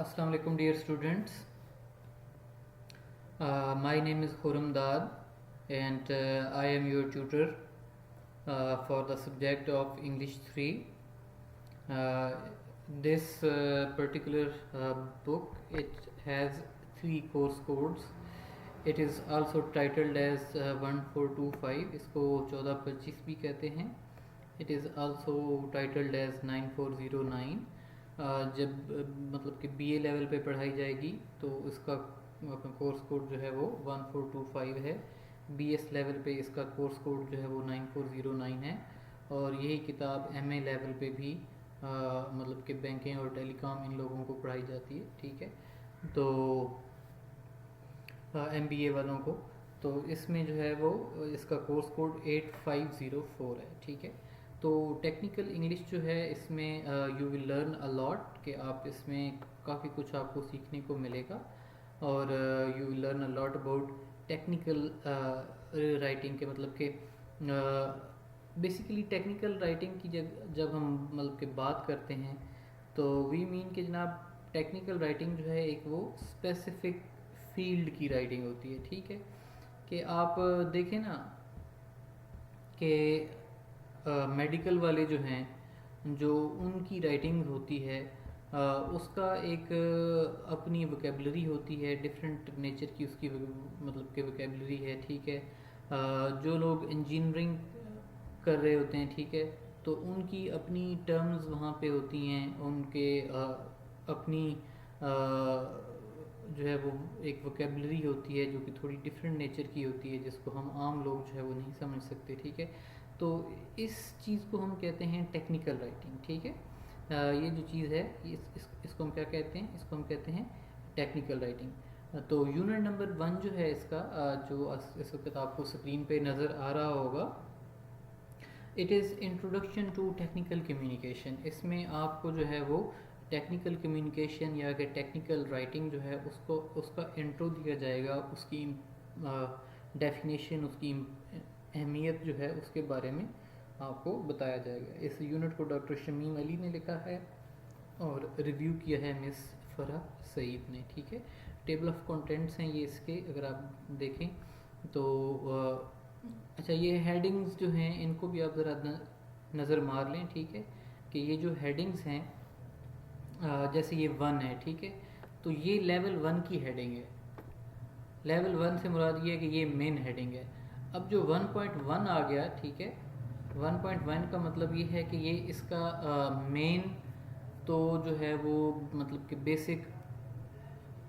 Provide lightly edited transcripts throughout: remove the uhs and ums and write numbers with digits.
Assalamu alaikum dear students. My name is Khurram Dad and I am your tutor for the subject of English 3. Uh, this particular book, it has 3 course codes. It is also titled as 1425. इसको 1425 भी कहते हैं. It is also titled as 9409. जब मतलब कि BA level पे पढ़ाई जाएगी तो इसका कोर्स कोड जो है वो 1425 है. BS लेवल पे इसका कोर्स कोड जो है वो 9409 है. और यही किताब MA लेवल पे भी मतलब कि बैंकिंग और टेलीकॉम इन लोगों को पढ़ाई जाती है. ठीक है, तो MBA वालों को. तो इसमें जो है वो इसका कोर्स कोड 8504 है. ठीक है, तो टेक्निकल इंग्लिश जो है इसमें you will learn a lot, कि आप इसमें काफ़ी कुछ आपको सीखने को मिलेगा. और you will learn a lot about technical writing के मतलब कि बेसिकली टेक्निकल राइटिंग की जब हम मतलब कि बात करते हैं तो वी मीन कि जनाब टेक्निकल राइटिंग जो है एक वो स्पेसिफिक फील्ड की राइटिंग होती है. ठीक है, कि आप देखें ना कि मेडिकल वाले जो हैं, जो उनकी राइटिंग होती है उसका एक अपनी वोकेबलरी होती है, डिफरेंट नेचर की उसकी मतलब कि वोकेबलरी है. ठीक है, जो लोग इंजीनियरिंग कर रहे होते हैं, ठीक है, तो उनकी अपनी टर्म्स वहाँ पे होती हैं, उनके अपनी जो है वो एक वोकेबलरी होती है जो कि थोड़ी डिफरेंट नेचर की होती है, जिसको हम आम लोग जो है वो नहीं समझ सकते. ठीक है, तो इस चीज़ को हम कहते हैं टेक्निकल राइटिंग. ठीक है, ये जो चीज़ है इसको हम क्या कहते हैं, इसको हम कहते हैं टेक्निकल राइटिंग. तो यूनिट नंबर 1 जो है इसका जो इस वक्त आपको स्क्रीन पे नज़र आ रहा होगा, it is introduction to technical communication. इसमें आपको जो है वो टेक्निकल कम्युनिकेशन या कि टेक्निकल राइटिंग जो है उसका इंट्रो दिया जाएगा, उसकी डेफिनेशन, उसकी अहमियत जो है उसके बारे में आपको बताया जाएगा. इस यूनिट को डॉक्टर शमीम अली ने लिखा है और रिव्यू किया है मिस फरह सईद ने. ठीक है, टेबल ऑफ कंटेंट्स हैं ये इसके, अगर आप देखें तो अच्छा ये हेडिंग्स जो हैं इनको भी आप ज़रा नज़र मार लें. ठीक है, कि ये जो हेडिंग्स हैं जैसे ये 1 है, ठीक है, तो ये लेवल 1 की हेडिंग है. लेवल 1 से मुराद ये है कि ये मेन हेडिंग है. अब जो 1.1 आ गया, ठीक है, 1.1 का मतलब ये है कि ये इसका मेन तो जो है वो मतलब कि बेसिक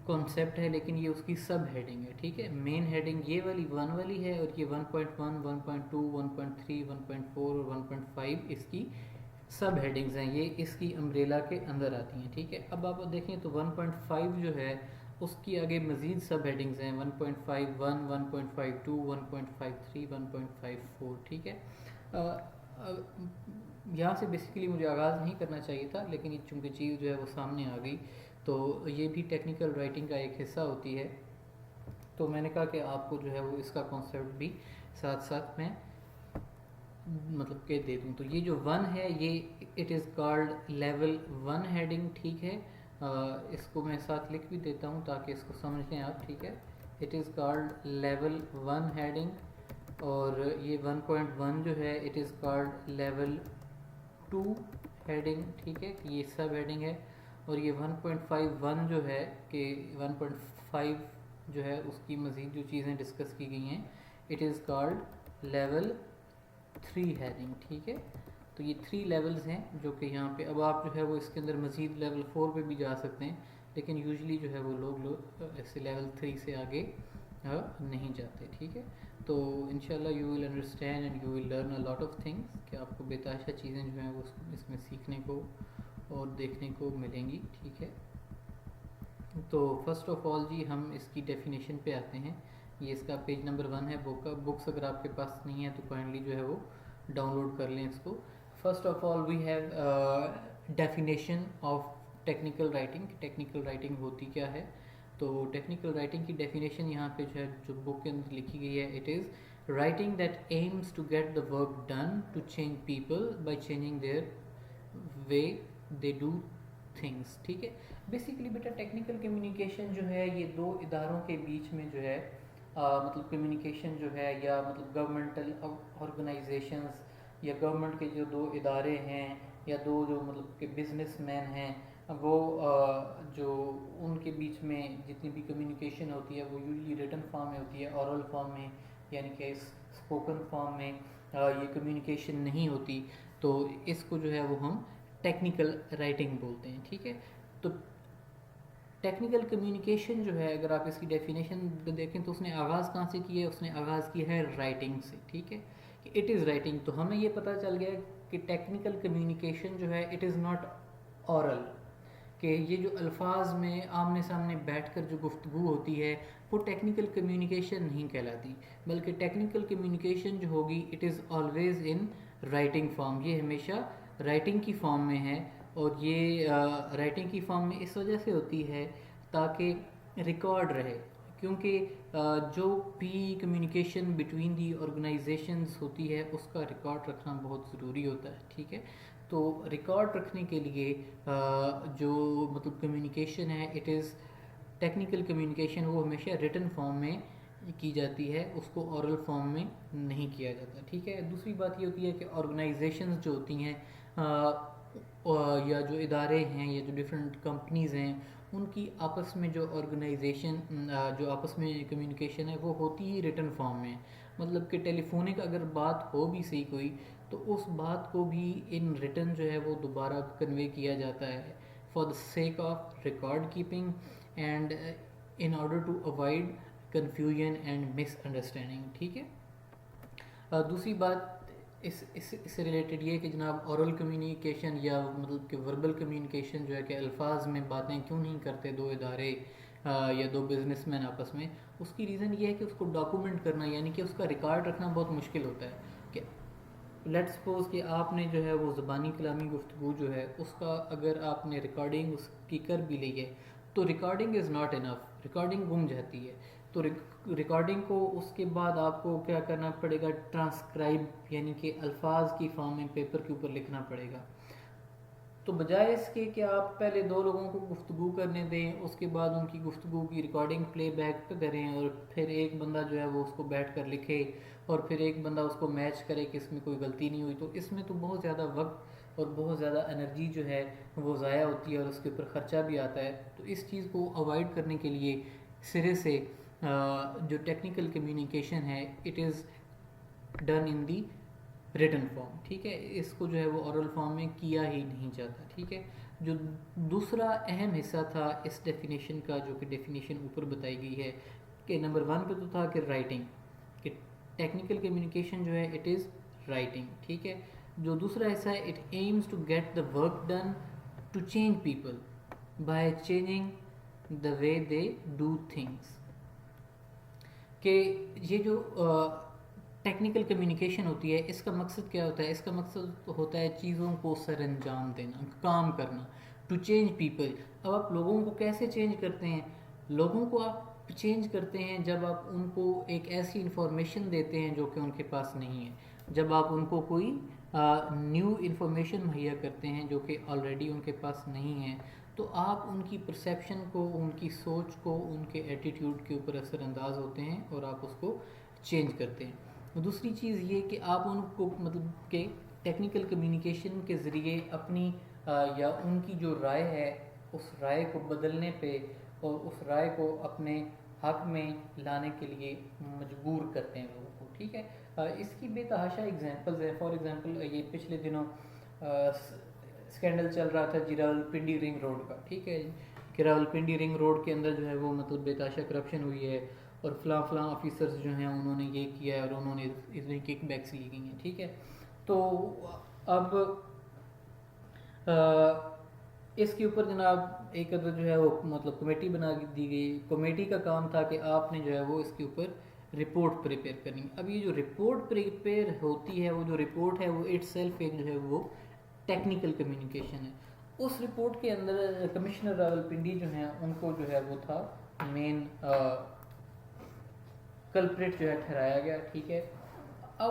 कॉन्सेप्ट है, लेकिन ये उसकी सब हेडिंग है. ठीक है, मेन हेडिंग ये वाली 1 वाली है और ये 1.1, 1.2, 1.3, 1.4 और 1.5 इसकी सब हेडिंग्स हैं. ये इसकी अम्ब्रेला के अंदर आती हैं. ठीक है, अब आप देखें तो 1.5 जो है उसकी आगे मज़ीद सब हेडिंग्स हैं, 1.51, 1.52, 1.53, 1.54. ठीक है, यहाँ से बेसिकली मुझे आगाज़ नहीं करना चाहिए था, लेकिन ये चूँकि चीज़ जो है वो सामने आ गई, तो ये भी टेक्निकल राइटिंग का एक हिस्सा होती है. तो मैंने कहा कि आपको जो है वो इसका कॉन्सेप्ट भी साथ साथ मैं मतलब के दे दूँ. तो ये जो 1 है ये it is called level 1 heading. ठीक है, इसको मैं साथ लिख भी देता हूँ ताकि इसको समझ लें आप. ठीक है, it is called level 1 heading. और ये 1.1 जो है it is called level 2 heading. ठीक है, ये सब हेडिंग है. और ये 1.51 जो है कि 1.5 जो है उसकी मज़ीद जो चीज़ें डिस्कस की गई हैं, it is called level 3 heading. ठीक है, तो ये 3 लेवल्स हैं जो कि यहाँ पे अब आप जो है वो इसके अंदर मज़ीद लेवल 4 पे भी जा सकते हैं, लेकिन यूजुअली जो है वो लोग ऐसे लेवल 3 से आगे नहीं जाते. ठीक है, तो इंशाल्लाह you will understand and you will learn a lot of things, कि आपको बेतहाशा चीज़ें जो हैं वो इसमें सीखने को और देखने को मिलेंगी. ठीक है, तो फर्स्ट ऑफ ऑल जी हम इसकी डेफिनेशन पे आते हैं. ये इसका पेज नंबर 1 है बुक का. बुक्स अगर आपके पास नहीं है तो काइंडली जो है वो डाउनलोड कर लें इसको. First of all we have definition of technical writing. Technical writing होती क्या है, तो टेक्निकल राइटिंग की डेफिनेशन यहाँ पे जो है जो बुक के अंदर लिखी गई है, it is writing that aims to get the work done to change people by changing their way they do things, ठीक है। बेसिकली बेटा टेक्निकल कम्युनिकेशन जो है ये दो इदारों के बीच में जो है मतलब कम्युनिकेशन जो है, या मतलब गवर्नमेंटल ऑर्गेनाइजेशंस या गवर्नमेंट के जो दो इदारे हैं या दो जो मतलब के बिजनेसमैन हैं वो जो उनके बीच में जितनी भी कम्युनिकेशन होती है वो यूजली रिटन फॉर्म में होती है, ऑरल फॉर्म में यानी कि स्पोकन फॉर्म में ये कम्युनिकेशन नहीं होती। तो इसको जो है वो हम टेक्निकल राइटिंग बोलते हैं, ठीक है। तो टेक्निकल कम्युनिकेशन जो है अगर आप इसकी डेफिनेशन देखें तो उसने आगाज़ कहाँ से की है, उसने आगाज़ की है राइटिंग से, ठीक है, कि इट इज़ राइटिंग। तो हमें ये पता चल गया कि टेक्निकल कम्युनिकेशन जो है इट इज़ नॉट ऑरल, कि ये जो अल्फाज में आमने सामने बैठकर जो गुफ्तगू होती है वो टेक्निकल कम्युनिकेशन नहीं कहलाती, बल्कि टेक्निकल कम्युनिकेशन जो होगी it is always in writing form, ये हमेशा राइटिंग की फॉर्म में है। और ये राइटिंग की फॉर्म में इस वजह से होती है ताकि रिकॉर्ड रहे, क्योंकि जो भी कम्युनिकेशन बिटवीन दी ऑर्गेनाइजेशंस होती है उसका रिकॉर्ड रखना बहुत ज़रूरी होता है, ठीक है। तो रिकॉर्ड रखने के लिए जो मतलब कम्युनिकेशन है इट इज़ टेक्निकल कम्युनिकेशन, वो हमेशा रिटन फॉर्म में की जाती है, उसको ओरल फॉर्म में नहीं किया जाता, ठीक है। दूसरी बात ये होती है कि ऑर्गेनाइजेशंस जो होती हैं या जो इदारे हैं या जो डिफरेंट कंपनीज़ हैं उनकी आपस में जो ऑर्गेनाइजेशन जो आपस में कम्युनिकेशन है वो होती ही रिटन फॉर्म में। मतलब कि टेलीफोनिक अगर बात हो भी सही कोई तो उस बात को भी इन रिटन जो है वो दोबारा कन्वे किया जाता है for the sake of record keeping and in order to avoid confusion and misunderstanding, ठीक है। दूसरी बात इससे रिलेटेड ये है कि जनाब औरल कम्युनिकेशन या मतलब कि वर्बल कम्युनिकेशन जो है कि अल्फाज में बातें क्यों नहीं करते दो इदारे या दो बिजनेसमैन आपस में, उसकी रीज़न ये है कि उसको डॉक्यूमेंट करना यानी कि उसका रिकॉर्ड रखना बहुत मुश्किल होता है। कि लेट्स सपोज कि आपने जो है वो ज़बानी कलामी गुफ्तगू जो है उसका अगर आपने रिकॉर्डिंग उसकी कर भी ली है तो recording is not enough, recording गुम जाती है। तो रिकॉर्डिंग को उसके बाद आपको क्या करना पड़ेगा, ट्रांसक्राइब यानी कि अल्फाज की फॉर्म में पेपर के ऊपर लिखना पड़ेगा। तो बजाय इसके कि आप पहले दो लोगों को गुफ्तगू करने दें, उसके बाद उनकी गुफ्तगू की रिकॉर्डिंग प्लेबैक करें और फिर एक बंदा जो है वो उसको बैठ कर लिखे और फिर एक बंदा उसको मैच करे कि इसमें कोई गलती नहीं हुई, तो इसमें तो बहुत ज़्यादा वक्त और बहुत ज़्यादा एनर्जी जो है वो ज़ाया होती है और उसके ऊपर ख़र्चा भी आता है। तो इस चीज़ को अवॉइड करने के लिए सिरे से जो टेक्निकल कम्युनिकेशन है it is done in the written form, ठीक है। इसको जो है वो ओरल फॉर्म में किया ही नहीं जाता, ठीक है। जो दूसरा अहम हिस्सा था इस डेफिनेशन का, जो कि डेफिनेशन ऊपर बताई गई है कि नंबर 1 पे तो था कि राइटिंग, कि टेक्निकल कम्युनिकेशन जो है इट इज़ राइटिंग, ठीक है। जो दूसरा हिस्सा है it aims to get the work done to change people by changing the way they do things, कि ये जो टेक्निकल कम्युनिकेशन होती है इसका मकसद क्या होता है, इसका मकसद होता है चीज़ों को सर अंजाम देना, काम करना, टू चेंज पीपल। अब आप लोगों को कैसे चेंज करते हैं, लोगों को आप चेंज करते हैं जब आप उनको एक ऐसी इंफॉर्मेशन देते हैं जो कि उनके पास नहीं है, जब आप उनको कोई न्यू इन्फॉर्मेशन मुहैया करते हैं जो कि ऑलरेडी उनके पास नहीं है, तो आप उनकी परसेप्शन को, उनकी सोच को, उनके एटीट्यूड के ऊपर असरअंदाज होते हैं और आप उसको चेंज करते हैं। दूसरी चीज़ ये कि आप उनको मतलब के टेक्निकल कम्युनिकेशन के ज़रिए अपनी या उनकी जो राय है उस राय को बदलने पे और उस राय को अपने हक में लाने के लिए मजबूर करते हैं लोगों को, ठीक है। इसकी बेतहाशा एग्जांपल्स हैं। फॉर एग्जांपल ये पिछले दिनों स्कैंडल चल रहा था जी रावलपिंडी रिंग रोड का, ठीक है, कि रावलपिंडी रिंग रोड के अंदर जो है वो मतलब बेतहाशा करप्शन हुई है और फलां ऑफिसर्स जो हैं उन्होंने ये किया है और उन्होंने इसमें किक बैक्स ली गई हैं, ठीक है। तो अब इसके ऊपर जनाब एक अदर जो है वो मतलब कमेटी बना दी गई। कमेटी का काम था कि आपने जो है वो इसके ऊपर रिपोर्ट प्रिपेयर करनी। अब ये जो रिपोर्ट प्रिपेयर होती है, वो जो रिपोर्ट है वो इट्सेल्फ एक जो है वो टेक्निकल कम्युनिकेशन है। उस रिपोर्ट के अंदर कमिश्नर रावलपिंडी जो हैं उनको जो है वो था मेन कल्प्रिट जो है ठहराया गया, ठीक है। अब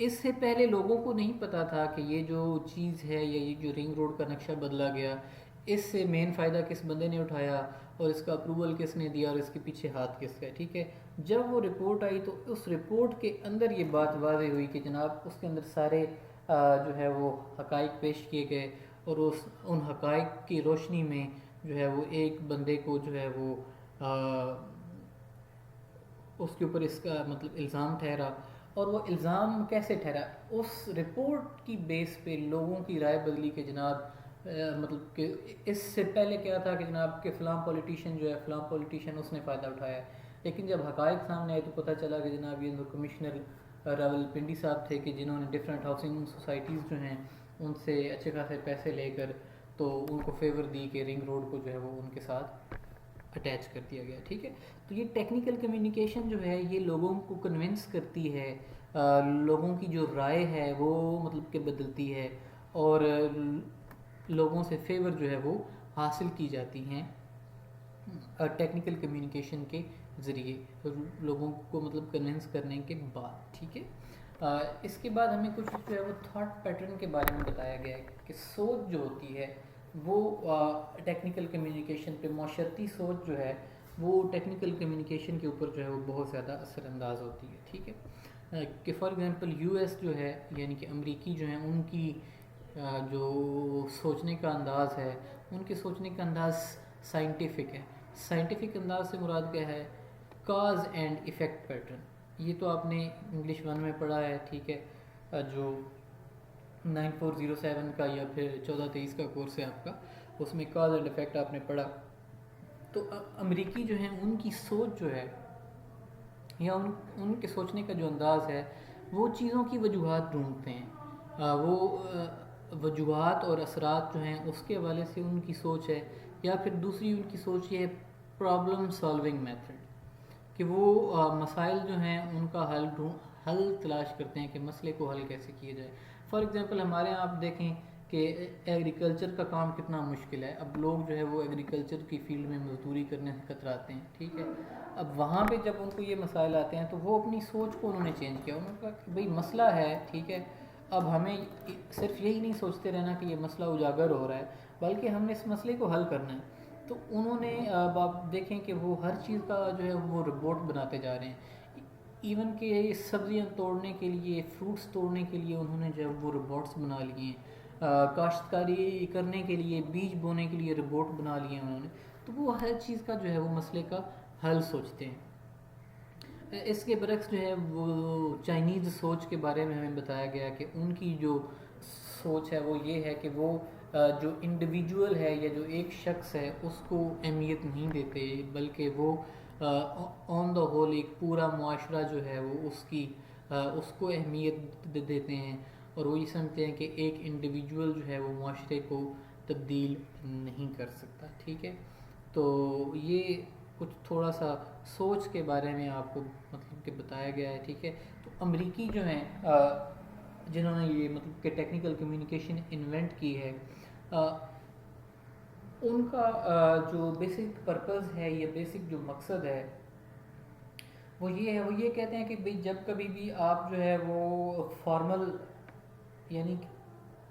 इससे पहले लोगों को नहीं पता था कि ये जो चीज़ है या ये जो रिंग रोड का नक्शा बदला गया, इससे मेन फ़ायदा किस बंदे ने उठाया और इसका अप्रूवल किसने दिया और इसके पीछे हाथ किसका है, ठीक है। जब वो रिपोर्ट आई तो उस रिपोर्ट के अंदर ये बात वाज़ेह हुई कि जनाब उसके अंदर सारे जो है वो हकाइक पेश किए गए और उन हकाइक की रोशनी में जो है वो एक बंदे को जो है वो उसके ऊपर इसका मतलब इल्ज़ाम ठहरा। और वो इल्ज़ाम कैसे ठहरा, उस रिपोर्ट की बेस पे लोगों की राय बदली कि जनाब मतलब कि इससे पहले क्या था कि जनाब के फ़लाँ पॉलिटिशियन जो है फ़लाँ पॉलिटिशियन उसने फ़ायदा उठाया, लेकिन जब हकायक सामने आए तो पता चला कि जनाब ये जो कमिश्नर रावलपिंडी साहब थे कि जिन्होंने डिफरेंट हाउसिंग सोसाइटीज़ जो हैं उनसे अच्छे खासे पैसे लेकर तो उनको फेवर दी कि रिंग रोड को जो है वो उनके साथ अटैच कर दिया गया, ठीक है। तो ये टेक्निकल कम्युनिकेशन जो है ये लोगों को कन्विंस करती है, लोगों की जो राय है वो मतलब कि बदलती है और लोगों से फेवर जो है वो हासिल की जाती हैं टेक्निकल कम्युनिकेशन के ज़रिए, तो लोगों को मतलब कन्विंस करने के बाद, ठीक है। इसके बाद हमें कुछ जो है वो थॉट पैटर्न के बारे में बताया गया है कि सोच जो होती है वो टेक्निकल कम्युनिकेशन पे माशरती सोच जो है वो टेक्निकल कम्युनिकेशन के ऊपर जो है वो बहुत ज़्यादा असरअंदाज होती है, ठीक है। कि फॉर एग्ज़ाम्पल यूएस जो है यानी कि अमरीकी जो हैं उनकी जो सोचने का अंदाज़ है, उनके सोचने का अंदाज़ साइंटिफिक है। साइंटिफिक अंदाज से मुराद क्या है, काज एंड इफ़ेक्ट पैटर्न। ये तो आपने इंग्लिश 1 में पढ़ा है, ठीक है, जो 9407 का या फिर 1423 का कोर्स है आपका, उसमें काज एंड इफ़ेक्ट आपने पढ़ा। तो अमरीकी जो हैं उनकी सोच जो है या उनके सोचने का जो अंदाज़ है वो चीज़ों की वजूहात ढूंढते हैं। वो वजूहात और असरात जो हैं उसके हवाले से उनकी सोच है, या फिर दूसरी उनकी सोच ये है प्रॉब्लम सॉल्विंग मेथड, कि वो मसाइल जो हैं उनका हल तलाश करते हैं कि मसले को हल कैसे किया जाए। फॉर एग्ज़ाम्पल हमारे यहाँ आप देखें कि एग्रीकल्चर का काम कितना मुश्किल है, अब लोग जो है वो एग्रीकल्चर की फील्ड में मजदूरी करने से कतराते हैं, ठीक है। अब वहाँ पे जब उनको ये मसाइल आते हैं तो वो अपनी सोच को उन्होंने चेंज किया, उन्होंने कहा कि भाई मसला है, ठीक है, अब हमें सिर्फ यही नहीं सोचते रहना कि ये मसला उजागर हो रहा है, बल्कि हमने इस मसले को हल करना है। तो उन्होंने अब आप देखें कि वो हर चीज़ का जो है वो रिपोर्ट बनाते जा रहे हैं, इवन कि सब्जियां तोड़ने के लिए, फ्रूट्स तोड़ने के लिए उन्होंने जो है वो रोबोट्स बना लिए हैं, काश्तकारी करने के लिए, बीज बोने के लिए रोबोट बना लिए हैं उन्होंने। तो वो हर चीज़ का जो है वो मसले का हल सोचते हैं। इसके बरक्स जो है वो चाइनीज़ सोच के बारे में हमें बताया गया कि उनकी जो सोच है वो ये है कि वो जो इंडिविजुअल है या जो एक शख्स है उसको अहमियत नहीं देते, बल्कि वो ऑन द होल एक पूरा मुआशरा जो है वो उसको अहमियत देते हैं, और वो ये समझते हैं कि एक इंडिविजुअल जो है वो मुआशरे को तब्दील नहीं कर सकता, ठीक है। तो ये कुछ थोड़ा सा सोच के बारे में आपको मतलब कि बताया गया है, ठीक है। तो अमरीकी जो हैं जिन्होंने ये मतलब कि टेक्निकल कम्युनिकेशन इन्वेंट की है, उनका जो बेसिक पर्पस है या बेसिक जो मकसद है वो ये है, वो ये कहते हैं कि भाई जब कभी भी आप जो है वो फॉर्मल यानी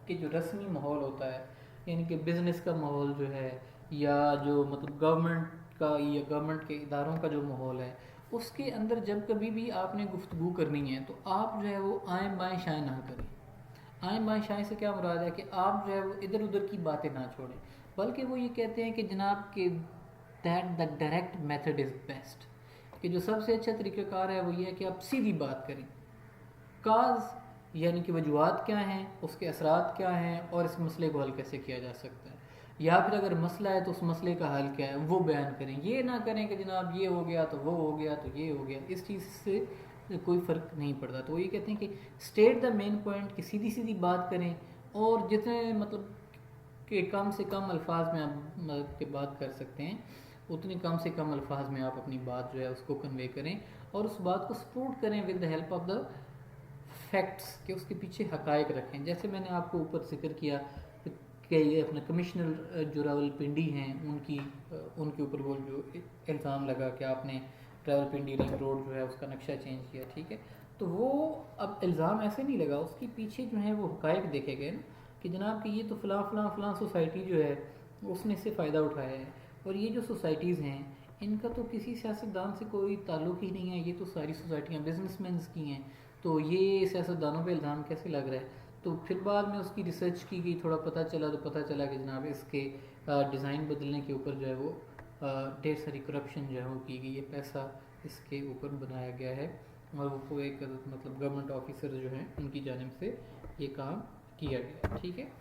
कि जो रस्मी माहौल होता है, यानी कि बिज़नेस का माहौल जो है या जो मतलब गवर्नमेंट का या गवर्नमेंट के इदारों का जो माहौल है, उसके अंदर जब कभी भी आपने गुफ्तगू करनी है तो आप जो है वो आएँ बाएँ शाएँ ना करें। आएँ बाएँ शाएँ से क्या मुराद है कि आप जो है वो इधर उधर की बातें ना छोड़ें, बल्कि वो ये कहते हैं कि जनाब के that the direct method is best, कि जो सबसे अच्छा तरीक़ाकार है वो ये है कि आप सीधी बात करें। काज यानी कि वजूहात क्या हैं, उसके असरात क्या हैं और इस मसले को हल कैसे किया जा सकता है, या फिर अगर मसला है तो उस मसले का हल क्या है वो बयान करें। ये ना करें कि जनाब ये हो गया तो वो हो गया तो ये हो गया, इस चीज़ से कोई फ़र्क नहीं पड़ता। तो वो ये कहते हैं कि स्टेट द मेन पॉइंट, कि सीधी सीधी बात करें और जितने मतलब कि कम से कम अल्फाज में आप मतलब कि बात कर सकते हैं उतनी कम से कम अल्फाज में आप अपनी बात जो है उसको कन्वे करें और उस बात को सपोर्ट करें with the help of the facts, कि उसके पीछे हकायक रखें। जैसे मैंने आपको ऊपर जिक्र किया कि ये अपने कमिश्नर जो रावलपिंडी हैं उनके ऊपर वो जो इल्ज़ाम लगा कि आपने रावलपिंडी रिंग रोड जो है उसका नक्शा चेंज किया, ठीक है। तो वो अब इल्ज़ाम ऐसे नहीं लगा, उसके पीछे जो है वो हक़ाइक़ देखे गए ना कि जनाब कि ये तो फ़लाँ फ़लाँ फ़लाँ सोसाइटी जो है उसने इससे फ़ायदा उठाया है, और ये जो सोसाइटीज़ हैं इनका तो किसी सियासतदान से कोई ताल्लुक़ ही नहीं है, ये तो सारी सोसाइटियाँ बिजनेसमैन की हैं, तो ये सियासतदानों पे इल्ज़ाम कैसे लग रहा है। तो फिर बाद में उसकी रिसर्च की गई, थोड़ा पता चला, तो पता चला कि जनाब इसके डिज़ाइन बदलने के ऊपर जो है वो ढेर सारी करप्शन जो है वो की गई है, पैसा इसके ऊपर बनाया गया है, और वो एक मतलब गवर्नमेंट ऑफिसर जो हैं उनकी जानिब से ये काम किया गया। ठीक है,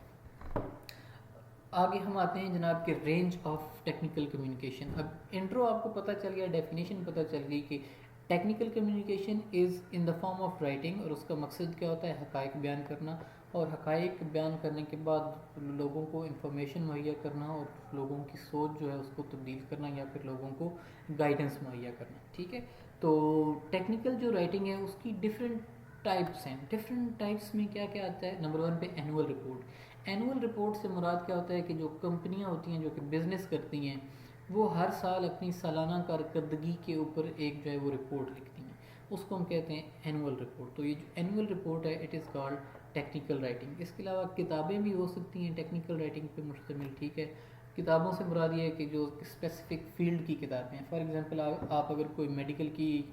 आगे हम आते हैं जनाब के रेंज ऑफ टेक्निकल कम्युनिकेशन। अब इंट्रो आपको पता चल गया, डेफिनेशन पता चल गई कि technical communication is in the form of writing, और उसका मकसद क्या होता है, हक़ाइक़ बयान करना, और हक़ाइक़ बयान करने के बाद लोगों को इंफॉर्मेशन मुहैया करना, और लोगों की सोच जो है उसको तब्दील करना, या फिर लोगों को गाइडेंस मुहैया करना। ठीक है, तो टेक्निकल जो राइटिंग है उसकी डिफरेंट टाइप्स हैं। डिफरेंट टाइप्स में क्या क्या आता है, नंबर 1 पे एनुअल रिपोर्ट। एनुअल रिपोर्ट से मुराद क्या होता है कि जो कंपनियां होती हैं जो कि बिज़नेस करती हैं वो हर साल अपनी सालाना कारकर्दगी के ऊपर एक जो है वो रिपोर्ट लिखती हैं, उसको हम कहते हैं एनुअल रिपोर्ट। तो ये जो एनुअल रिपोर्ट है it is called technical writing. इसके अलावा किताबें भी हो सकती हैं टेक्निकल राइटिंग पे मुश्तमिल। ठीक है, किताबों से मुराद ये है कि जो स्पेसिफिक फील्ड की किताबें हैं, फॉर एग्जांपल आप अगर कोई मेडिकल की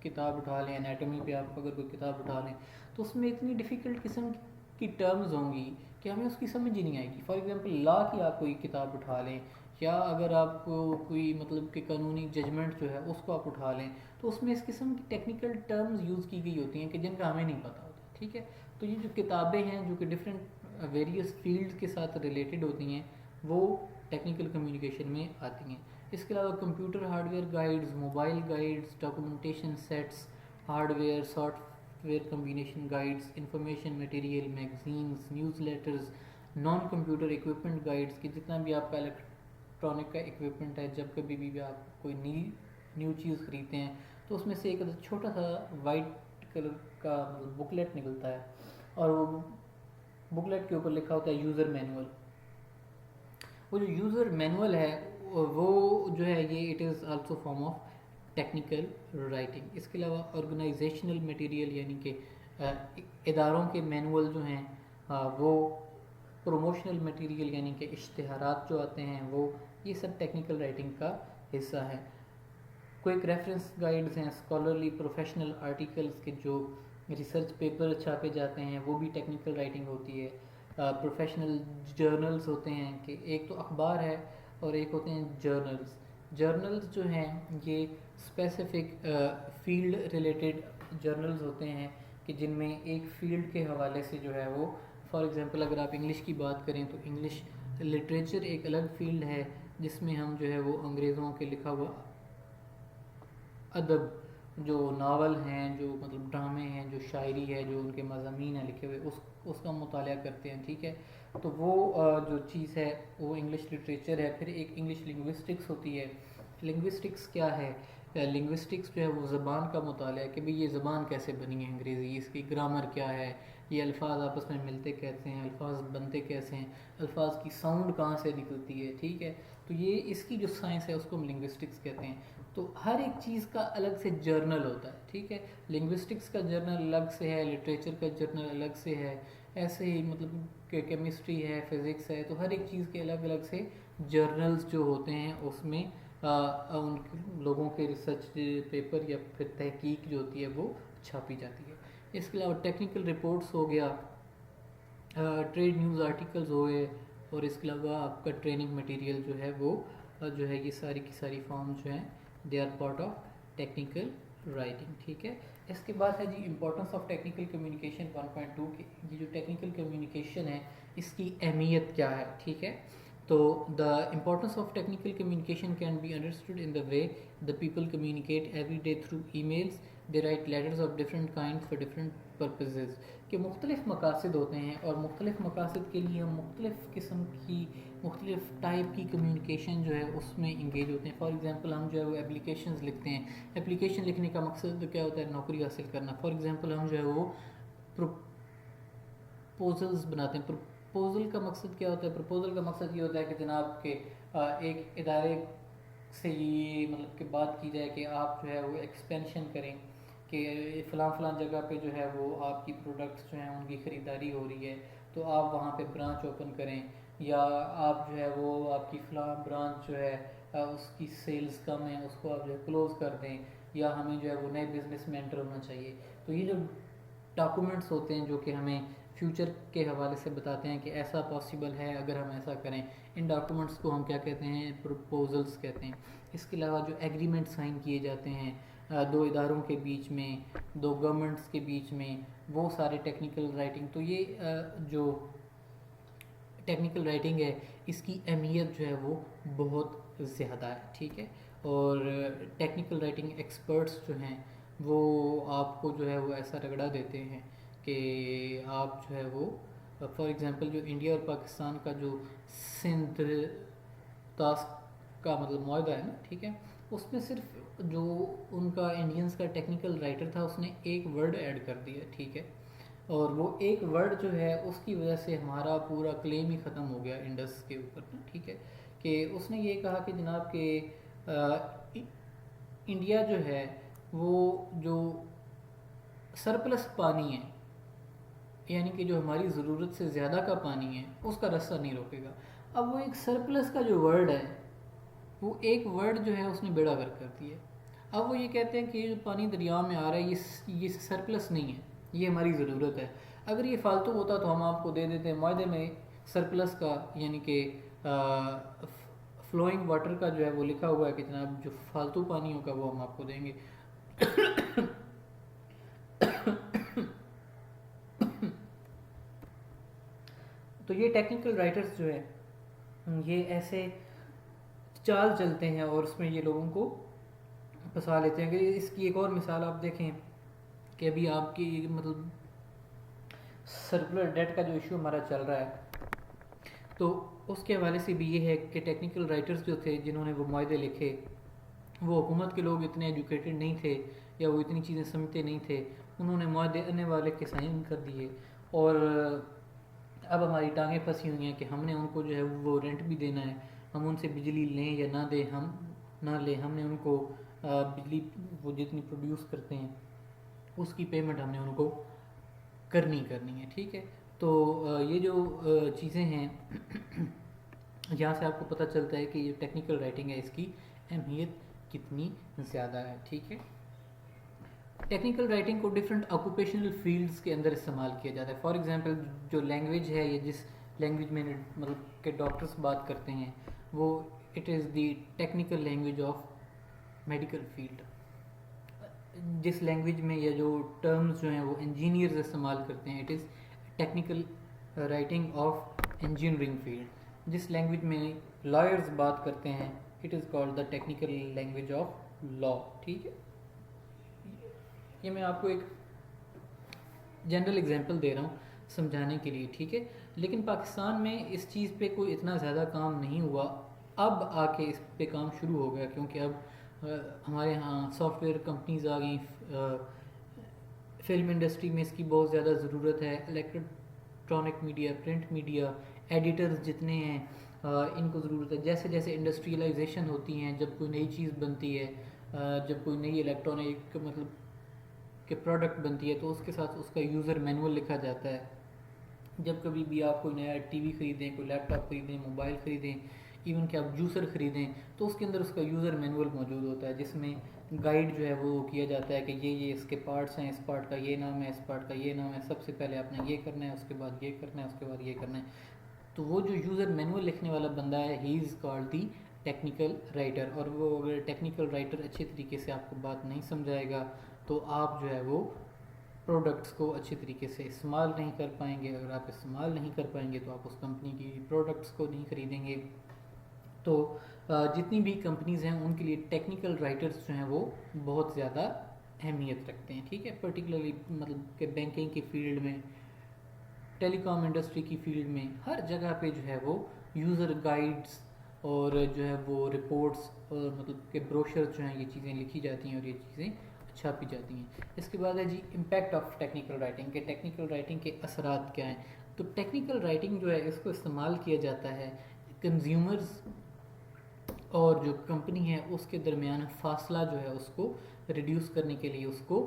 किताब उठा लें, एनाटॉमी पे आप अगर कोई किताब उठा लें, तो उसमें इतनी डिफ़िकल्ट किस्म की टर्म्स होंगी कि हमें उसकी समझ ही नहीं आएगी। फॉर एग्जांपल लॉ की आप कोई किताब उठा लें, या अगर आपको कोई मतलब कि कानूनी जजमेंट जो है उसको आप उठा लें, तो उसमें इस किस्म की टेक्निकल टर्म्स यूज़ की गई होती हैं कि जिनका हमें नहीं पता होता। ठीक है, तो ये जो किताबें हैं जो कि डिफरेंट वेरियस फील्ड के साथ रिलेटेड होती हैं वो टेक्निकल कम्युनिकेशन में आती हैं। इसके अलावा computer hardware guides, mobile guides, documentation sets, hardware software combination guides, information material, magazines, newsletters, non computer equipment guides कि जितना भी आपका इलेक्ट्रॉनिक का इक्विपमेंट है, जब कभी भी आप कोई न्यू चीज़ खरीदते हैं तो उसमें से एक छोटा सा वाइट कलर का बुकलेट निकलता है, और वो बुकलेट के ऊपर लिखा होता है यूज़र मैनुअल। वो जो यूज़र मैनुअल है वो जो है ये it is also form of technical writing. इसके अलावा ऑर्गेनाइजेशनल मटेरियल यानी कि इदारों के मैनुअल जो हैं वो, प्रमोशनल मटेरियल यानी कि इश्तिहारात जो आते हैं वो, ये सब टेक्निकल राइटिंग का हिस्सा है। क्विक रेफरेंस गाइड्स हैं, स्कॉलरली प्रोफेशनल आर्टिकल्स के जो रिसर्च पेपर छापे जाते हैं वो भी टेक्निकल राइटिंग होती है। प्रोफेशनल जर्नल्स होते हैं कि एक तो अखबार है और एक होते हैं जर्नल्स। जर्नल्स जो हैं ये स्पेसिफिक फील्ड रिलेटेड जर्नल्स होते हैं कि जिनमें एक फील्ड के हवाले से जो है वो, फॉर एग्जांपल अगर आप इंग्लिश की बात करें तो इंग्लिश लिटरेचर एक अलग फील्ड है जिसमें हम जो है वो अंग्रेज़ों के लिखा हुआ अदब, जो नावल हैं, जो मतलब ड्रामे हैं, जो शायरी है, जो उनके मज़ामीन हैं लिखे हुए, उसका मुताला करते हैं। ठीक है, तो वो जो चीज़ है वो इंग्लिश लिटरेचर है। फिर एक इंग्लिश लिंग्विस्टिक्स होती है। लिंग्विस्टिक्स क्या है, लिंग्विस्टिक्स जो है वो ज़बान का मुताला है कि भाई ये ज़बान कैसे बनी है अंग्रेज़ी, इसकी ग्रामर क्या है, ये अल्फाज आपस में मिलते कैसे हैं, अल्फाज बनते कैसे हैं, अल्फाज की साउंड कहाँ से निकलती है। ठीक है, तो ये इसकी जो साइंस है उसको हम लिंग्विस्टिक्स कहते हैं। तो हर एक चीज़ का अलग से जर्नल होता है। ठीक है, लिंग्विस्टिक्स का जर्नल अलग से है, लिटरेचर का जर्नल अलग से है, ऐसे ही मतलब केमिस्ट्री है, फिज़िक्स है, तो हर एक चीज़ के अलग अलग से जर्नल्स जो होते हैं उसमें उन लोगों के रिसर्च पेपर या फिर तहकीक जो होती है वो छापी जाती है। इसके अलावा टेक्निकल रिपोर्ट्स हो गया, ट्रेड न्यूज़ आर्टिकल्स हो गए, और इसके अलावा आपका ट्रेनिंग मटेरियल जो है वो जो है ये सारी की सारी फॉर्म जो हैं they are part of technical writing. ठीक है, इसके बाद है जी इंपॉर्टेंस ऑफ टेक्निकल कम्युनिकेशन 1.2 की। ये जो टेक्निकल कम्युनिकेशन है इसकी अहमियत क्या है। ठीक है, तो the importance of technical communication can be understood in the way the people communicate every day through emails, they write letters of different kind for different purposes. कि मुख्तलिफ मकासद होते हैं और मुख्तलिफ मकासद के लिए हम मुख्तलिफ किस्म की मुख्तलिफ टाइप की कम्युनिकेशन जो है उसमें इंगेज होते हैं। फॉर एग्जांपल हम जो है वो एप्लीकेशंस लिखते हैं। एप्लीकेशन लिखने का मकसद क्या होता है, नौकरी हासिल करना। फॉर एग्जांपल हम जो है वो प्रपोजल्स बनाते हैं। प्रपोजल का मकसद क्या होता है, प्रपोजल का मकसद ये होता है कि जनाब के एक इदारे से ये मतलब कि बात की जाए कि आप जो है वो एक्सपेंशन करें कि फ़लाँ जगह पे जो है वो आपकी प्रोडक्ट्स जो हैं उनकी ख़रीदारी हो रही है, तो आप वहाँ पे ब्रांच ओपन करें, या आप जो है वो आपकी फ़लाँ ब्रांच जो है उसकी सेल्स कम है, उसको आप जो है क्लोज़ कर दें, या हमें जो है वो नए बिज़नेस में एंटर होना चाहिए। तो ये जो डॉक्यूमेंट्स होते हैं जो कि हमें फ्यूचर के हवाले से बताते हैं कि ऐसा पॉसिबल है अगर हम ऐसा करें, इन डॉक्यूमेंट्स को हम क्या कहते हैं, प्रपोजल्स कहते हैं। इसके अलावा जो एग्रीमेंट साइन किए जाते हैं दो इदारों के बीच में, दो गवर्नमेंट्स के बीच में, वो सारे टेक्निकल राइटिंग। तो ये जो टेक्निकल राइटिंग है इसकी अहमियत जो है वो बहुत ज़्यादा है, ठीक है। और टेक्निकल राइटिंग एक्सपर्ट्स जो हैं वो आपको जो है वो ऐसा रगड़ा देते हैं कि आप जो है वो फॉर एग्ज़ाम्पल जो इंडिया और पाकिस्तान का जो सिंध तास्क का मतलब मुआहदा है ना, ठीक है, उसमें सिर्फ जो उनका इंडियंस का टेक्निकल राइटर था उसने एक वर्ड ऐड कर दिया, ठीक है। और वो एक वर्ड जो है उसकी वजह से हमारा पूरा क्लेम ही ख़त्म हो गया इंडस के ऊपर ना, ठीक है। कि उसने ये कहा कि जनाब के इंडिया जो है वो जो सरप्लस पानी है, यानी कि जो हमारी ज़रूरत से ज़्यादा का पानी है उसका रास्ता नहीं रोकेगा। अब वो एक सरप्लस का जो वर्ड है, वो एक वर्ड जो है उसने बेड़ा गर्क कर दिया। अब वो ये कहते हैं कि ये जो पानी दरिया में आ रहा है ये सरप्लस नहीं है, ये हमारी ज़रूरत है। अगर ये फालतू होता तो हम आपको दे देते हैं मायदे में सरप्लस का, यानी कि फ्लोइंग वाटर का जो है वो लिखा हुआ है कि जनाब जो फालतू पानी होगा वो हम आपको देंगे। तो ये टेक्निकल राइटर्स जो है ये ऐसे चाल चलते हैं और उसमें ये लोगों को फंसा लेते हैं। कि इसकी एक और मिसाल आप देखें कि अभी आपकी मतलब सर्कुलर डेट का जो इशू हमारा चल रहा है, तो उसके हवाले से भी ये है कि टेक्निकल राइटर्स जो थे जिन्होंने वो मुआहदे लिखे, वो हुकूमत के लोग इतने एजुकेटेड नहीं थे या वो इतनी चीज़ें समझते नहीं थे, उन्होंने मुआहदे आने वाले के साइन कर दिए। और अब हमारी टांगें फंसी हुई हैं कि हमने उनको जो है वो रेंट भी देना है, हम उनसे बिजली लें या ना दें, हम ना लें, हमने उनको बिजली वो जितनी प्रोड्यूस करते हैं उसकी पेमेंट हमने उनको करनी है, ठीक है। तो ये जो चीज़ें हैं यहाँ से आपको पता चलता है कि ये टेक्निकल राइटिंग है इसकी अहमियत कितनी ज़्यादा है, ठीक है। टेक्निकल राइटिंग को डिफरेंट ऑक्यूपेशनल फील्ड्स के अंदर इस्तेमाल किया जाता है। फॉर एग्जांपल जो लैंग्वेज है, ये जिस लैंग्वेज में मतलब के डॉक्टर्स बात करते हैं वो it is the technical language of medical field. जिस लैंग्वेज में ये जो टर्म्स जो हैं वो इंजीनियर्स इस्तेमाल करते हैं, it is technical writing of engineering field. जिस लैंग्वेज में लॉयर्स बात करते हैं it is called the technical language of law, ठीक है। ये मैं आपको एक जनरल एग्जांपल दे रहा हूँ समझाने के लिए, ठीक है। लेकिन पाकिस्तान में इस चीज़ पे कोई इतना ज़्यादा काम नहीं हुआ, अब आके इस पे काम शुरू हो गया क्योंकि अब हमारे यहाँ सॉफ्टवेयर कंपनीज आ गई, फिल्म इंडस्ट्री में इसकी बहुत ज़्यादा ज़रूरत है, electronic media, print media, editors जितने हैं इनको ज़रूरत है। जैसे जैसे इंडस्ट्रियलाइजेशन होती हैं, जब कोई नई चीज़ बनती है, जब कोई नई इलेक्ट्रॉनिक मतलब कि प्रोडक्ट बनती है तो उसके साथ उसका यूज़र मैनुअल लिखा जाता है। जब कभी भी आप कोई नया टीवी ख़रीदें, कोई लैपटॉप ख़रीदें, मोबाइल ख़रीदें, इवन कि आप जूसर ख़रीदें, तो उसके अंदर उसका यूज़र मैनुअल मौजूद होता है जिसमें गाइड जो है वो किया जाता है कि ये इसके पार्ट्स हैं, इस पार्ट का ये नाम है, इस पार्ट का ये नाम है, सबसे पहले आपने ये करना है, उसके बाद ये करना है, उसके बाद ये करना है। तो वो जो यूज़र मैनुअल लिखने वाला बंदा है he is called the technical writer. और वो अगर टेक्निकल राइटर अच्छे तरीके से आपको बात नहीं समझाएगा तो आप जो है वो प्रोडक्ट्स को अच्छे तरीके से इस्तेमाल नहीं कर पाएंगे। अगर आप इस्तेमाल नहीं कर पाएंगे तो आप उस कंपनी की प्रोडक्ट्स को नहीं ख़रीदेंगे। तो जितनी भी कंपनीज़ हैं उनके लिए टेक्निकल राइटर्स जो हैं वो बहुत ज़्यादा अहमियत रखते हैं, ठीक है। पर्टिकुलरली मतलब कि बैंकिंग की फील्ड में, टेलीकॉम इंडस्ट्री की फील्ड में, हर जगह पे जो है वो यूज़र गाइड्स और जो है वो रिपोर्ट्स और मतलब के ब्रोशर जो हैं ये चीज़ें लिखी जाती हैं और ये चीज़ें छापी जाती हैं। इसके बाद है जी इम्पैक्ट ऑफ टेक्निकल राइटिंग के टेक्निकल राइटिंग के असरात क्या हैं। तो टेक्निकल राइटिंग जो है इसको इस्तेमाल किया जाता है कंज्यूमर्स और जो कंपनी है उसके दरमियान फासला जो है उसको रिड्यूस करने के लिए, उसको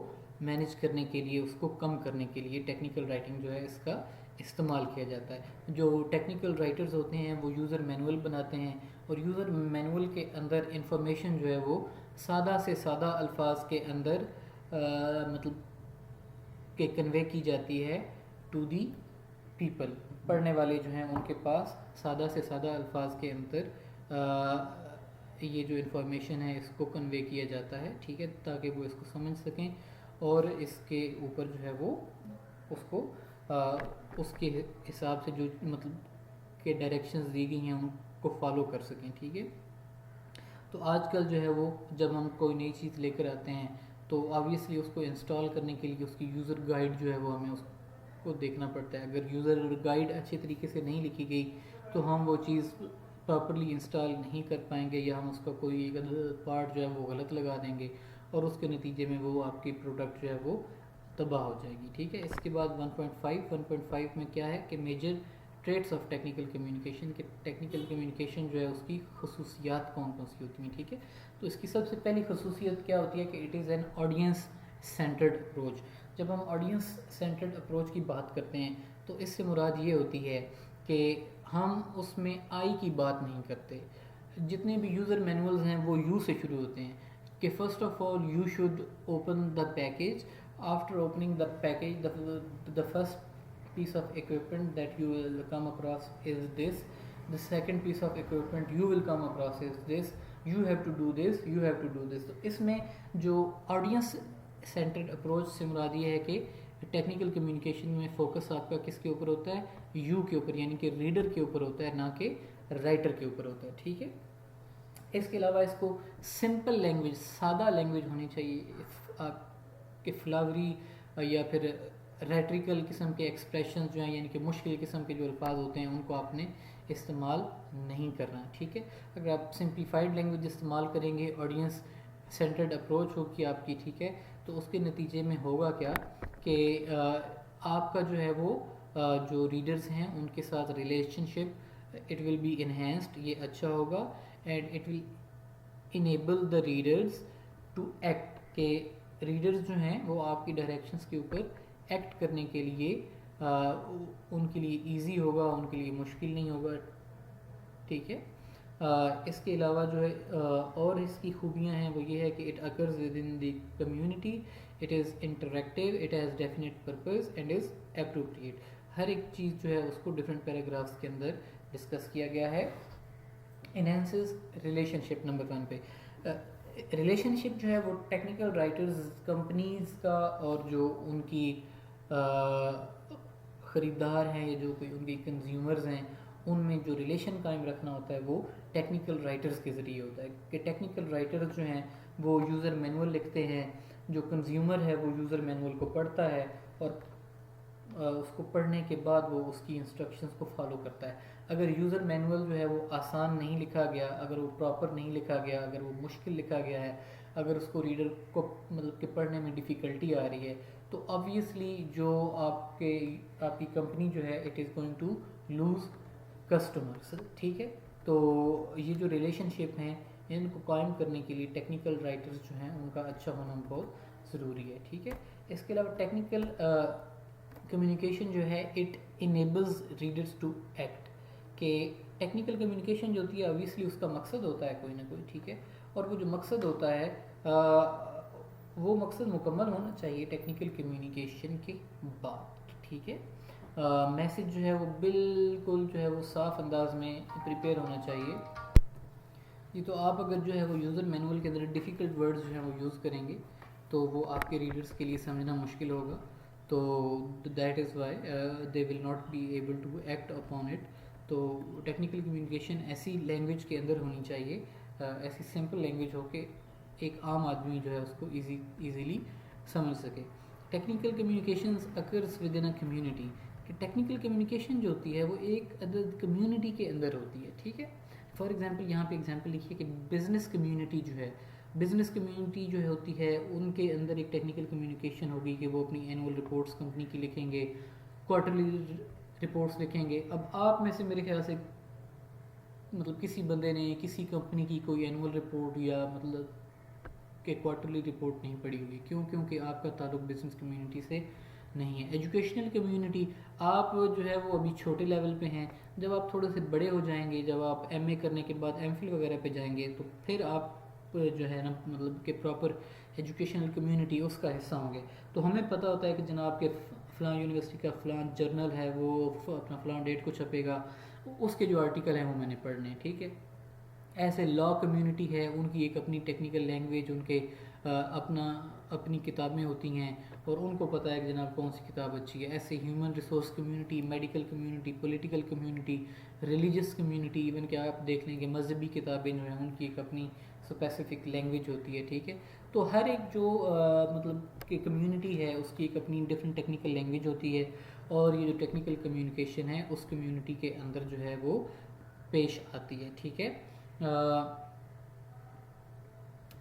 मैनेज करने के लिए, उसको कम करने के लिए टेक्निकल राइटिंग जो है इसका इस्तेमाल किया जाता है। जो टेक्निकल राइटर्स होते हैं वो यूज़र मैनुअल बनाते हैं, और यूज़र मैनुअल के अंदर इंफॉर्मेशन जो है वो सादा से सादा अल्फाज के अंदर मतलब के कन्वे की जाती है टू दी पीपल। पढ़ने वाले जो हैं उनके पास सादा से सादा अल्फाज के अंदर ये जो इन्फॉर्मेशन है इसको कन्वे किया जाता है, ठीक है, ताकि वो इसको समझ सकें और इसके ऊपर जो है वो उसको उसके हिसाब से जो मतलब के डायरेक्शंस दी गई हैं उनको फॉलो कर सकें, ठीक है। तो आजकल जो है वो जब हम कोई नई चीज़ लेकर आते हैं तो ऑब्वियसली उसको इंस्टॉल करने के लिए उसकी यूज़र गाइड जो है वो हमें उसको देखना पड़ता है। अगर यूज़र गाइड अच्छे तरीके से नहीं लिखी गई तो हम वो चीज़ प्रॉपरली इंस्टॉल नहीं कर पाएंगे, या हम उसका कोई एक पार्ट जो है वो गलत लगा देंगे और उसके नतीजे में वो आपकी प्रोडक्ट जो है वो तबाह हो जाएगी, ठीक है। इसके बाद 1.5 में क्या है कि major traits of technical communication के टेक्निकल कम्युनिकेशन जो है उसकी खसूसियात कौन कौन सी होती हैं, ठीक है। तो इसकी सबसे पहली खसूसियत क्या होती है कि it is an audience centred approach. जब हम ऑडियंस सेंटर्ड अप्रोच की बात करते हैं तो इससे मुराद ये होती है कि हम उसमें आई की बात नहीं करते। जितने भी यूज़र मैनुअल्स हैं वो यू से शुरू होते हैं कि first of all you should open the package. After opening the package the first piece of equipment that you will come across is this, the second piece of equipment you will come across is this, you have to do this, you have to do this। तो इसमें जो audience centred approach से मुराद ये है कि technical communication में focus आपका किसके ऊपर होता है, यू के ऊपर, यानी कि रीडर के ऊपर होता है, ना कि राइटर के ऊपर होता है, ठीक है। इसके अलावा इसको सिंपल लैंग्वेज, सादा लैंग्वेज होनी चाहिए। आपके फ्लावरी या फिर रेट्रिकल किस्म के एक्सप्रेशन जो हैं, यानी कि मुश्किल किस्म के जो अल्फाज होते हैं उनको आपने इस्तेमाल नहीं करना, ठीक है। अगर आप सिंप्लीफाइड लैंग्वेज इस्तेमाल करेंगे, ऑडियंस सेंटर्ड अप्रोच होगी आपकी, ठीक है, तो उसके नतीजे में होगा क्या कि आपका जो है वो जो रीडर्स हैं उनके साथ relationship it will be enhanced, ये अच्छा होगा, and it will enable the readers to act, के रीडर्स जो हैं वो आपकी डायरेक्शंस के ऊपर एक्ट करने के लिए उनके लिए इजी होगा, उनके लिए मुश्किल नहीं होगा, ठीक है। इसके अलावा जो है और इसकी खूबियाँ हैं वो ये है कि it occurs within the community, it is interactive, it has definite purpose and is appropriate. हर एक चीज़ जो है उसको डिफरेंट पैराग्राफ्स के अंदर डिस्कस किया गया है। इनहेंसेस रिलेशनशिप नंबर 1 पे रिलेशनशिप जो है वो टेक्निकल राइटर्स, कंपनीज का और जो उनकी ख़रीदार हैं या जो कोई उनके कंज्यूमर्स हैं उनमें जो रिलेशन कायम रखना होता है वो टेक्निकल राइटर्स के ज़रिए होता है। कि टेक्निकल राइटर्स जो हैं वो यूज़र मैनुअल लिखते हैं, जो कंज्यूमर है वो यूज़र मैनुअल को पढ़ता है और उसको पढ़ने के बाद वो उसकी इंस्ट्रक्शंस को फॉलो करता है। अगर यूज़र मैनुअल जो है वो आसान नहीं लिखा गया, अगर वो प्रॉपर नहीं लिखा गया, अगर वो मुश्किल लिखा गया है, अगर उसको रीडर को मतलब कि पढ़ने में डिफ़िकल्टी आ रही है, तो ऑब्वियसली जो आपकी कंपनी जो है it is going to lose customers, ठीक है। तो ये जो रिलेशनशिप हैं इनको कायम करने के लिए टेक्निकल राइटर्स जो हैं उनका अच्छा होना बहुत ज़रूरी है, ठीक है। इसके अलावा टेक्निकल कम्युनिकेशन जो है it enables readers to act. कि टेक्निकल कम्युनिकेशन जो होती है ऑब्वियसली उसका मकसद होता है कोई ना कोई, ठीक है, और वो जो मकसद होता है वो मकसद मुकम्मल होना चाहिए टेक्निकल कम्युनिकेशन के बाद, ठीक है। मैसेज जो है वो बिल्कुल जो है वो साफ़ अंदाज में प्रिपेयर होना चाहिए। जी, तो आप अगर जो है वो यूज़र मैनुअल के अंदर डिफ़िकल्ट वर्ड्स जो हैं वो यूज़ करेंगे तो वो आपके रीडर्स के लिए समझना मुश्किल होगा, तो that is why they will not be able to act upon it. तो टेक्निकल कम्युनिकेशन ऐसी लैंग्वेज के अंदर होनी चाहिए, ऐसी सिंपल लैंग्वेज हो कि एक आम आदमी जो है उसको ईज़िली समझ सके। Technical communications occurs with in a community. कि टेक्निकल कम्युनिकेशन जो होती है वो एक अदद कम्युनिटी के अंदर होती है, ठीक है। फॉर एग्जांपल यहाँ पे एग्जांपल लिखिए कि बिज़नेस कम्युनिटी जो है, बिज़नेस कम्युनिटी जो होती है उनके अंदर एक टेक्निकल कम्युनिकेशन होगी कि वो अपनी एनुअल रिपोर्ट्स कंपनी की लिखेंगे, क्वार्टरली रिपोर्ट्स लिखेंगे। अब आप में से मेरे ख्याल से मतलब किसी बंदे ने किसी कंपनी की कोई एनुअल रिपोर्ट या मतलब आपके क्वार्टरली रिपोर्ट नहीं पड़ी होगी। क्यों? क्योंकि आपका ताल्लुक बिजनेस कम्युनिटी से नहीं है। एजुकेशनल कम्युनिटी, आप जो है वो अभी छोटे लेवल पे हैं। जब आप थोड़े से बड़े हो जाएंगे, जब आप एमए करने के बाद एमफिल वगैरह पे जाएंगे, तो फिर आप जो है ना मतलब कि प्रॉपर एजुकेशनल कम्युनिटी उसका हिस्सा होंगे। तो हमें पता होता है कि जनाब के फ़लाँ यूनिवर्सिटी का फ़लाँ जर्नल है, वो अपना फ़लाँ डेट को छपेगा, उसके जो आर्टिकल हैं वो मैंने पढ़ने हैं, ठीक है। ऐसे लॉ कम्युनिटी है, उनकी एक अपनी टेक्निकल लैंग्वेज, उनके अपना अपनी किताबें होती हैं और उनको पता है कि जनाब कौन सी किताब अच्छी है। ऐसे human resource community, medical community, political community, religious community, even कि आप देख लें कि मजहबी किताबें जो हैं उनकी एक अपनी स्पेसिफिक लैंग्वेज होती है, ठीक है। तो हर एक जो मतलब कि कम्युनिटी है उसकी एक अपनी डिफरेंट टेक्निकल लैंग्वेज होती है, और ये जो टेक्निकल कम्युनिकेशन है उस कम्युनिटी के अंदर जो है वो पेश आती है, ठीक है।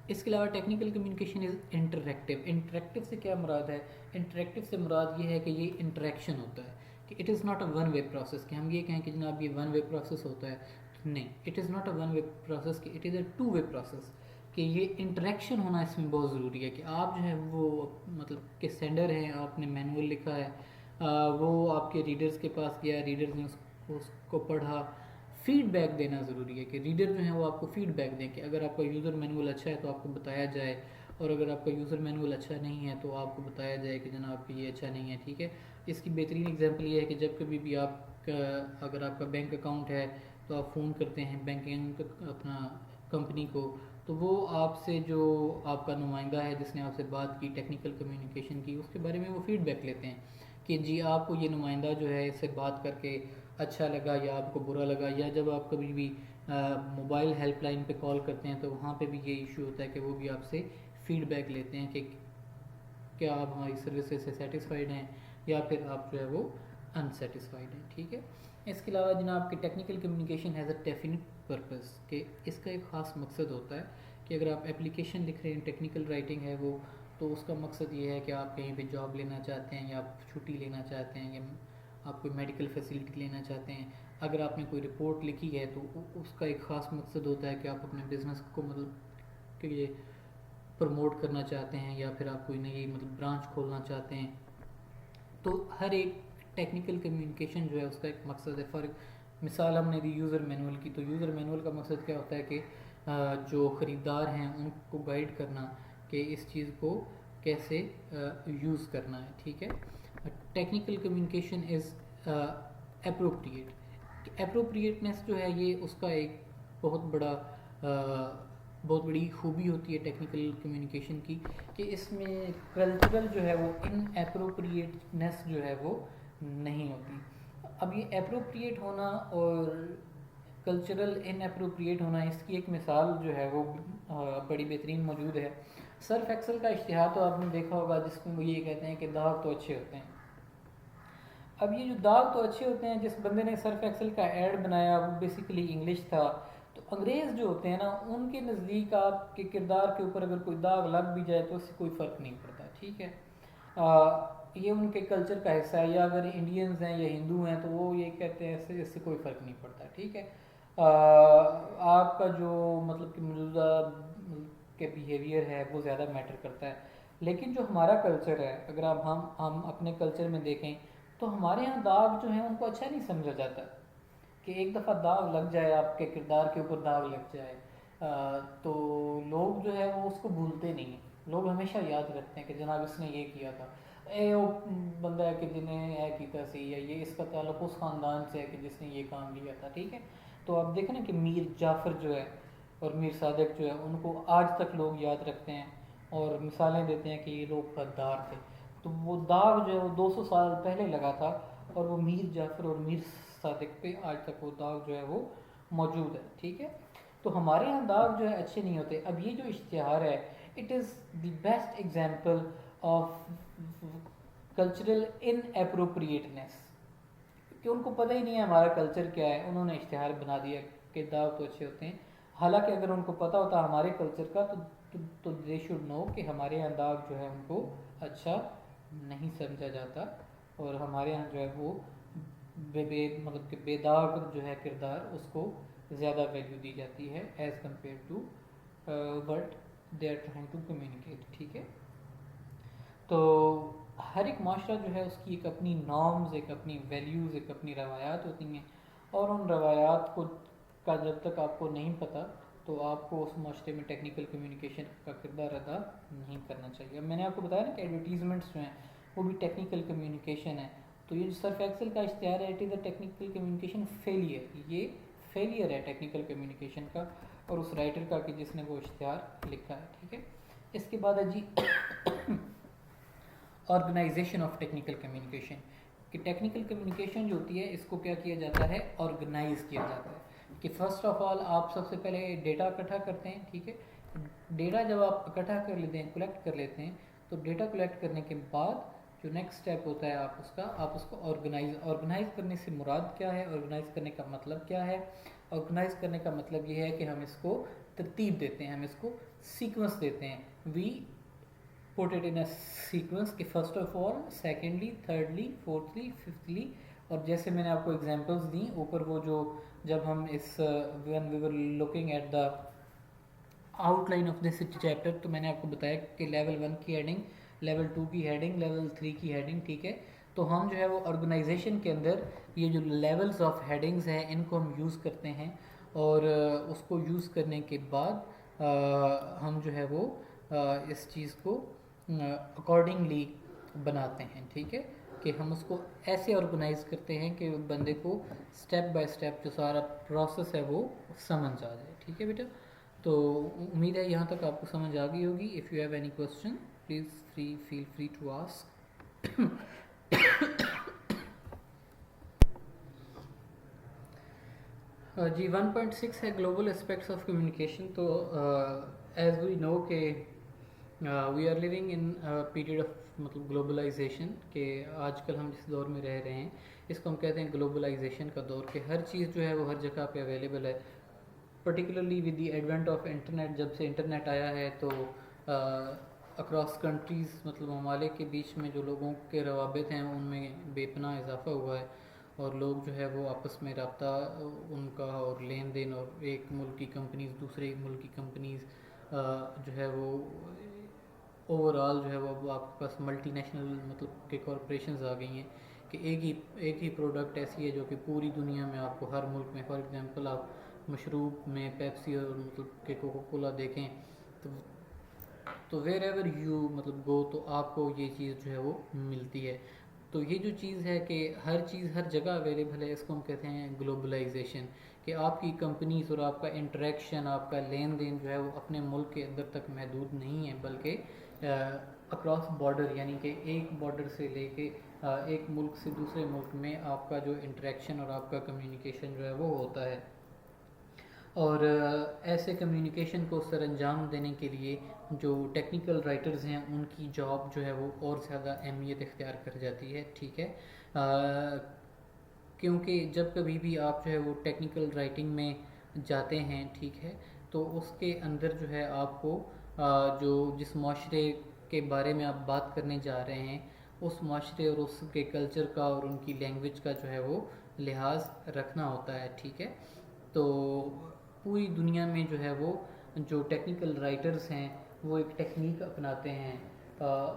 इसके अलावा technical communication is interactive. Interactive से क्या मुराद है? इंटरेक्टिव से मुराद ये है कि ये इंटरेक्शन होता है, कि it is not a one way process, कि हम ये कहें कि जनाब ये वन वे प्रोसेस होता है, नहीं, it is not a one way process, कि it is a two way process, कि ये इंटरेक्शन होना इसमें बहुत ज़रूरी है। कि आप जो है वो मतलब कि सेंडर हैं, आपने मैनुअल लिखा है, वो आपके रीडर्स के पास गया, रीडर्स ने उसको पढ़ा, फीडबैक देना ज़रूरी है कि रीडर जो है वो आपको फीडबैक दें कि अगर आपका यूज़र मैनुअल अच्छा है तो आपको बताया जाए, और अगर आपका यूज़र मैनुअल अच्छा नहीं है तो आपको बताया जाए कि जनाब ये अच्छा नहीं है, ठीक है। इसकी बेहतरीन एग्जांपल ये है कि जब कभी भी अगर आपका बैंक अकाउंट है तो आप फ़ोन करते हैं बैंकिंग अपना कंपनी को, तो वो आपसे जो आपका नुमाइंदा है जिसने आपसे बात की, टेक्निकल कम्युनिकेशन की, उसके बारे में वो फीडबैक लेते हैं कि जी आपको ये नुमाइंदा जो है इससे बात करके अच्छा लगा या आपको बुरा लगा। या जब आप कभी भी मोबाइल हेल्पलाइन पे कॉल करते हैं तो वहाँ पे भी ये इशू होता है कि वो भी आपसे फीडबैक लेते हैं कि क्या आप हमारी सर्विसेज से सेटिस्फाइड हैं या फिर आप जो है वो अनसेटिस्फाइड हैं, ठीक है। इसके अलावा जनाब की technical communication has a definite purpose, कि इसका एक ख़ास मकसद होता है कि अगर आप एप्लीकेशन लिख रहे हैं, टेक्निकल राइटिंग है वो, तो उसका मकसद ये है कि आप कहीं पे जॉब लेना चाहते हैं या आप छुट्टी लेना चाहते हैं या आप कोई मेडिकल फैसिलिटी लेना चाहते हैं। अगर आपने कोई रिपोर्ट लिखी है तो उसका एक ख़ास मकसद होता है कि आप अपने बिज़नेस को मतलब कि ये प्रमोट करना चाहते हैं या फिर आप कोई नई मतलब ब्रांच खोलना चाहते हैं। तो हर एक टेक्निकल कम्युनिकेशन जो है उसका एक मकसद है। फॉर मिसाल हमने दी यूज़र मैनुअल की, तो यूज़र मैनुअल का मकसद क्या होता है कि जो ख़रीदार हैं उनको गाइड करना कि इस चीज़ को कैसे यूज़ करना है, ठीक है। Technical communication is appropriate. Appropriateness जो है ये उसका एक बहुत बड़ा बहुत बड़ी खूबी होती है टेक्निकल कम्युनिकेशन की, कि इसमें कल्चरल जो है वो इनअप्रोप्रिएटनेस जो है वो नहीं होती। अब ये अप्रोप्रिएट होना और कल्चरल इनअप्रोप्रिएट होना, इसकी एक मिसाल जो है वो बड़ी बेहतरीन मौजूद है। सर्फ एक्सेल का इश्तिहार तो आपने देखा होगा जिसमें वो ये कहते हैं कि दाग तो अच्छे होते हैं। अब ये जो दाग तो अच्छे होते हैं, जिस बंदे ने सर्फ एक्सेल का ऐड बनाया वो बेसिकली इंग्लिश था। तो अंग्रेज़ जो होते हैं ना, उनके नज़दीक आपके किरदार के ऊपर अगर कोई दाग लग भी जाए तो उससे कोई फ़र्क नहीं पड़ता, ठीक है। ये उनके कल्चर का हिस्सा है। या अगर इंडियंस हैं या हिंदू हैं तो वो ये कहते हैं इससे कोई फ़र्क नहीं पड़ता, ठीक है। आपका जो मतलब कि मौजूदा के बिहेवियर है वो ज़्यादा मैटर करता है। लेकिन जो हमारा कल्चर है, अगर आप हम अपने कल्चर में देखें तो हमारे यहाँ दाग जो है उनको अच्छा नहीं समझा जाता। कि एक दफ़ा दाग लग जाए, आपके किरदार के ऊपर दाग लग जाए, तो लोग जो है वो उसको भूलते नहीं हैं। लोग हमेशा याद रखते हैं कि जनाब इसने ये किया था, ए वो बंदा है कि जिन्हें है कीता सी, या ये इसका ताल्लुक उस ख़ानदान से है कि जिसने ये काम लिया था, ठीक है। तो आप देखें ना कि मीर जाफ़र जो है और मीर सादिक जो है उनको आज तक लोग याद रखते हैं और मिसालें देते हैं कि ये लोग गद्दार थे। तो वो दाग जो है वो 200 साल पहले लगा था और वो मीर जाफ़र और मीर सादिक पे आज तक वो दाग जो है वो मौजूद है, ठीक है। तो हमारे यहाँ दाग जो है अच्छे नहीं होते। अब ये जो इश्तिहार है, it is the best example of cultural inappropriateness, कि उनको पता ही नहीं है हमारा कल्चर क्या है, उन्होंने इश्तिहार बना दिया कि दाग तो अच्छे होते हैं। हालांकि अगर उनको पता होता हमारे कल्चर का तो दे शुड नो कि हमारे यहाँ दाग जो है उनको अच्छा नहीं समझा जाता, और हमारे यहाँ जो है वो मतलब कि बेदाग जो है किरदार उसको ज़्यादा वैल्यू दी जाती है as compare to world they are trying to communicate, ठीक है। तो हर एक माशरा जो है उसकी एक अपनी नॉर्म्स, एक अपनी वैल्यूज़, एक अपनी रवायात होती हैं, और उन रवायात को का जब तक आपको नहीं पता तो आपको उस माशरे में टेक्निकल कम्युनिकेशन का किरदार अदा नहीं करना चाहिए। अब मैंने आपको बताया ना कि एडवर्टीजमेंट्स जो हैं वो भी टेक्निकल कम्युनिकेशन है। तो ये जो सर्फ एक्सेल का इश्तिहार है, it is a technical communication failure, ये फेलियर है टेक्निकल कम्युनिकेशन का, और उस राइटर का कि जिसने वो इश्तिहार लिखा है, ठीक है। इसके बाद है जी ऑर्गेनाइजेशन ऑफ टेक्निकल कम्युनिकेशन, कि टेक्निकल कम्युनिकेशन जो होती है इसको क्या किया जाता है, ऑर्गेनाइज किया जाता है। कि फ़र्स्ट ऑफ ऑल आप सबसे पहले डेटा इकट्ठा करते हैं, ठीक है। डेटा जब आप इकट्ठा कर लेते हैं, कलेक्ट कर लेते हैं, तो डेटा कलेक्ट करने के बाद जो नेक्स्ट स्टेप होता है आप उसको ऑर्गेनाइज करने से मुराद क्या है, ऑर्गेनाइज करने का मतलब क्या है। ऑर्गेनाइज करने का मतलब ये है कि हम इसको तरतीब देते हैं, हम इसको सीक्वेंस देते हैं। We put it in a sequence कि first of all, secondly, thirdly, fourthly, fifthly, और जैसे मैंने आपको एग्जांपल्स दी ऊपर, वो जो जब हम इस when we were looking at the outline of this chapter, तो मैंने आपको बताया कि लेवल 1 की हेडिंग, लेवल 2 की हेडिंग, लेवल 3 की हेडिंग, ठीक है। तो हम जो है वो ऑर्गेनाइजेशन के अंदर ये जो लेवल्स ऑफ हेडिंग्स हैं इनको हम यूज़ करते हैं, और उसको यूज़ करने के बाद हम जो है वो इस चीज़ को अकॉर्डिंगली बनाते हैं, ठीक है। कि हम उसको ऐसे ऑर्गेनाइज करते हैं कि बंदे को स्टेप बाय स्टेप जो सारा प्रोसेस है वो समझ आ जाए, ठीक है बेटा। तो उम्मीद है यहाँ तक आपको समझ आ गई होगी। If you have any question please feel free to ask. जी 1.6 है ग्लोबल एस्पेक्ट्स ऑफ कम्युनिकेशन। तो एज वी नो के we are living in period of मतलब ग्लोबलाइजेशन, के आजकल हम जिस दौर में रह रहे हैं इसको हम कहते हैं ग्लोबलाइजेशन का दौर, के हर चीज़ जो है वो हर जगह पे अवेलेबल है। Particularly with the advent of internet, जब से इंटरनेट आया है तो अक्रॉस कंट्रीज़ मतलब ममालिक के बीच में जो लोगों के रवाबित हैं उनमें बेपनाह इजाफा हुआ है, और लोग जो है वो आपस में रब्ता उनका और लेन देन, और एक मुल्क की कंपनीज़ दूसरे मुल्क की कंपनीज़ जो है वो ओवरऑल जो है वो अब आपके पास मल्टीनेशनल मतलब के कॉरपोरेशंस आ गई हैं, कि एक ही प्रोडक्ट ऐसी है जो कि पूरी दुनिया में आपको हर मुल्क में, फॉर एग्जांपल आप मशरूब में पेप्सी और मतलब के कोका कोला देखें, तो वेर एवर यू मतलब गो तो आपको ये चीज़ जो है वो मिलती है। तो ये जो चीज़ है कि हर चीज़ हर जगह अवेलेबल है, इसको हम कहते हैं ग्लोबलाइजेशन। कि आपकी कंपनीज और आपका इंटरेक्शन, आपका लेन देन जो है वो अपने मुल्क के अंदर तक महदूद नहीं है, बल्कि अक्रॉस बॉर्डर, यानी कि एक बॉर्डर से लेके एक मुल्क से दूसरे मुल्क में आपका जो इंटरेक्शन और आपका कम्युनिकेशन जो है वो होता है। और ऐसे कम्युनिकेशन को सर अंजाम देने के लिए जो टेक्निकल राइटर्स हैं उनकी जॉब जो है वो और ज़्यादा अहमियत इख्तियार कर जाती है, ठीक है। क्योंकि जब कभी भी आप जो है वो टेक्निकल राइटिंग में जाते हैं, ठीक है, तो उसके अंदर जो है आपको जो जिस माशरे के बारे में आप बात करने जा रहे हैं उस माशरे और उसके कल्चर का और उनकी लैंग्वेज का जो है वो लिहाज रखना होता है, ठीक है। तो पूरी दुनिया में जो है वो जो टेक्निकल राइटर्स हैं वो एक टेक्निक अपनाते हैं,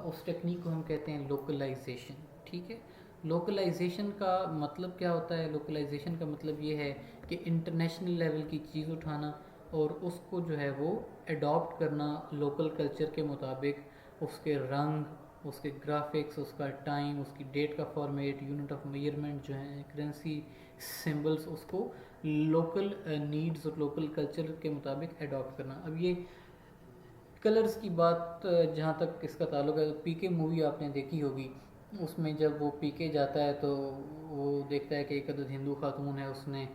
उस टेक्निक को हम कहते हैं लोकलाइजेशन, ठीक है। लोकलाइजेशन का मतलब क्या होता है? लोकलाइजेशन का मतलब ये है कि इंटरनेशनल लेवल की चीज़ उठाना और उसको जो है वो अडॉप्ट करना लोकल कल्चर के मुताबिक, उसके रंग, उसके ग्राफिक्स, उसका टाइम, उसकी डेट का फॉर्मेट, यूनिट ऑफ मेजरमेंट जो है, करेंसी, सिंबल्स, उसको लोकल नीड्स और लोकल कल्चर के मुताबिक अडॉप्ट करना। अब ये कलर्स की बात जहाँ तक इसका ताल्लुक है, तो पीके मूवी आपने देखी होगी, उसमें जब वो पीके जाता है तो वो देखता है कि एक अदद हिंदू खातून है, उसने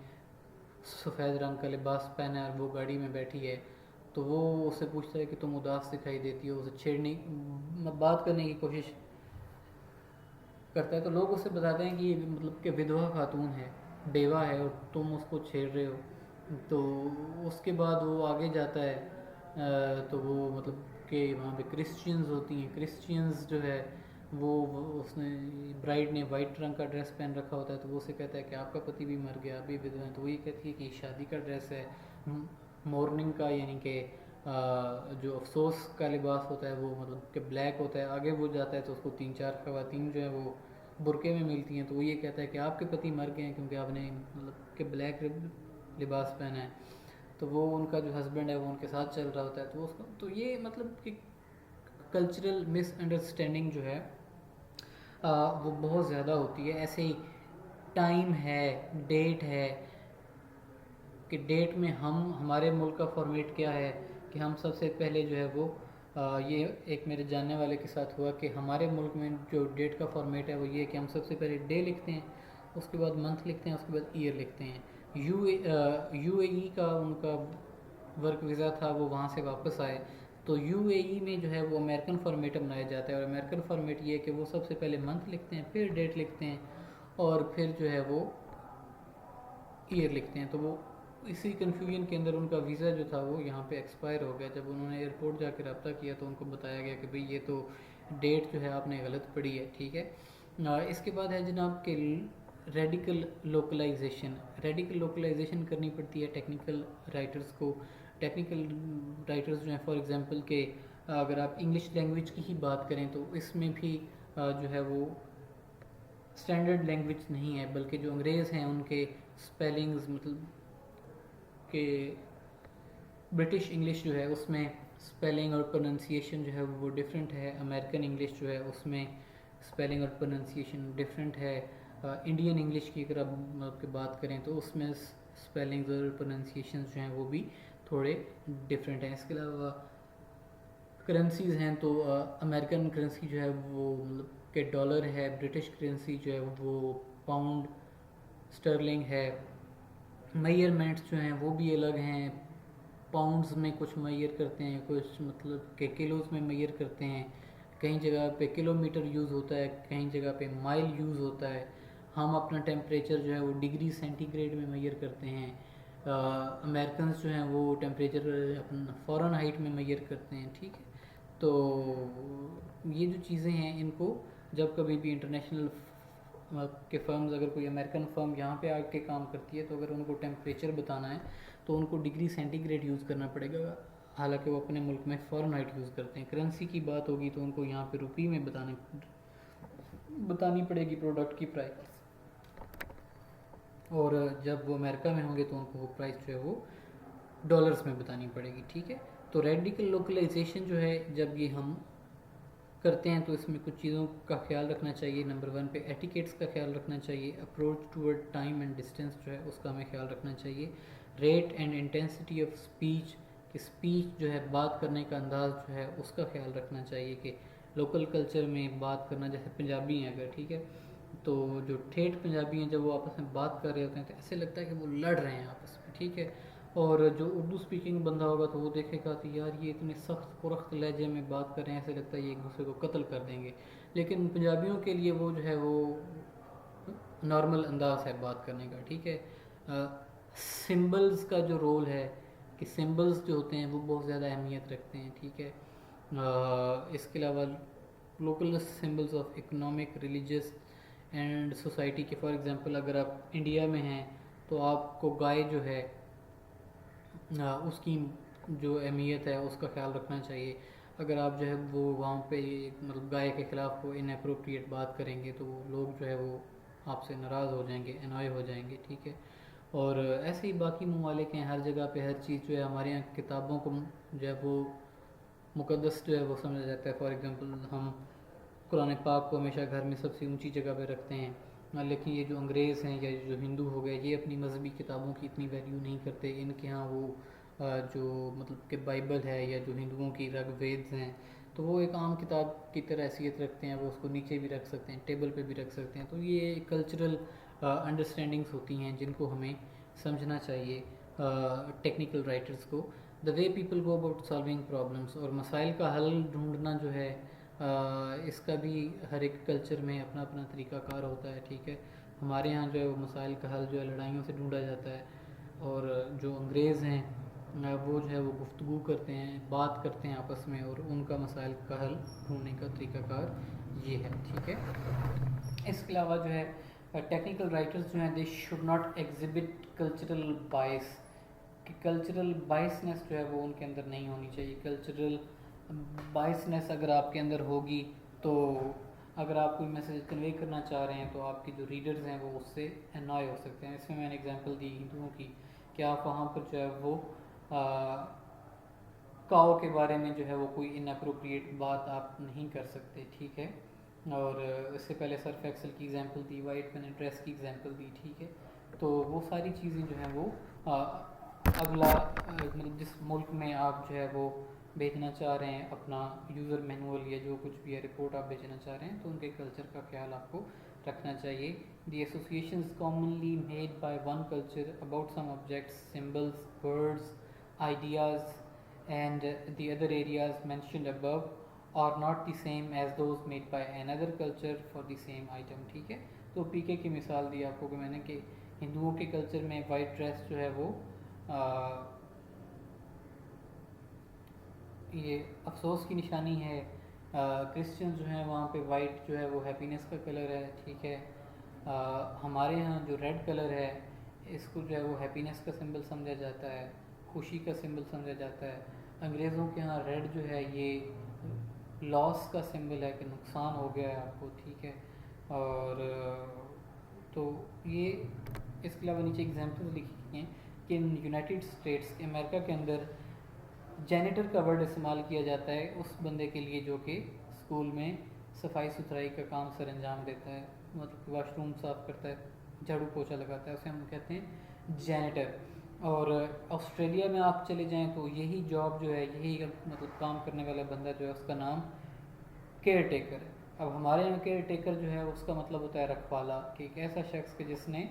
सफ़ेद रंग का लिबास पहना है और वो गाड़ी में बैठी है, तो वो उससे पूछता है कि तुम उदास दिखाई देती हो, उसे छेड़ने बात करने की कोशिश करता है, तो लोग उसे बताते हैं कि ये मतलब कि विधवा खातून है, बेवा है, और तुम उसको छेड़ रहे हो। तो उसके बाद वो आगे जाता है, तो वो मतलब कि वहाँ पे क्रिश्चियंस होती हैं, क्रिश्चियंस जो है वो उसने ब्राइड ने वाइट रंग का ड्रेस पहन रखा होता है, तो वो उसे कहता है कि आपका पति भी मर गया, अभी विधवा है, तो वही कहती है कि शादी का ड्रेस है, मॉर्निंग का, यानी कि जो अफसोस का लिबास होता है वो मतलब कि ब्लैक होता है, आगे वो जाता है तो उसको 3-4 खवातीन जो है वो बुरके में मिलती हैं, तो वो ये कहता है कि आपके पति मर गए हैं क्योंकि आपने मतलब कि ब्लैक लिबास पहना है। तो वो उनका जो हस्बैंड है वो उनके साथ चल रहा होता है, तो उसको तो ये मतलब कि कल्चरल मिसअंडरस्टैंडिंग जो है वो बहुत ज़्यादा होती है। ऐसे ही टाइम है, डेट है कि डेट में हम हमारे मुल्क का फॉर्मेट क्या है कि हम सबसे पहले जो है वो ये एक मेरे जानने वाले के साथ हुआ कि हमारे मुल्क में जो डेट का फॉर्मेट है वो ये है कि हम सबसे पहले डे लिखते हैं, उसके बाद मंथ लिखते हैं, उसके बाद ईयर लिखते हैं। यूएई का उनका वर्क वीज़ा था, वो वहाँ से वापस आए तो यूएई में जो है वो अमेरिकन फॉर्मेट अपनाया जाता है, और अमेरिकन फॉर्मेट ये है कि वो सबसे पहले मंथ लिखते हैं, फिर डेट लिखते हैं, और फिर जो है वो ईयर लिखते हैं। तो वो इसी कन्फ्यूजन के अंदर उनका वीज़ा जो था वो यहाँ पे एक्सपायर हो गया। जब उन्होंने एयरपोर्ट जाके रब्ता किया तो उनको बताया गया कि भाई ये तो डेट जो है आपने गलत पढ़ी है, ठीक है। इसके बाद है जनाब के रेडिकल लोकलाइजेशन। रेडिकल लोकलाइजेशन करनी पड़ती है टेक्निकल राइटर्स को। टेक्निकल राइटर्स जो हैं फॉर एग्जांपल के अगर आप इंग्लिश लैंग्वेज की ही बात करें तो इसमें भी जो है वो स्टैंडर्ड लैंग्वेज नहीं है, बल्कि जो अंग्रेज़ हैं उनके स्पेलिंग्स मतलब कि ब्रिटिश इंग्लिश जो है उसमें स्पेलिंग और प्रोनाउंसिएशन जो है वो डिफरेंट है। अमेरिकन इंग्लिश जो है उसमें स्पेलिंग और प्रोनाउंसिएशन डिफरेंट है। इंडियन इंग्लिश की अगर आप बात करें तो उसमें स्पेलिंग्स और प्रोनाउंसिएशन जो हैं वो भी थोड़े डिफरेंट हैं। इसके अलावा करेंसीज़ हैं तो अमेरिकन करेंसी जो है वो मतलब के डॉलर है, ब्रिटिश करेंसी जो है वो पाउंड स्टर्लिंग है। मेजरमेंट्स जो हैं वो भी अलग हैं, पाउंड्स में कुछ मेजर करते हैं, कुछ मतलब के किलोज़ में मेजर करते हैं। कहीं जगह पे किलोमीटर यूज़ होता है, कहीं जगह पे माइल यूज़ होता है। हम अपना टेम्परेचर जो है वो डिग्री सेंटीग्रेड में मेजर करते हैं। अमेरिकन जो हैं वो टेम्परेचर अपना फ़ॉरेन हाइट में मेजर करते हैं, ठीक है। तो ये जो चीज़ें हैं इनको जब कभी भी इंटरनेशनल के फर्म्स, अगर कोई अमेरिकन फर्म यहाँ पे आके काम करती है तो अगर उनको टेम्परेचर बताना है तो उनको डिग्री सेंटीग्रेड यूज़ करना पड़ेगा, हालांकि वो अपने मुल्क में फ़ारेनहाइट यूज़ करते हैं। करेंसी की बात होगी तो उनको यहाँ पे रुपये में बतानी पड़ेगी प्रोडक्ट की प्राइस, और जब वो अमेरिका में होंगे तो उनको वो प्राइस जो है वो डॉलर्स में बतानी पड़ेगी, ठीक है। तो रेडिकल लोकलाइजेशन जो है जब ये हम करते हैं तो इसमें कुछ चीज़ों का ख्याल रखना चाहिए। नंबर 1 पे एटिकेट्स का ख्याल रखना चाहिए। Approach toward time and distance जो है उसका हमें ख्याल रखना चाहिए। Rate and intensity of speech, कि स्पीच जो है बात करने का अंदाज़ जो है उसका ख्याल रखना चाहिए कि लोकल कल्चर में बात करना, जैसे पंजाबी हैं अगर, ठीक है, तो जो ठेठ पंजाबी हैं जब वो आपस में बात कर रहे होते हैं तो ऐसे लगता है कि वो लड़ रहे हैं आपस में, ठीक है। और जो उर्दू स्पीकिंग बंदा होगा तो वो देखेगा तो यार ये इतने सख्त कुरख्त लहजे में बात कर रहे हैं, ऐसे लगता है ये एक दूसरे को कत्ल कर देंगे। लेकिन पंजाबियों के लिए वो जो है वो नॉर्मल अंदाज है बात करने का, ठीक है। सिंबल्स का जो रोल है कि सिंबल्स जो होते हैं वो बहुत ज़्यादा अहमियत रखते हैं, ठीक है। इसके अलावा local symbols of economic, religious and society के, फॉर एग्जांपल अगर आप इंडिया में हैं तो आपको गाय जो है उसकी जो अहमियत है उसका ख्याल रखना चाहिए। अगर आप जो है वो वहाँ पे मतलब गाय के ख़िलाफ़ को इनअप्रोप्रिएट बात करेंगे तो लोग जो है वो आपसे नाराज़ हो जाएंगे, एनॉय हो जाएंगे, ठीक है। और ऐसे ही बाकी ममालिक हैं, हर जगह पे हर चीज़ जो है हमारे यहाँ किताबों को जो है वो मुक़द्दस जो है वो समझा जाता है। फॉर एग्ज़ाम्पल हम कुरान पाक को हमेशा घर में सबसे ऊंची जगह पे रखते हैं, लेकिन ये जो अंग्रेज़ हैं या जो हिंदू हो गए ये अपनी मजहबी किताबों की इतनी वैल्यू नहीं करते। इनके यहाँ वो जो मतलब कि बाइबल है या जो हिंदुओं की रग वेद्स हैं तो वो एक आम किताब की तरह हैसियत रखते हैं, वो उसको नीचे भी रख सकते हैं, टेबल पे भी रख सकते हैं। तो ये कल्चरल अंडरस्टैंडिंग्स होती हैं जिनको हमें समझना चाहिए टेक्निकल राइटर्स को। The way people go about solving problems, और मसाइल का हल ढूंढना जो है इसका भी हर एक कल्चर में अपना अपना तरीक़ाकार होता है, ठीक है। हमारे यहाँ जो है वो मसाइल का हल जो है लड़ाइयों से ढूंढा जाता है, और जो अंग्रेज़ हैं वो जो है वो गुफ्तगू करते हैं, बात करते हैं आपस में, और उनका मसाइल का हल ढूंढने का तरीक़ाकार ये है, ठीक है। इसके अलावा जो है टेक्निकल राइटर्स जो हैं they should not exhibit cultural bias, कि कल्चरल बाइसनेस जो है वो उनके अंदर नहीं होनी चाहिए। कल्चरल बाइसनेस अगर आपके अंदर होगी तो अगर आप कोई मैसेज कन्वे करना चाह रहे हैं तो आपके जो रीडर्स हैं वो उससे अनॉय हो सकते हैं। इसमें मैंने एग्जांपल दी हिंदुओं की कि आप वहाँ पर जो है वो काओ के बारे में जो है वो कोई इनअप्रोप्रिएट बात आप नहीं कर सकते, ठीक है। और इससे पहले सर्फ एक्सेल की एग्जांपल दी, वाइट मैंने ड्रेस की एग्जांपल दी, ठीक है। तो वो सारी चीज़ें जो हैं वो अगला मतलब जिस मुल्क में आप जो है वो भेजना चाह रहे हैं अपना यूज़र मैनुअल या जो कुछ भी है रिपोर्ट आप भेजना चाह रहे हैं तो उनके कल्चर का ख्याल आपको रखना चाहिए। The associations commonly made by one culture about some objects, symbols, words, ideas and the other areas mentioned above are not the same as those made by another culture for the same item, ठीक है। तो पीके की मिसाल दी आपको कि मैंने कि हिंदुओं के कल्चर में वाइट ड्रेस जो है वो ये अफसोस की निशानी है। क्रिश्चियन जो हैं वहाँ पे वाइट जो है वो हैप्पीनेस का कलर है, ठीक है। हमारे यहाँ जो रेड कलर है इसको जो है वो हैप्पीनेस का सिंबल समझा जाता है, खुशी का सिंबल समझा जाता है। अंग्रेज़ों के यहाँ रेड जो है ये लॉस का सिंबल है कि नुकसान हो गया है आपको, ठीक है। और तो ये इसके अलावा नीचे एग्जांपल्स लिखी हैं कि यूनाइटेड स्टेट्स अमेरिका के अंदर जैनिटर का वर्ड इस्तेमाल किया जाता है उस बंदे के लिए जो कि स्कूल में सफाई सुथराई का काम सर अंजाम देता है, मतलब वाशरूम साफ़ करता है, झाड़ू पोछा लगाता है, उसे हम कहते हैं जैनिटर। और ऑस्ट्रेलिया में आप चले जाएं तो यही जॉब जो है यही मतलब काम करने वाला बंदा जो है उसका नाम केयर टेकर है। अब हमारे यहाँ केयर टेकर जो है उसका मतलब होता है रखवाला, कि एक ऐसा शख्स के जिसने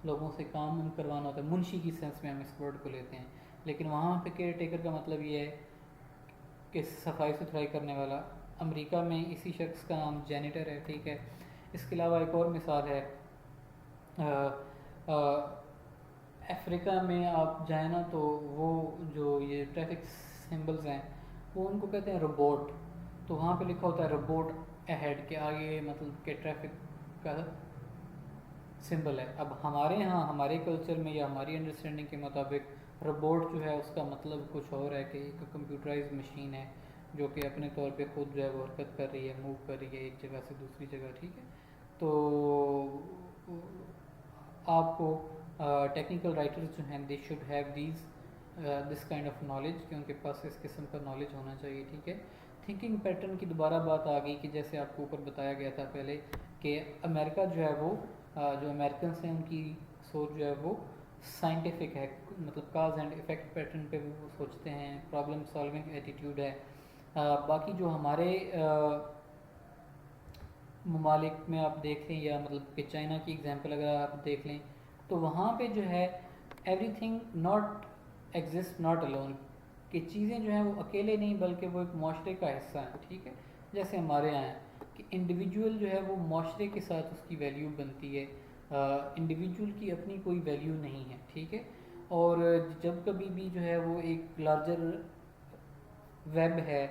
लोगों से काम करवाना होता है, मुंशी की सेंस में हम इस वर्ड को लेते हैं। लेकिन वहाँ पे केयर टेकर का मतलब ये है कि सफाई सुथराई करने वाला। अमेरिका में इसी शख्स का नाम जैनिटर है, ठीक है। इसके अलावा एक और मिसाल है, अफ्रीका में आप जाए ना तो वो जो ये ट्रैफिक सिंबल्स हैं वो उनको कहते हैं रोबोट। तो वहाँ पे लिखा होता है रोबोट अहेड के आगे, मतलब कि ट्रैफिक का सिंबल है। अब हमारे यहाँ हमारे कल्चर में या हमारी अंडरस्टैंडिंग के मुताबिक रोबोट जो है उसका मतलब कुछ और है कि एक कंप्यूटराइज मशीन है जो कि अपने तौर पे खुद जो है वो हरकत कर रही है, मूव कर रही है एक जगह से दूसरी जगह, ठीक है। तो आपको टेक्निकल राइटर्स जो हैं they should have this kind of knowledge, कि उनके पास इस किस्म का नॉलेज होना चाहिए, ठीक है। थिंकिंग पैटर्न की दोबारा बात आ गई कि जैसे आपको ऊपर बताया गया था पहले कि अमेरिका जो है वो जो अमेरिकन हैं उनकी सोच जो है वो साइंटिफिक है, मतलब काज एंड इफ़ेक्ट पैटर्न पे वो सोचते हैं, प्रॉब्लम सॉल्विंग एटीट्यूड है। बाकी जो हमारे ममालिक में आप देख लें या मतलब कि चाइना की एग्जांपल अगर आप देख लें तो वहाँ पे जो है everything not exist not alone, कि चीज़ें जो हैं वो अकेले नहीं बल्कि वो एक माशरे का हिस्सा है, ठीक है। जैसे हमारे यहाँ है कि इंडिविजुअल जो है वो माशरे के साथ उसकी वैल्यू बनती है, इंडिविजुअल की अपनी कोई वैल्यू नहीं है, ठीक है। और जब कभी भी जो है वो एक लार्जर वेब है,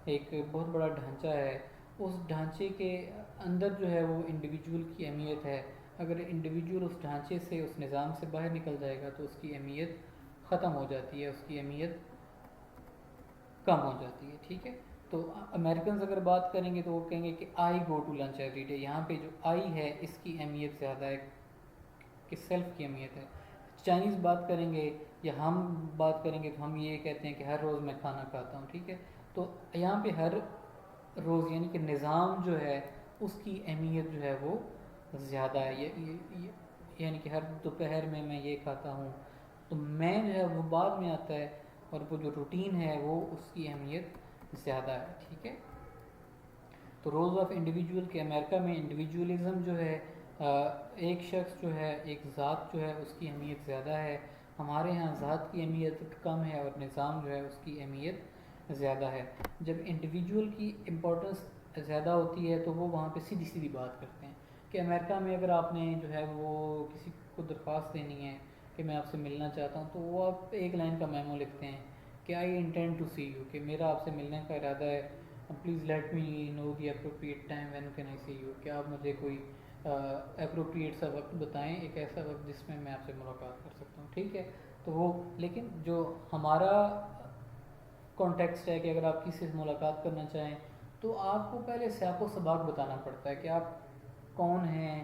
एक बहुत बड़ा ढांचा है, उस ढांचे के अंदर जो है वो इंडिविजुअल की अहमियत है। अगर इंडिविजुअल उस ढांचे से उस निज़ाम से बाहर निकल जाएगा तो उसकी अहमियत ख़त्म हो जाती है, उसकी अहमियत कम हो जाती है, ठीक है। तो अमेरिकन अगर बात करेंगे तो वो कहेंगे कि I go to lunch every day. यहाँ पे जो आई है इसकी अहमियत ज़्यादा है कि सेल्फ की अहमियत है। चाइनीज़ बात करेंगे या हम बात करेंगे तो हम ये कहते हैं कि हर रोज़ मैं खाना खाता हूँ, ठीक है। तो यहाँ पे हर रोज़ यानी कि निज़ाम जो है उसकी अहमियत जो है वो ज़्यादा है। ये यानी कि हर दोपहर में मैं ये खाता हूँ, तो मैं जो है वो बाद में आता है और वो जो रूटीन है वो उसकी अहमियत ज़्यादा है, ठीक है। तो रोल्स ऑफ इंडिविजुअल के अमेरिका में इंडिविजुअलिज्म जो है एक शख्स जो है एक ज़ात जो है उसकी अहमियत ज़्यादा है। हमारे यहाँ ज़ात की अहमियत कम है और निज़ाम जो है उसकी अहमियत ज़्यादा है। जब इंडिविजुअल की इम्पोर्टेंस ज़्यादा होती है तो वो वहाँ पे सीधी सीधी बात करते हैं कि अमेरिका में अगर आपने जो है वो किसी को दरख्वास्त देनी है कि मैं आपसे मिलना चाहता हूँ तो वो आप एक लाइन का मेमो लिखते हैं कि I intend to see you, कि मेरा आपसे मिलने का इरादा है, please let me know the appropriate time when can I see you, कि आप मुझे कोई अप्रोप्रिएट सा वक्त बताएं, एक ऐसा वक्त जिसमें मैं आपसे मुलाकात कर सकता हूँ, ठीक है। तो वो, लेकिन जो हमारा कॉन्टेक्स्ट है कि अगर आप किसी से मुलाकात करना चाहें तो आपको पहले सियाको सबाक बताना पड़ता है कि आप कौन हैं,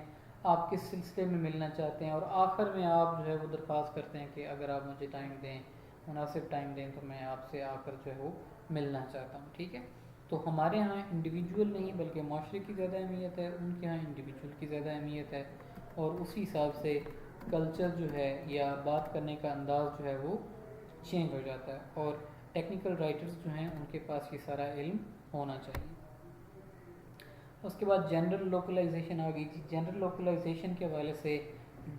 आप किस सिलसिले में मिलना चाहते हैं, और आखिर में आप जो है वो दरख्वास्त करते हैं कि अगर आप मुझे टाइम दें, मुनासिब टाइम दें, तो मैं आपसे आकर जो है वो मिलना चाहता हूँ, ठीक है। तो हमारे यहाँ इंडिविजुअल नहीं बल्कि माशरे की ज़्यादा अहमियत है, उनके यहाँ इंडिविजुअल की ज़्यादा अहमियत है, और उसी हिसाब से कल्चर जो है या बात करने का अंदाज़ जो है वो चेंज हो जाता है, और टेक्निकल राइटर्स जो हैं उनके पास ये सारा इल्म होना चाहिए। उसके बाद जनरल लोकलाइजेशन आ गई थी। जनरल लोकलाइजेशन के हवाले से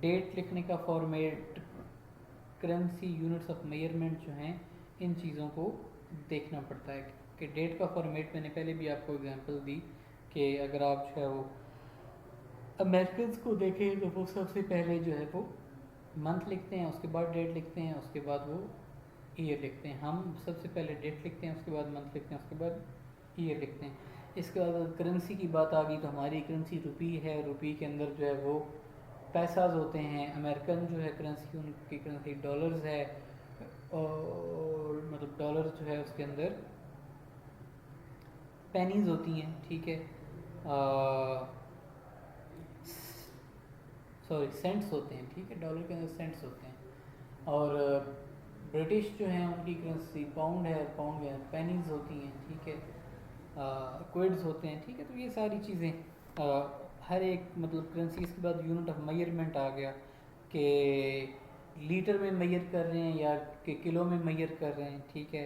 डेट लिखने का format, currency, units of measurement जो हैं, इन चीज़ों को देखना पड़ता है कि डेट का फॉर्मेट, मैंने पहले भी आपको एग्जांपल दी कि अगर आप जो है वो अमेरिकन को देखें तो वो सबसे पहले जो है वो मंथ लिखते हैं, उसके बाद डेट लिखते हैं, उसके बाद वो ईयर लिखते हैं। हम सबसे पहले डेट लिखते हैं, उसके बाद मंथ लिखते हैं, उसके बाद ईयर लिखते हैं। इसके बाद करेंसी की बात आ गई तो हमारी करेंसी रुपी है, रुपी के अंदर जो है वो पैसाज होते हैं। अमेरिकन जो है करेंसी, उनकी करेंसी डॉलर्स है, और मतलब डॉलर जो है उसके अंदर पेनीज होती हैं, ठीक है, सॉरी सेंट्स होते हैं, ठीक है, डॉलर के अंदर सेंट्स होते हैं। और ब्रिटिश जो हैं उनकी करेंसी पाउंड है, पाउंड के अंदर पेनीज होती हैं, ठीक है, क्विड्स होते हैं, ठीक है। तो ये सारी चीज़ें हर एक मतलब करेंसी। इसके बाद यूनिट ऑफ मेजरमेंट आ गया कि लीटर में मेजर कर रहे हैं या कि किलो में मेजर कर रहे हैं, ठीक है,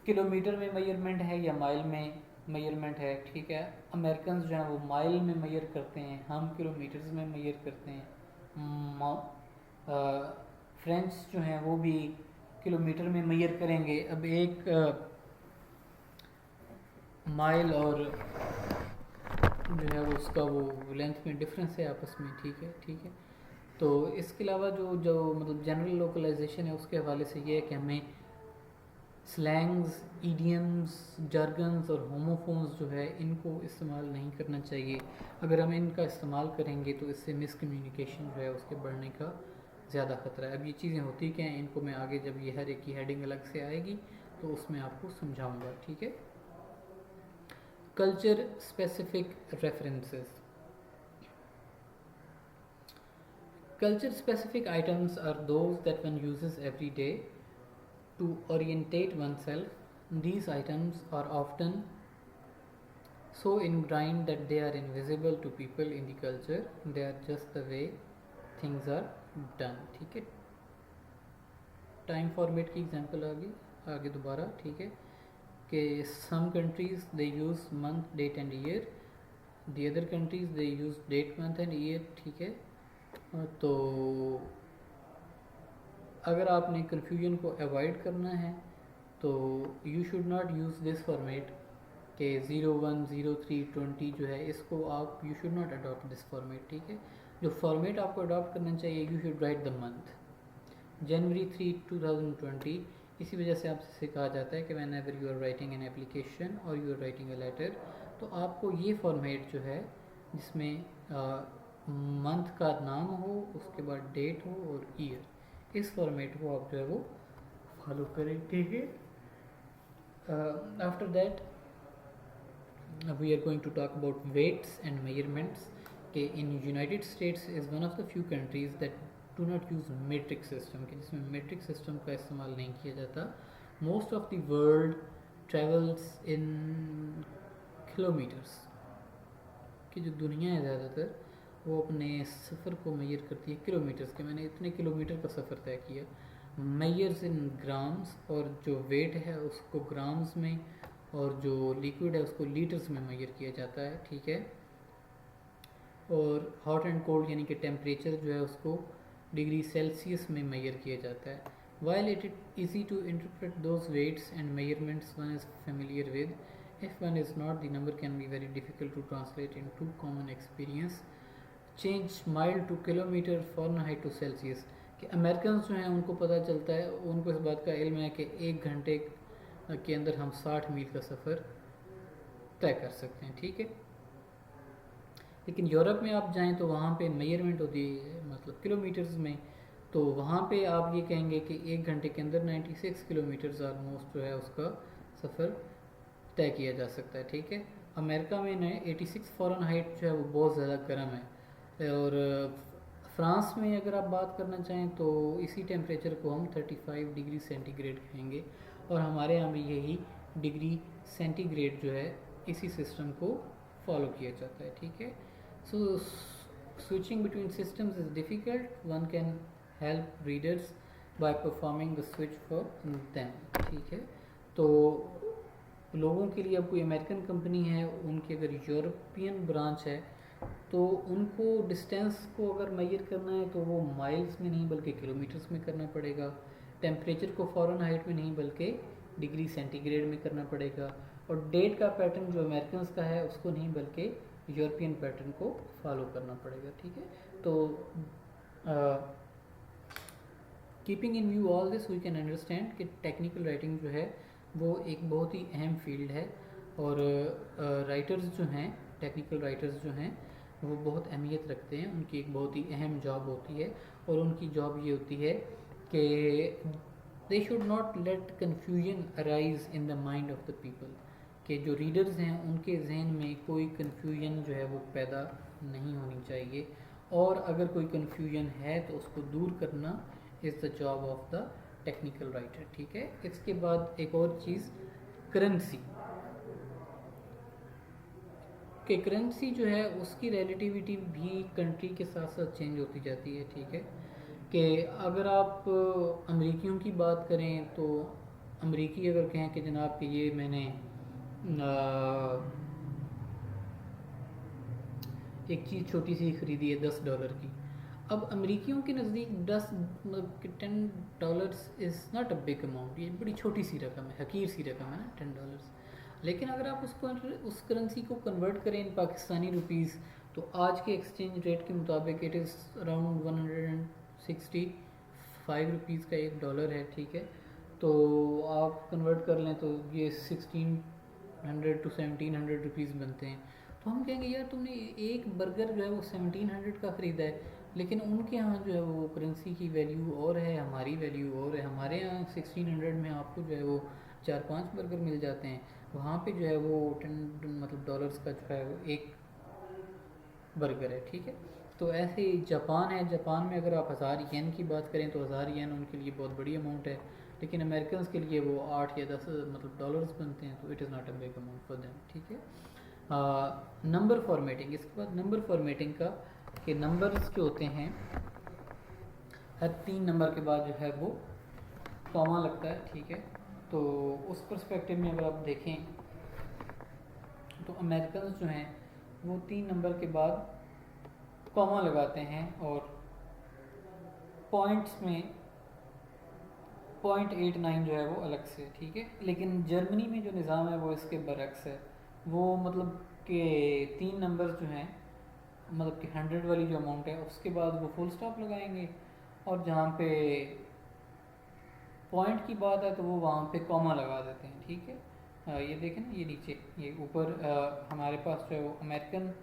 किलोमीटर में मेजरमेंट है या माइल में मेजरमेंट है, ठीक है। अमेरिकन जो हैं वो माइल में मेजर करते हैं, हम किलोमीटर्स में मेजर करते हैं। फ्रेंच जो हैं वो भी किलोमीटर में मेजर करेंगे। अब एक माइल और जो है वो उसका वो लेंथ में डिफरेंस है आपस में, ठीक है, ठीक है। तो इसके अलावा जो जो मतलब जनरल लोकलाइजेशन है उसके हवाले से ये है कि हमें स्लैंग्स, ईडियम्स, jargons और होमोफोन्स जो है इनको इस्तेमाल नहीं करना चाहिए। अगर हम इनका इस्तेमाल करेंगे तो इससे मिसकम्युनिकेशन जो है उसके बढ़ने का ज़्यादा खतरा है। अब ये चीज़ें होती क्या हैं, इनको मैं आगे जब ये हर एक की हेडिंग अलग से आएगी तो उसमें आपको समझाऊंगा, ठीक है। Culture specific references. Culture specific items are those that one uses every day to orientate oneself. These items are often so ingrained that they are invisible to people in the culture. They are just the way things are done, ठीक है। Time format की example आगे दोबारा, ठीक है, कि some countries they use month, date and year, the other countries they use date, month and year, ठीक है। तो अगर आपने कन्फ्यूजन को अवॉइड करना है तो you should not use this format के 01, 03, 20 जो है इसको आप you should not adopt this format, ठीक है। जो फॉर्मेट आपको अडॉप्ट करना चाहिए, you should write the month January 3, 2020। इसी वजह से आपसे कहा जाता है कि whenever you are writing an application और you are writing a letter, तो आपको ये फॉर्मेट जो है जिसमें मंथ का नाम हो, उसके बाद डेट हो और ईयर, इस फॉर्मेट को आप जो है वो फॉलो करें, ठीक है। After that we are going to talk about weights and measurements के in United States is one of the few countries that do not use metric system, कि जिसमें मेट्रिक सिस्टम का इस्तेमाल नहीं किया जाता। Most of the world travels in kilometres, कि जो दुनिया है ज़्यादातर वो अपने सफ़र को मेजर करती है किलोमीटर्स के। मैंने इतने किलोमीटर का सफ़र तय किया, मेजर्स इन ग्राम्स, और जो वेट है उसको ग्राम्स में, और जो लिक्विड है उसको लीटर्स में मेजर किया जाता है, ठीक है। और हॉट एंड कोल्ड यानी कि टेम्परेचर जो है उसको डिग्री सेल्सियस में मेजर किया जाता है। While it easy to interpret those weights and measurements one is familiar with, if one is not, the number can be very difficult to translate into common experience. Change mile to kilometre, Fahrenheit to Celsius, कि American जो हैं उनको पता चलता है, उनको इस बात का इल्म है कि 1 घंटे के अंदर हम 60 मील का सफ़र तय कर सकते हैं, ठीक है। लेकिन यूरोप में आप जाएं तो वहाँ पे मेजरमेंट होती है मतलब किलोमीटर्स में, तो वहाँ पे आप ये कहेंगे कि 1 घंटे के अंदर 96 किलोमीटर्स ऑलमोस्ट जो है उसका सफ़र तय किया जा सकता है, ठीक है। अमेरिका में ने 86 फ़ारेनहाइट जो है वो बहुत ज़्यादा गर्म है। और फ्रांस में अगर आप बात करना चाहें तो इसी टेम्परेचर को हम 35 डिग्री सेंटीग्रेड कहेंगे, और हमारे यहाँ भी यही डिग्री सेंटीग्रेड जो है इसी सिस्टम को फॉलो किया जाता है, ठीक है। सो switching between systems is difficult. One can help readers by performing the switch for them, ठीक है। तो लोगों के लिए, अब कोई अमेरिकन कंपनी है, उनकी अगर यूरोपियन ब्रांच है तो उनको डिस्टेंस को अगर मेजर करना है तो वो माइल्स में नहीं बल्कि किलोमीटर्स में करना पड़ेगा। टेम्परेचर को फ़ारेनहाइट में नहीं बल्कि डिग्री सेंटीग्रेड में करना पड़ेगा। और डेट का पैटर्न जो अमेरिकन का है उसको नहीं बल्कि यूरोपियन पैटर्न को फॉलो करना पड़ेगा, ठीक है। तो keeping in view all this we can understand कि टेक्निकल राइटिंग जो है वो एक बहुत ही अहम फील्ड है, और राइटर्स जो हैं, टेक्निकल राइटर्स जो हैं वो बहुत अहमियत रखते हैं। उनकी एक बहुत ही अहम जॉब होती है, और उनकी जॉब ये होती है कि दे should not let confusion arise in the mind of the people, कि जो रीडर्स हैं उनके जहन में कोई कन्फ्यूजन जो है वो पैदा नहीं होनी चाहिए, और अगर कोई कन्फ्यूजन है तो उसको दूर करना is the job of the technical writer, ठीक है। इसके बाद एक और चीज़, करेंसी, कि करेंसी जो है उसकी रिलेटिविटी भी कंट्री के साथ साथ चेंज होती जाती है, ठीक है। कि अगर आप अमेरिकियों की बात करें तो अमेरिकी अगर कहें कि जनाब कि ये मैंने एक चीज़ छोटी सी खरीदी है $10 की, अब अमेरिकियों के नज़दीक 10 मतलब कि $10 is not a big amount, ये बड़ी छोटी सी रकम है, हकीर सी रकम है ना $10। लेकिन अगर आप उसको उस करेंसी को कन्वर्ट करें इन पाकिस्तानी रुपीज़, तो आज के एक्सचेंज रेट के मुताबिक इट इज़ अराउंड 165 रुपीज़ का $1 है, ठीक है। तो आप कन्वर्ट कर लें तो ये 1600 to 1700 रुपीज़ बनते हैं। तो हम कहेंगे यार तुमने एक बर्गर जो है वो 1700 का ख़रीदा है, लेकिन उनके यहाँ जो है वो करेंसी की वैल्यू और है, हमारी वैल्यू और है। हमारे यहाँ 1600 में आपको जो है वो 4-5 बर्गर मिल जाते हैं, वहाँ पे जो है वो 10 मतलब डॉलर्स का जो है वो एक बर्गर है, ठीक है। तो ऐसे ही जापान है, जापान में अगर आप 1000 येन की बात करें तो 1000 येन उनके लिए बहुत बड़ी अमाउंट है, लेकिन अमेरिकन के लिए वो 8 या 10 मतलब डॉलर्स बनते हैं, तो it is not a big amount for them, ठीक है। नंबर फॉर्मेटिंग, इसके बाद नंबर फॉर्मेटिंग का, कि नंबर्स जो होते हैं हर 3 नंबर के बाद जो है वो कॉमा लगता है, ठीक है। तो उस पर्सपेक्टिव में अगर आप देखें तो अमेरिकन जो हैं वो 3 नंबर के बाद कॉमा लगाते हैं, और पॉइंट्स में 0.89 जो है वो अलग से, ठीक है। लेकिन जर्मनी में जो निज़ाम है वो इसके बरक्स है, वो मतलब कि 3 नंबर्स जो हैं मतलब कि 100 वाली जो अमाउंट है उसके बाद वो फुल स्टॉप लगाएंगे, और जहाँ पे पॉइंट की बात है तो वो वहाँ पे कॉमा लगा देते हैं, ठीक है। ये देखें ना, ये नीचे, ये ऊपर हमारे पास जो है वो अमेरिकन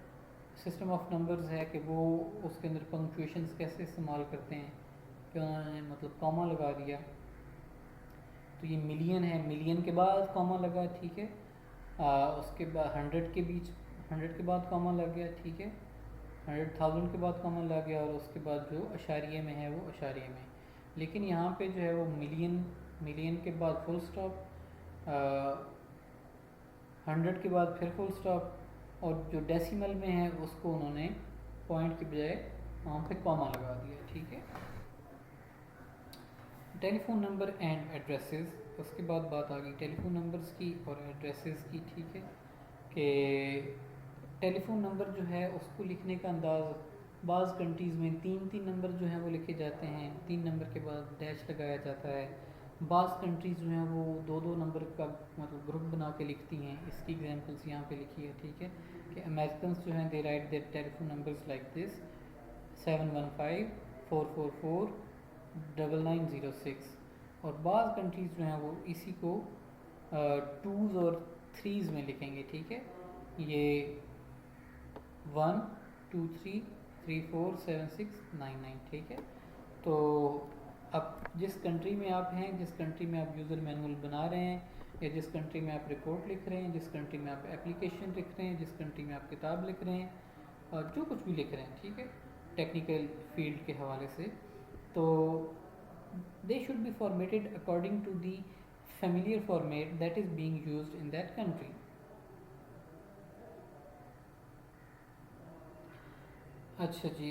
सिस्टम ऑफ नंबर्स है कि वो उसके अंदर पंक्चुएशंस कैसे इस्तेमाल करते हैं, कि उन्होंने मतलब कॉमा लगा दिया। तो ये मिलियन है, मिलियन के बाद कॉमा लगा, ठीक है। उसके बाद 100 के बीच, 100 के बाद कॉमा लग गया, ठीक है। 100,000 के बाद कॉमा लग गया, और उसके बाद जो अशारिये में है वो अशारिये में। लेकिन यहाँ पे जो है वो मिलियन, मिलियन के बाद फुल स्टॉप, 100 के बाद फिर फुल स्टॉप, और जो डेसिमल में है उसको उन्होंने पॉइंट के बजाय वहाँ पे कॉमा लगा दिया, ठीक है। टेलीफोन नंबर एंड एड्रेसेस, उसके बाद बात आ गई टेलीफोन नंबर्स की और एड्रेसेस की, ठीक है। कि टेलीफोन नंबर जो है उसको लिखने का अंदाज़, बाज़ कंट्रीज़ में 3-3 नंबर जो हैं वो लिखे जाते हैं, 3 नंबर के बाद डैश लगाया जाता है। बाज़ कंट्रीज़ जो हैं वो 2-2 नंबर का मतलब ग्रुप बना के लिखती हैं। इसकी एग्जांपल्स यहाँ पे लिखी है, ठीक है। कि अमेरिकन जो हैं they write their telephone numbers like this 715-444-9906, और बाज़ कंट्रीज़ जो हैं वो इसी को 2s और 3s में लिखेंगे, ठीक है। ये 1 2 3 3 4 7 6 9 9, ठीक है। तो अब जिस कंट्री में आप हैं, जिस कंट्री में आप यूज़र मैनुअल बना रहे हैं, या जिस कंट्री में आप रिपोर्ट लिख रहे हैं, जिस कंट्री में आप एप्लीकेशन लिख रहे हैं, जिस कंट्री में आप किताब लिख रहे हैं, और जो कुछ भी लिख रहे हैं, ठीक है, टेक्निकल फील्ड के हवाले से, तो they should be formatted according to the familiar format that is being used in that country. अच्छा जी,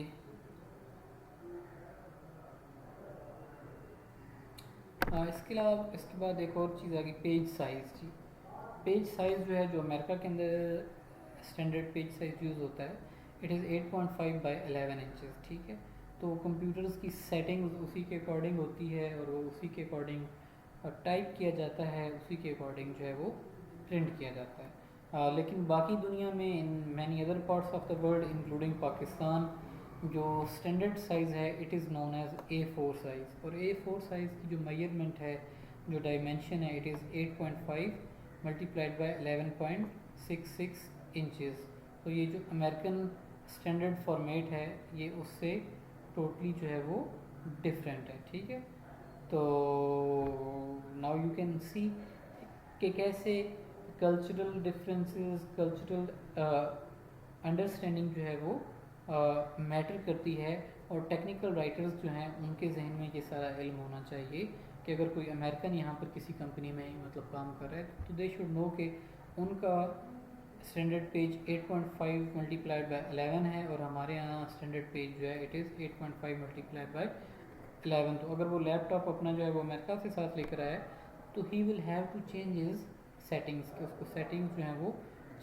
इसके अलावा इसके बाद एक और चीज़ आ गई, पेज साइज़ जी। पेज साइज़ जो है, जो अमेरिका के अंदर स्टैंडर्ड पेज साइज़ यूज़ होता है, इट इज़ 8.5 बाई 11 इंचज़, ठीक है। तो कंप्यूटर्स की सेटिंग्स उसी के अकॉर्डिंग होती है, और वो उसी के अकॉर्डिंग टाइप किया जाता है, उसी के अकॉर्डिंग जो है वो प्रिंट किया जाता है। लेकिन बाकी दुनिया में, in many other parts of the world including Pakistan, जो स्टैंडर्ड साइज़ है it is known as A4 size. और A4 साइज़ की जो मेजरमेंट है, जो डायमेंशन है, it is 8.5 multiplied by 11.66 inches. तो ये जो अमेरिकन स्टैंडर्ड फॉर्मेट है, ये उससे टोटली जो है वो डिफरेंट है, ठीक है। तो नाउ यू कैन सी कि कैसे कल्चरल डिफरेंसेस, कल्चरल अंडरस्टैंडिंग जो है वो मैटर करती है। और टेक्निकल राइटर्स जो हैं उनके जहन में ये सारा इल्म होना चाहिए कि अगर कोई अमेरिकन यहाँ पर किसी कंपनी में मतलब काम कर रहा है, तो दे शुड नो कि उनका स्टैंडर्ड पेज 8.5 मल्टीप्लाइड बाई 11 है, और हमारे यहाँ स्टैंडर्ड पेज जो है इट इज़ 8.5 मल्टीप्लाइड बाई 11। तो अगर वो लैपटॉप अपना जो है वो अमेरिका से साथ लेकर आए, तो he will have to change his settings, कि उसको सेटिंग्स जो हैं वो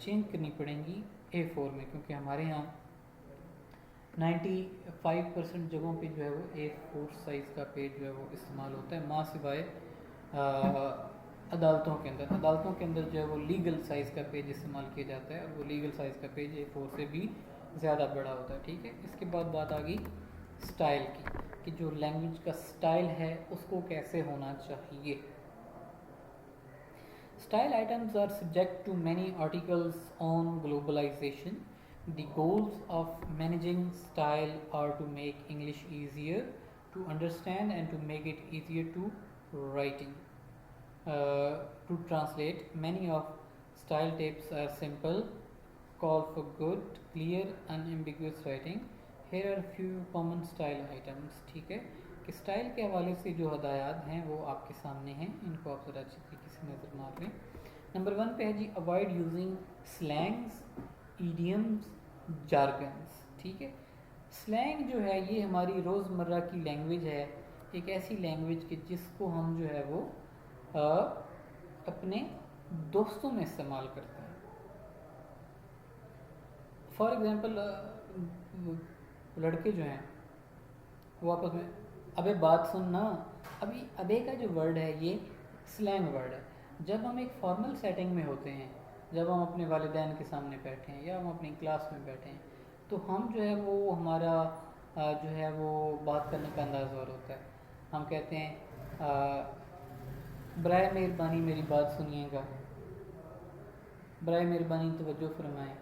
चेंज करनी पड़ेंगी A4 में, क्योंकि हमारे यहाँ 95% जगहों पे जो है वो A4 साइज़ का पेज जो है वो इस्तेमाल होता है, माँ सिवाय अदालतों के अंदर। अदालतों के अंदर जो है वो लीगल साइज़ का पेज इस्तेमाल किया जाता है, और वो लीगल साइज़ का पेज A4 से भी ज़्यादा बड़ा होता है, ठीक है। इसके बाद बात आ गई स्टाइल की, कि जो लैंग्वेज का स्टाइल है उसको कैसे होना चाहिए। Style items are subject to many articles on globalization. The goals of managing style are to make English easier to understand and to make it easier to writing. To translate, many of style tips are simple, call for good, clear, unambiguous writing. Here are few common style items, ठीक है। कि style के हवाले से जो हदायत हैं वो आपके सामने हैं, इनको आप ज़रा अच्छी तरीके से नज़र मार लें। नंबर 1 पे है जी, avoid using slangs, idioms, jargons, ठीक है। स्लैंग जो है ये हमारी रोज़मर्रा की लैंग्वेज है, एक ऐसी लैंग्वेज कि जिसको हम जो है वो अपने दोस्तों में इस्तेमाल करते हैं। फॉर एग्ज़ाम्पल, लड़के जो हैं वो आपस में, अबे बात सुनना, अभी अबे का जो वर्ड है ये स्लैंग वर्ड है। जब हम एक फॉर्मल सेटिंग में होते हैं, जब हम अपने वालिदैन के सामने बैठे हैं या हम अपनी क्लास में बैठे हैं, तो हम जो है वो हमारा जो है वो बात करने का अंदाज़ और होता है। हम कहते हैं बराए मेहरबानी मेरी बात सुनिएगा, बराए मेहरबानी तवज्जो फरमाएं,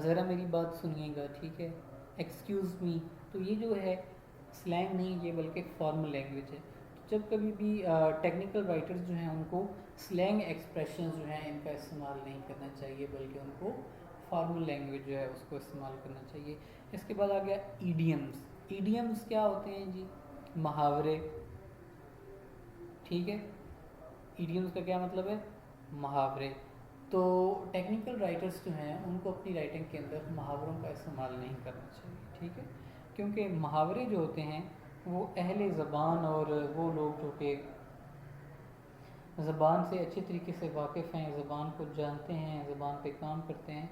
ज़रा मेरी बात सुनिएगा, ठीक है, एक्सक्यूज़ मी। तो ये जो है स्लैंग नहीं, ये बल्कि फॉर्मल लैंग्वेज है। तो जब कभी भी टेक्निकल राइटर्स जो हैं उनको स्लैंग एक्सप्रेशंस जो हैं इनका इस्तेमाल नहीं करना चाहिए, बल्कि उनको फॉर्मल लैंग्वेज जो है उसको इस्तेमाल करना चाहिए। इसके बाद आ गया ईडियम्स। ईडियम्स क्या होते हैं जी? मुहावरे, ठीक है। ईडियम्स का क्या मतलब है? मुहावरे। तो टेक्निकल राइटर्स जो हैं उनको अपनी राइटिंग के अंदर मुहावरों का इस्तेमाल नहीं करना चाहिए, ठीक है, क्योंकि मुहावरे जो होते हैं वो अहले ज़बान और वो लोग जो कि ज़बान से अच्छे तरीके से वाकिफ़ हैं, ज़बान को जानते हैं, ज़बान पे काम करते हैं,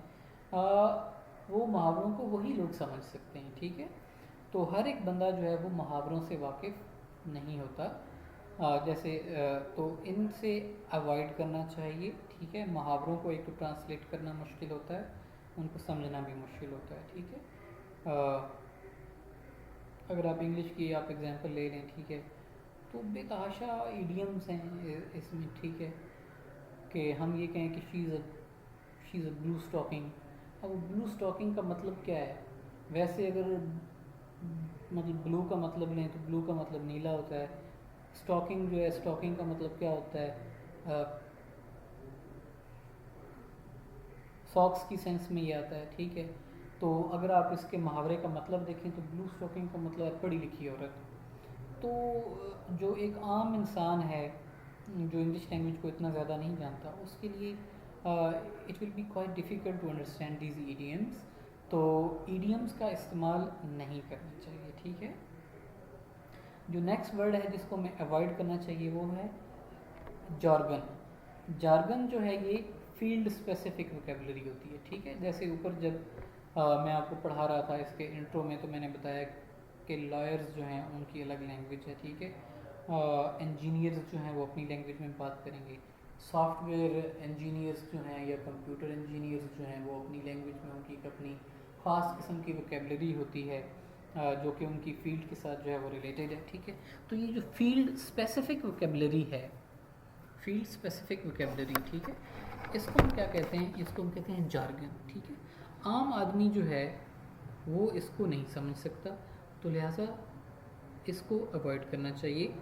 वो मुहावरों को वही लोग समझ सकते हैं, ठीक है। तो हर एक बंदा जो है वो मुहावरों से वाकिफ़ नहीं होता, जैसे तो इनसे अवॉइड करना चाहिए, ठीक है। मुहावरों को एक तो ट्रांसलेट करना मुश्किल होता है, उनको समझना भी मुश्किल होता है, ठीक है। अगर आप इंग्लिश की आप एग्जांपल ले लें, ठीक है, तो बेतहाशा इडियम्स हैं इसमें, ठीक है, कि हम ये कहें कि she is a blue stocking. अब ब्लू स्टॉकिंग का मतलब क्या है? वैसे अगर मतलब ब्लू का मतलब लें तो ब्लू का मतलब नीला होता है। स्टॉकिंग जो है, स्टॉकिंग का मतलब क्या होता है, सॉक्स की सेंस में ये आता है, ठीक है। तो अगर आप इसके मुहावरे का मतलब देखें तो ब्लू स्टॉकिंग का मतलब है पढ़ी लिखी औरत। तो जो एक आम इंसान है जो इंग्लिश लैंग्वेज को इतना ज़्यादा नहीं जानता, उसके लिए it will be quite difficult to understand these idioms. तो ईडियम्स का इस्तेमाल नहीं करना चाहिए, ठीक है। जो नेक्स्ट वर्ड है जिसको हमें अवॉइड करना चाहिए वो है जार्गन। जार्गन जो है ये फील्ड स्पेसिफिक वोकेबलरी होती है, ठीक है। जैसे ऊपर जब मैं आपको पढ़ा रहा था इसके इंट्रो में, तो मैंने बताया कि लॉयर्स जो हैं उनकी अलग लैंग्वेज है, ठीक है। इंजीनियर्स जो हैं वो अपनी लैंग्वेज में बात करेंगे। सॉफ्टवेयर इंजीनियर्स जो हैं या कंप्यूटर इंजीनियर्स जो हैं वो अपनी लैंग्वेज में उनकी एक अपनी ख़ास किस्म की वोकेबलरी होती है, जो कि उनकी फील्ड के साथ जो है वो रिलेटेड है, ठीक है। तो ये जो फील्ड स्पेसिफिक वोकेबलरी है, फील्ड स्पेसिफिक वोकेबलरी, ठीक है, इसको हम क्या कहते हैं, इसको हम कहते हैं जार्गन, ठीक है। आम आदमी जो है वो इसको नहीं समझ सकता, तो लिहाजा इसको अवॉइड करना चाहिए।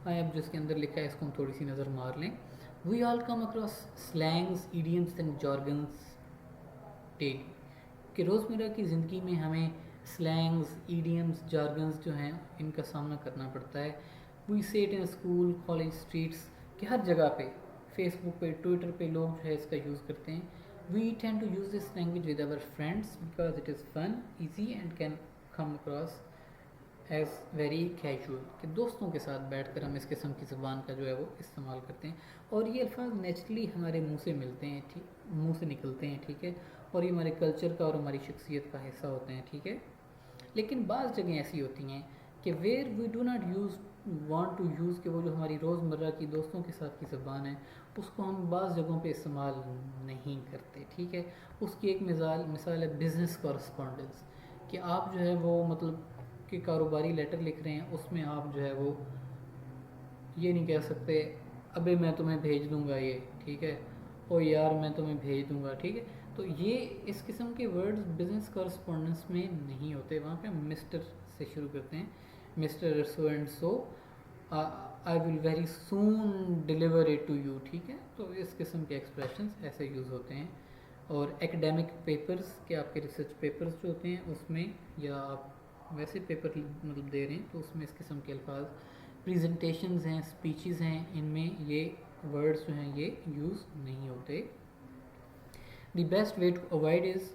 अब जिसके अंदर लिखा है इसको हम थोड़ी सी नज़र मार लें। We all come across slangs, idioms and jargons daily, कि रोज़मर्रा की ज़िंदगी में हमें स्लैंग्स, ईडियम्स, जार्गन्स जो हैं इनका सामना करना पड़ता है। वी से it in school, college, streets, कि हर जगह पे, फेसबुक पे, ट्विटर पे लोग जो है इसका यूज़ करते हैं। We tend to use this language with our friends because it is fun, easy and can come across as very casual, कि दोस्तों के साथ बैठकर हम इस किस्म की ज़बान का जो है वो इस्तेमाल करते हैं और ये अल्फाज नेचुरली हमारे मुंह से मिलते हैं, ठीक, मुंह से निकलते हैं, ठीक है। और ये हमारे कल्चर का और हमारी शख्सियत का हिस्सा होते हैं, ठीक है। लेकिन बाज़ जगह ऐसी होती हैं कि where we do not use want to use, कि वो जो हमारी रोज़मर्रा की दोस्तों के साथ की ज़बान है उसको हम बाज़ जगहों पे इस्तेमाल नहीं करते, ठीक है। उसकी एक मिसाल है बिज़नेस कॉरस्पॉन्डेंस, कि आप जो है वो मतलब कि कारोबारी लेटर लिख रहे हैं, उसमें आप जो है वो ये नहीं कह सकते अबे मैं तुम्हें भेज दूंगा ये, ठीक है, और यार मैं तुम्हें भेज दूंगा, ठीक है। तो ये इस किस्म के वर्ड्स बिजनेस कॉरस्पॉन्डेंस में नहीं होते, वहाँ पे हम मिस्टर से शुरू करते हैं, mister so and so, I will very soon deliver it to you, ठीक है। तो इस किस्म के एक्सप्रेशंस ऐसे यूज़ होते हैं। और एकेडमिक पेपर्स के आपके रिसर्च पेपर्स जो होते हैं उसमें, या आप वैसे पेपर मतलब दे रहे हैं तो उसमें इस किस्म के अल्फाज, प्रेजेंटेशंस हैं, स्पीचेस हैं, इनमें ये वर्ड्स जो हैं ये यूज़ नहीं होते। The best way to avoid is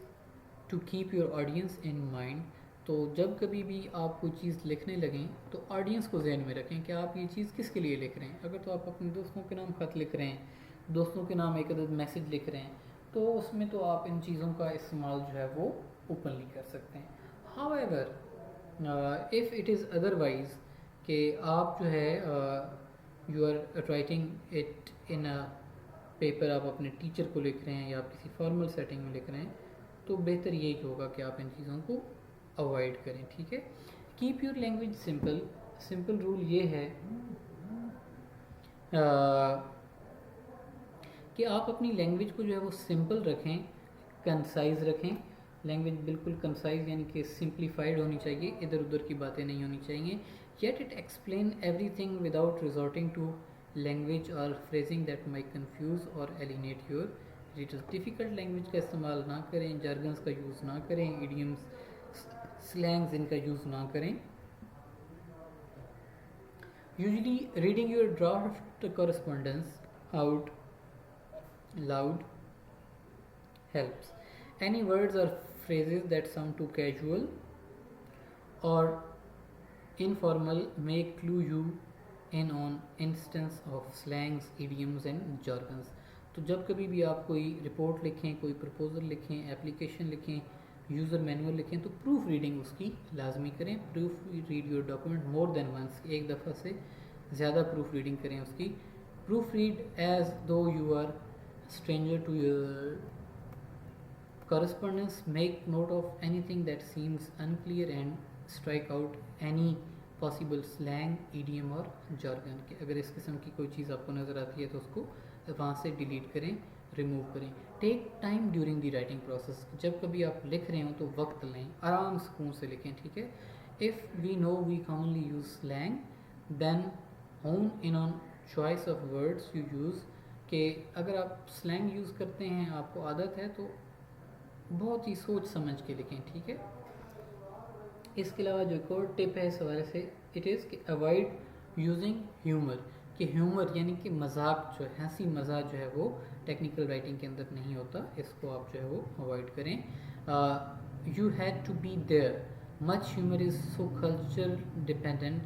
to keep your audience in mind. तो जब कभी भी आप कोई चीज़ लिखने लगें तो ऑडियंस को जहन में रखें कि आप ये चीज़ किसके लिए लिख रहे हैं। अगर तो आप अपने दोस्तों के नाम खत लिख रहे हैं, दोस्तों के नाम एक अदद मैसेज लिख रहे हैं, तो उसमें तो आप इन चीज़ों का इस्तेमाल जो है वो ओपनली कर सकते हैं। However if it is otherwise, कि आप जो है you are writing it in a paper, आप अपने टीचर को लिख रहे हैं या आप किसी फॉर्मल सेटिंग में लिख रहे हैं, तो बेहतर यही होगा कि आप इन चीज़ों को अवॉइड करें, ठीक है। Keep your language simple. Simple rule ये है कि आप अपनी लैंग्वेज को जो है वो सिंपल रखें, कंसाइज रखें। लैंग्वेज बिल्कुल कंसाइज यानी कि सिंप्लीफाइड होनी चाहिए, इधर उधर की बातें नहीं होनी चाहिए। Yet it explain everything without resorting to language or phrasing that may confuse or alienate your readers. Difficult language का इस्तेमाल ना करें, जार्गन्स का यूज़ ना करें, इडियम्स, स्लैंग्स इनका यूज़ ना करें। Usually reading your draft correspondence out loud helps. Any words or phrases that sound too casual or informal may clue you in on instance of slangs, idioms and jargons. तो जब कभी भी आप कोई report लिखें, कोई प्रपोजल लिखें, application लिखें, यूज़र मैनुअल लिखें, तो प्रूफ रीडिंग उसकी लाजमी करें। Proofread your document more than once, एक दफ़ा से ज़्यादा प्रूफ रीडिंग करें उसकी। Proofread as though you are stranger to your correspondence. Make note of anything that seems unclear and strike out any possible slang, idiom और jargon। कि अगर इस किस्म की कोई चीज़ आपको नज़र आती है तो उसको वहाँ से डिलीट करें। रिमूव करें। Take time during the writing process, जब कभी आप लिख रहे हो तो वक्त लें, आराम सुकून से लिखें, ठीक है। If we know we commonly use slang then hone in on choice of words you use, कि अगर आप स्लैंग यूज़ करते हैं, आपको आदत है, तो बहुत ही सोच समझ के लिखें, ठीक है। इसके अलावा जो एक और टिप है इस हवाले से, इट इज़ कि अवॉइड यूजिंग ह्यूमर, कि ह्यूमर यानी कि मजाक, जो हंसी मजाक जो है वो टेक्निकल राइटिंग के अंदर नहीं होता, इसको आप जो है वो अवॉइड करें। You had to be there, much humour is so culture dependent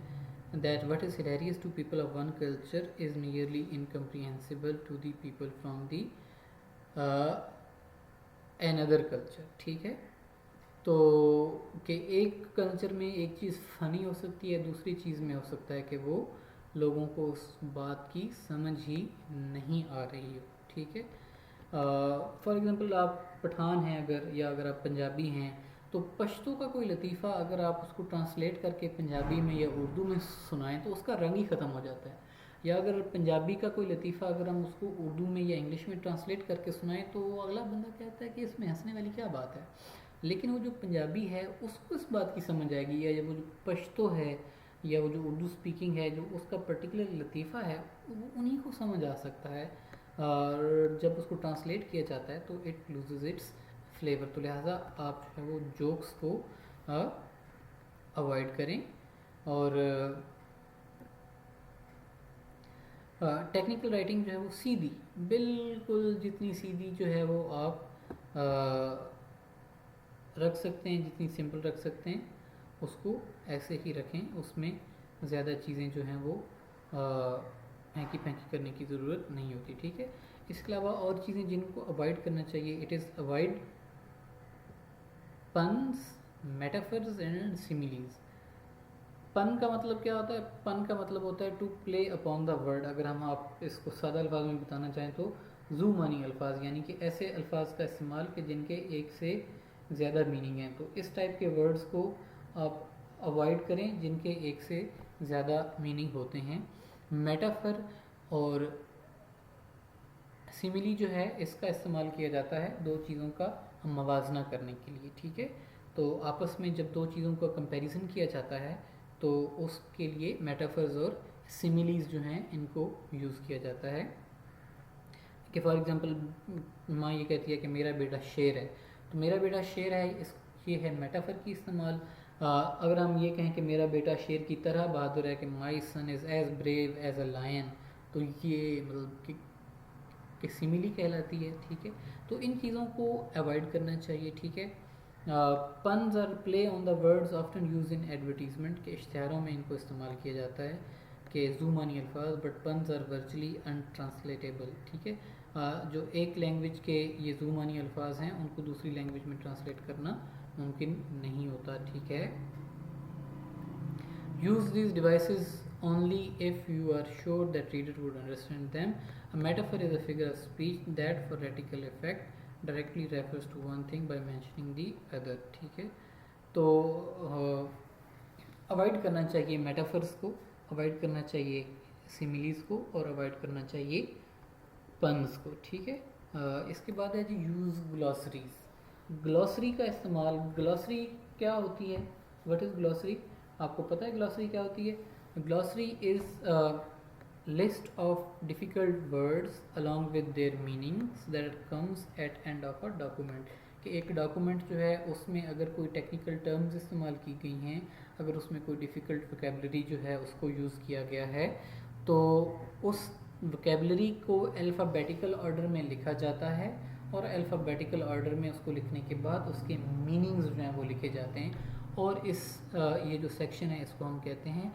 that what is hilarious to people of one culture is nearly incomprehensible to the people from the another culture, ठीक है। तो कि एक culture में एक चीज़ funny हो सकती है, दूसरी चीज़ में हो सकता है कि वो लोगों को उस बात की समझ ही नहीं आ रही हो, ठीक है। फॉर एग्ज़ाम्पल आप पठान हैं अगर, या अगर आप पंजाबी हैं, तो पश्तो का कोई लतीफ़ा अगर आप उसको ट्रांसलेट करके पंजाबी में या उर्दू में सुनाएं तो उसका रंग ही ख़त्म हो जाता है। या अगर पंजाबी का कोई लतीफ़ा अगर हम उसको उर्दू में या इंग्लिश में ट्रांसलेट करके सुनाएं तो अगला बंदा कहता है कि इसमें हंसने वाली क्या बात है। लेकिन वो जो पंजाबी है उसको इस बात की समझ आएगी, या वो जो पश्तो है या वो जो उर्दू स्पीकिंग है, जो उसका पर्टिकुलर लतीफ़ा है, वो उन्हीं को समझ आ सकता है। और जब उसको ट्रांसलेट किया जाता है तो इट लूजेज इट्स फ्लेवर। तो लिहाजा आप जो है वो जोक्स को अवॉइड करें। और टेक्निकल राइटिंग जो है वो सीधी, बिल्कुल जितनी सीधी जो है वो आप रख सकते हैं, जितनी सिंपल रख सकते हैं उसको ऐसे ही रखें, उसमें ज़्यादा चीज़ें जो हैं वो हैंकी पैंकी करने की ज़रूरत नहीं होती, ठीक है। इसके अलावा और चीज़ें जिनको अवॉइड करना चाहिए, it is avoid puns, metaphors and similes. पन का मतलब क्या होता है? पन का मतलब होता है to play upon the word. अगर हम आप इसको सादा अल्फाज में बताना चाहें तो जू मानी अल्फाज, यानी कि ऐसे अल्फाज का इस्तेमाल कि जिनके एक से ज़्यादा मीनिंग है। तो इस टाइप के वर्ड्स को आप अवॉइड करें जिनके एक से ज़्यादा मीनिंग होते हैं। मेटाफर और सिमिली जो है इसका इस्तेमाल किया जाता है दो चीज़ों का मवाजना करने के लिए, ठीक है। तो आपस में जब दो चीज़ों का कंपैरिजन किया जाता है तो उसके लिए मेटाफर्स और सिमिलीज जो हैं इनको यूज़ किया जाता है। कि फॉर एग्जांपल माँ ये कहती है कि मेरा बेटा शेर है, तो मेरा बेटा शेर है, इस ये है मेटाफर की इस्तेमाल। अगर हम ये कहें कि मेरा बेटा शेर की तरह बहादुर है, कि my son is as brave as a lion, तो ये मतलब कि सिमिली कहलाती है, ठीक है। तो इन चीज़ों को अवॉइड करना चाहिए, ठीक है। Puns are play on the words often use in advertisement, के इश्तिहारों में इनको इस्तेमाल किया जाता है कि जू मानी अल्फाज, but puns are virtually untranslatable, ठीक है। जो एक लैंग्वेज के ये जू मानी अल्फाज हैं उनको दूसरी लैंग्वेज में ट्रांसलेट करना मुमकिन नहीं होता, ठीक है। Use these devices only if you are sure that reader would understand them. A metaphor is a figure of speech that for rhetorical effect directly refers to one thing by mentioning the other, ठीक है। तो avoid करना चाहिए metaphors को, avoid करना चाहिए similes को, और अवॉइड करना चाहिए पन्स को, ठीक है। इसके बाद है जी यूज़ ग्लॉसरीज। ग्लॉसरी का इस्तेमाल, ग्लॉसरी क्या होती है, व्हाट इज़ ग्लॉसरी? आपको पता है ग्लॉसरी क्या होती है? Glossary is list of difficult words along with their meanings that comes at end of a document. कि एक डॉक्यूमेंट जो है उसमें अगर कोई टेक्निकल टर्म्स इस्तेमाल की गई हैं, अगर उसमें कोई डिफ़िकल्ट वोकेबलरी जो है उसको यूज़ किया गया है, तो उस वोकेबलरी को अल्फ़ाबेटिकल ऑर्डर में लिखा जाता है, और अल्फ़ाबेटिकल ऑर्डर में उसको लिखने के बाद उसके मीनिंग्स जो हैं वो लिखे जाते हैं। और इस ये जो सेक्शन है इसको हम कहते हैं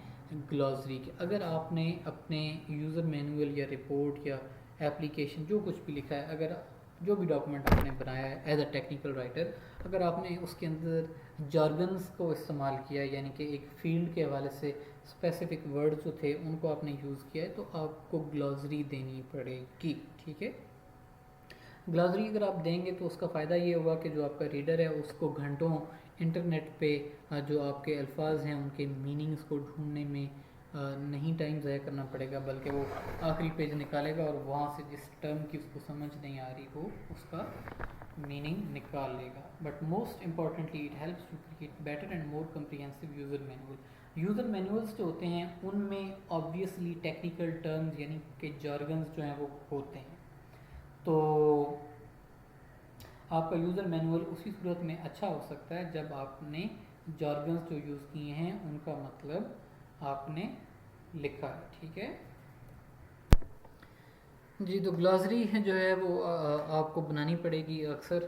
ग्लॉसरी के। अगर आपने अपने यूज़र मैनुअल या रिपोर्ट या एप्लीकेशन जो कुछ भी लिखा है, अगर जो भी डॉक्यूमेंट आपने बनाया है एज अ टेक्निकल राइटर, अगर आपने उसके अंदर जार्गन्स को इस्तेमाल किया, यानी कि एक फील्ड के हवाले से स्पेसिफिक वर्ड जो थे उनको आपने यूज़ किया है, तो आपको ग्लॉसरी देनी पड़ेगी, ठीक है। ग्लॉसरी अगर आप देंगे तो उसका फ़ायदा ये होगा कि जो आपका रीडर है उसको घंटों इंटरनेट पे जो आपके अल्फाज हैं उनके मीनिंग्स को ढूंढने में नहीं टाइम ज़ाया करना पड़ेगा, बल्कि वो आखिरी पेज निकालेगा और वहाँ से जिस टर्म की उसको समझ नहीं आ रही वो उसका मीनिंग निकाल लेगा. But most importantly it helps to create better and more comprehensive user manual. User manuals जो होते हैं उनमें ऑब्वियसली टेक्निकल टर्म्स यानी कि जार्गन्स जो हैं वो होते हैं. तो आपका यूज़र मैनुअल उसी सूरत में अच्छा हो सकता है जब आपने जार्गन्स जो यूज़ किए हैं उनका मतलब आपने लिखा है. ठीक है जी. तो ग्लॉसरी है जो है वो आपको बनानी पड़ेगी अक्सर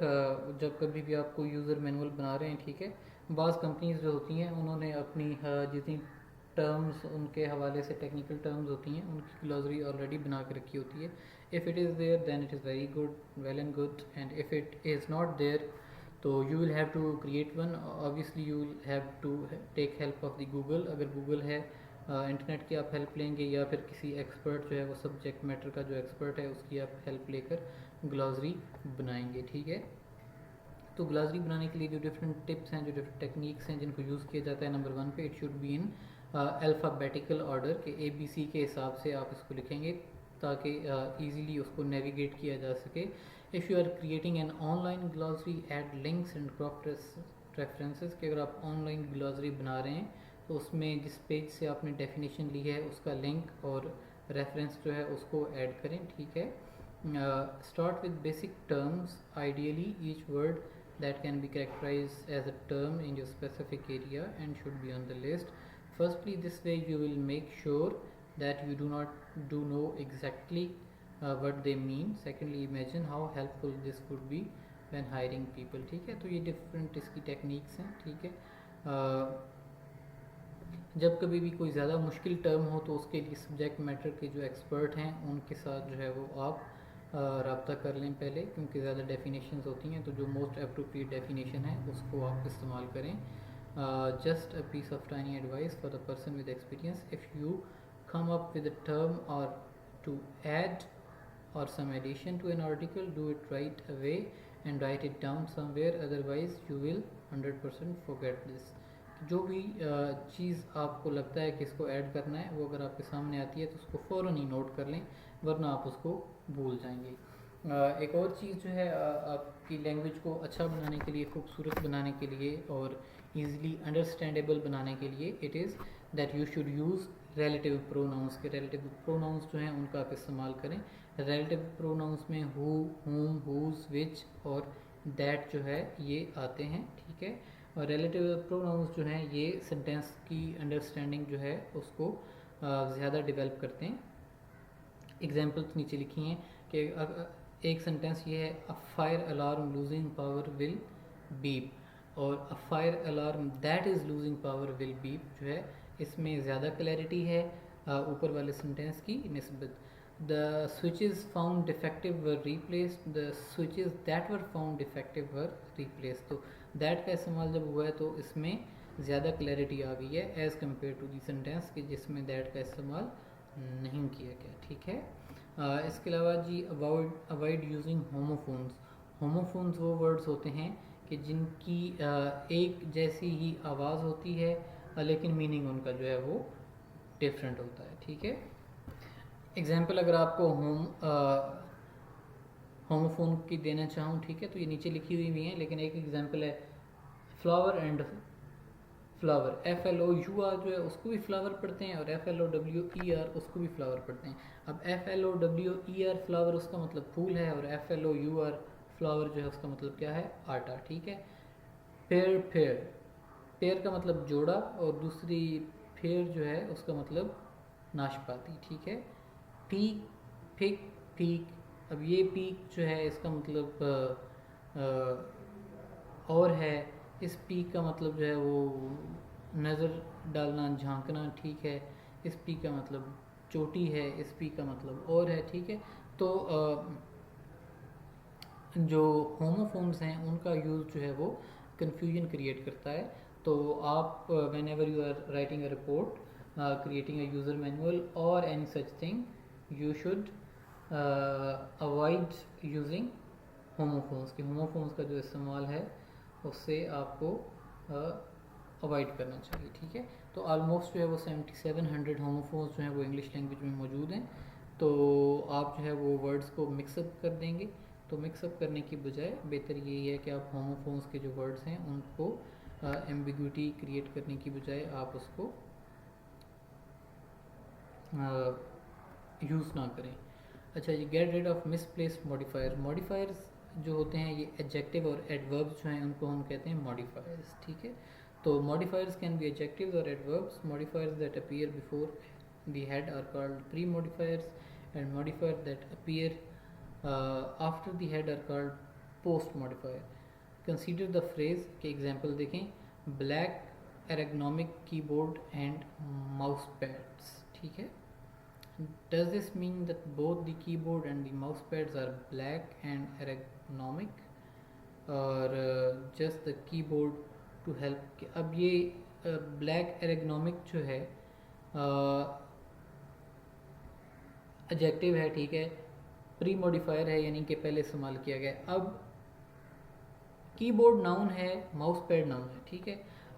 जब कभी भी आपको यूज़र मैनुअल बना रहे हैं. ठीक है. बाज़ कंपनीज जो होती हैं उन्होंने अपनी जितनी टर्म्स उनके हवाले से टेक्निकल टर्म्स होती हैं उनकी ग्लॉसरी ऑलरेडी बना के रखी होती है. If it is there then it is very good, well and good. And if it is not there तो you will have to create one. Obviously you will have to take help of the Google. अगर Google है internet की आप help लेंगे या फिर किसी expert जो है वो सब्जेक्ट मैटर का जो एक्सपर्ट है उसकी आप हेल्प लेकर ग्लॉसरी बनाएंगे. ठीक है. तो ग्लॉसरी बनाने के लिए जो डिफरेंट टिप्स हैं, जो डिफरेंट टेक्निक्स हैं जिनको यूज़ किया जाता है, नंबर 1 पे it should be in alphabetical order के ABC के हिसाब से आप इसको लिखेंगे ताकि ईज़िली उसको नेविगेट किया जा सके. If you are creating an online glossary add links and cross references कि अगर आप ऑनलाइन ग्लॉसरी बना रहे हैं तो उसमें जिस पेज से आपने डेफिनेशन ली है उसका लिंक और रेफरेंस जो है उसको ऐड करें. ठीक है. Start with basic terms. Ideally each word that can be characterized as a term in your specific area and should be on the list. Firstly, this way you will make sure that you do know exactly what they mean. Secondly, imagine how helpful this would be when hiring people. ठीक है. तो ये different इसकी techniques हैं. ठीक है. जब कभी भी कोई ज़्यादा मुश्किल टर्म हो तो उसके लिए सब्जेक्ट मैटर के जो एक्सपर्ट हैं उनके साथ जो है वो आप रब्ता कर लें पहले, क्योंकि ज़्यादा डेफिनेशंस होती हैं तो जो मोस्ट अप्रोप्रिएट डेफिनेशन है उसको आप इस्तेमाल करें. Just a piece of tiny advice for the person with experience. If you come up with a term or to add or some addition to an article, do it right away and write it down somewhere, otherwise you will 100% forget this. जो भी चीज़ आपको लगता है कि इसको add करना है वो अगर आपके सामने आती है तो उसको फ़ौरन ही नोट कर लें, वरना आप उसको भूल जाएंगे. एक और चीज़ जो है आपकी लैंग्वेज को अच्छा बनाने के लिए, खूबसूरत बनाने के लिए और ईज़िली अंडरस्टैंडेबल बनाने के लिए, it is that you should use relative pronouns. के रिलेटिव प्रोनाउंस जो हैं उनका आप इस्तेमाल करें. रिलेटिव प्रोनाउंस में हु, हुम, हुज, विच और दैट जो है ये आते हैं. ठीक है. और रिलेटिव प्रोनाउंस जो हैं ये सेंटेंस की अंडरस्टैंडिंग जो है उसको ज़्यादा डेवलप करते हैं. एग्जाम्पल्स नीचे लिखी हैं कि एक सेंटेंस ये है, a fire alarm losing power will beep, और a fire alarm that is losing power will beep जो है इसमें ज़्यादा क्लैरिटी है ऊपर वाले सेंटेंस की निस्बत. The switches found defective were replaced, the switches that were found defective were replaced. तो that का इस्तेमाल जब हुआ है तो इसमें ज़्यादा क्लैरिटी आ गई है as compare to the sentence कि जिसमें that का इस्तेमाल नहीं किया गया. ठीक है. इसके अलावा जी अवॉइड यूजिंग होमोफोन्स. होमोफोन्स वो वर्ड्स होते हैं कि जिनकी एक जैसी ही आवाज़ होती है लेकिन मीनिंग उनका जो है वो डिफरेंट होता है. ठीक है. एग्जाम्पल अगर आपको होमोफोन की देना चाहूँ, ठीक है, तो ये नीचे लिखी हुई भी हैं, लेकिन एक एग्जाम्पल है फ्लावर एंड फ्लावर. FLOUR जो है उसको भी फ्लावर पढ़ते हैं और FLOWER उसको भी फ्लावर पढ़ते हैं. अब FLOWER फ्लावर उसका मतलब फूल है और FLOUR फ्लावर जो है उसका मतलब क्या है, आटा. ठीक है. पेयर पेयर पेयर का मतलब जोड़ा और दूसरी फेयर जो है उसका मतलब नाशपाती. ठीक है. Peek pick peak. अब ये पीक जो है इसका मतलब और है. इस पीक का मतलब जो है वो नज़र डालना, झांकना. ठीक है. इस पीक का मतलब चोटी है, इस पीक का मतलब और है. ठीक है. तो जो होमोफोन्स हैं उनका यूज़ जो है वो कन्फ्यूजन क्रिएट करता है. तो आप whenever you are writing a report, creating a user manual और any such thing, you should avoid using homophones. के होमोफोन्स का जो इस्तेमाल है उससे आपको अवॉइड करना चाहिए, ठीक है। तो ऑलमोस्ट जो है वो 7700 होमोफोन्स जो हैं वो इंग्लिश लैंग्वेज में मौजूद हैं। तो आप जो है वो वर्ड्स को मिक्सअप कर देंगे। तो मिक्सअप करने की बजाय बेहतर यही है कि आप होमोफोन्स के जो वर्ड्स हैं उनको एम्बिग्विटी क्रिएट करने की बजाय आप उसको यूज़ ना करें। अच्छा, ये get rid of misplaced modifier. Modifiers जो होते हैं ये एडजेक्टिव और एडवर्ब्स जो हैं उनको हम कहते हैं मॉडिफायर्स, ठीक है। तो मॉडिफायर्स कैन बी एडजेक्टिव्स और adverbs. Modifiers that appear before the head are called pre-modifiers, and modifiers that appear after the head are called post-modifier. Consider the phrase के एग्जाम्पल देखें, black ergonomic keyboard and mouse pads, ठीक है। Does this mean that both the keyboard and the mouse pads are black and ergonomic, or just the keyboard to help? अब ये black ergonomic जो है adjective है, ठीक है, प्री मॉडिफायर है यानी कि पहले इस्तेमाल किया गया। अब कीबोर्ड नाउन है, माउस पैड नाउन है, ठीक है।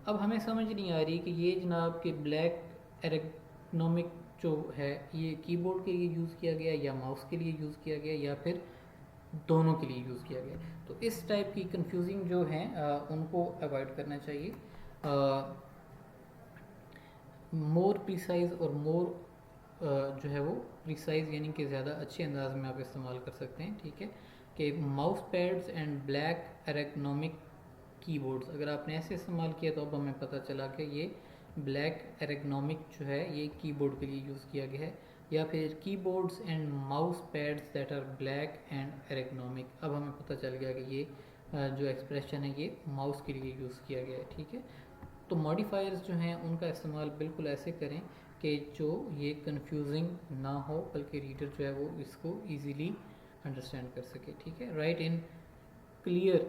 अब हमें समझ नहीं आ रही कि ये जनाब के ब्लैक एर्गोनॉमिक जो है ये कीबोर्ड के लिए यूज़ किया गया या माउस के लिए यूज़ किया गया या फिर दोनों के लिए यूज़ किया गया। तो इस टाइप की कंफ्यूजिंग जो हैं उनको अवॉइड करना चाहिए। मोर प्रिसाइज और मोर जो है वो प्रिसाइज यानी कि ज़्यादा अच्छे अंदाज में आप इस्तेमाल कर सकते हैं, ठीक है। कि mouse pads and black ergonomic keyboards, अगर आपने ऐसे इस्तेमाल किया तो अब हमें पता चला कि ये ब्लैक एर्गोनॉमिक जो है ये कीबोर्ड के लिए यूज़ किया गया है, या फिर keyboards and mouse pads that are black and ergonomic. अब हमें पता चल गया कि ये जो एक्सप्रेशन है ये माउस के लिए यूज़ किया गया है, ठीक है। तो मॉडिफायर्स जो हैं उनका इस्तेमाल बिल्कुल ऐसे करें कि जो ये कंफ्यूजिंग ना हो, बल्कि रीडर जो है वो इसको इजीली अंडरस्टैंड कर सके, ठीक है। Right in clear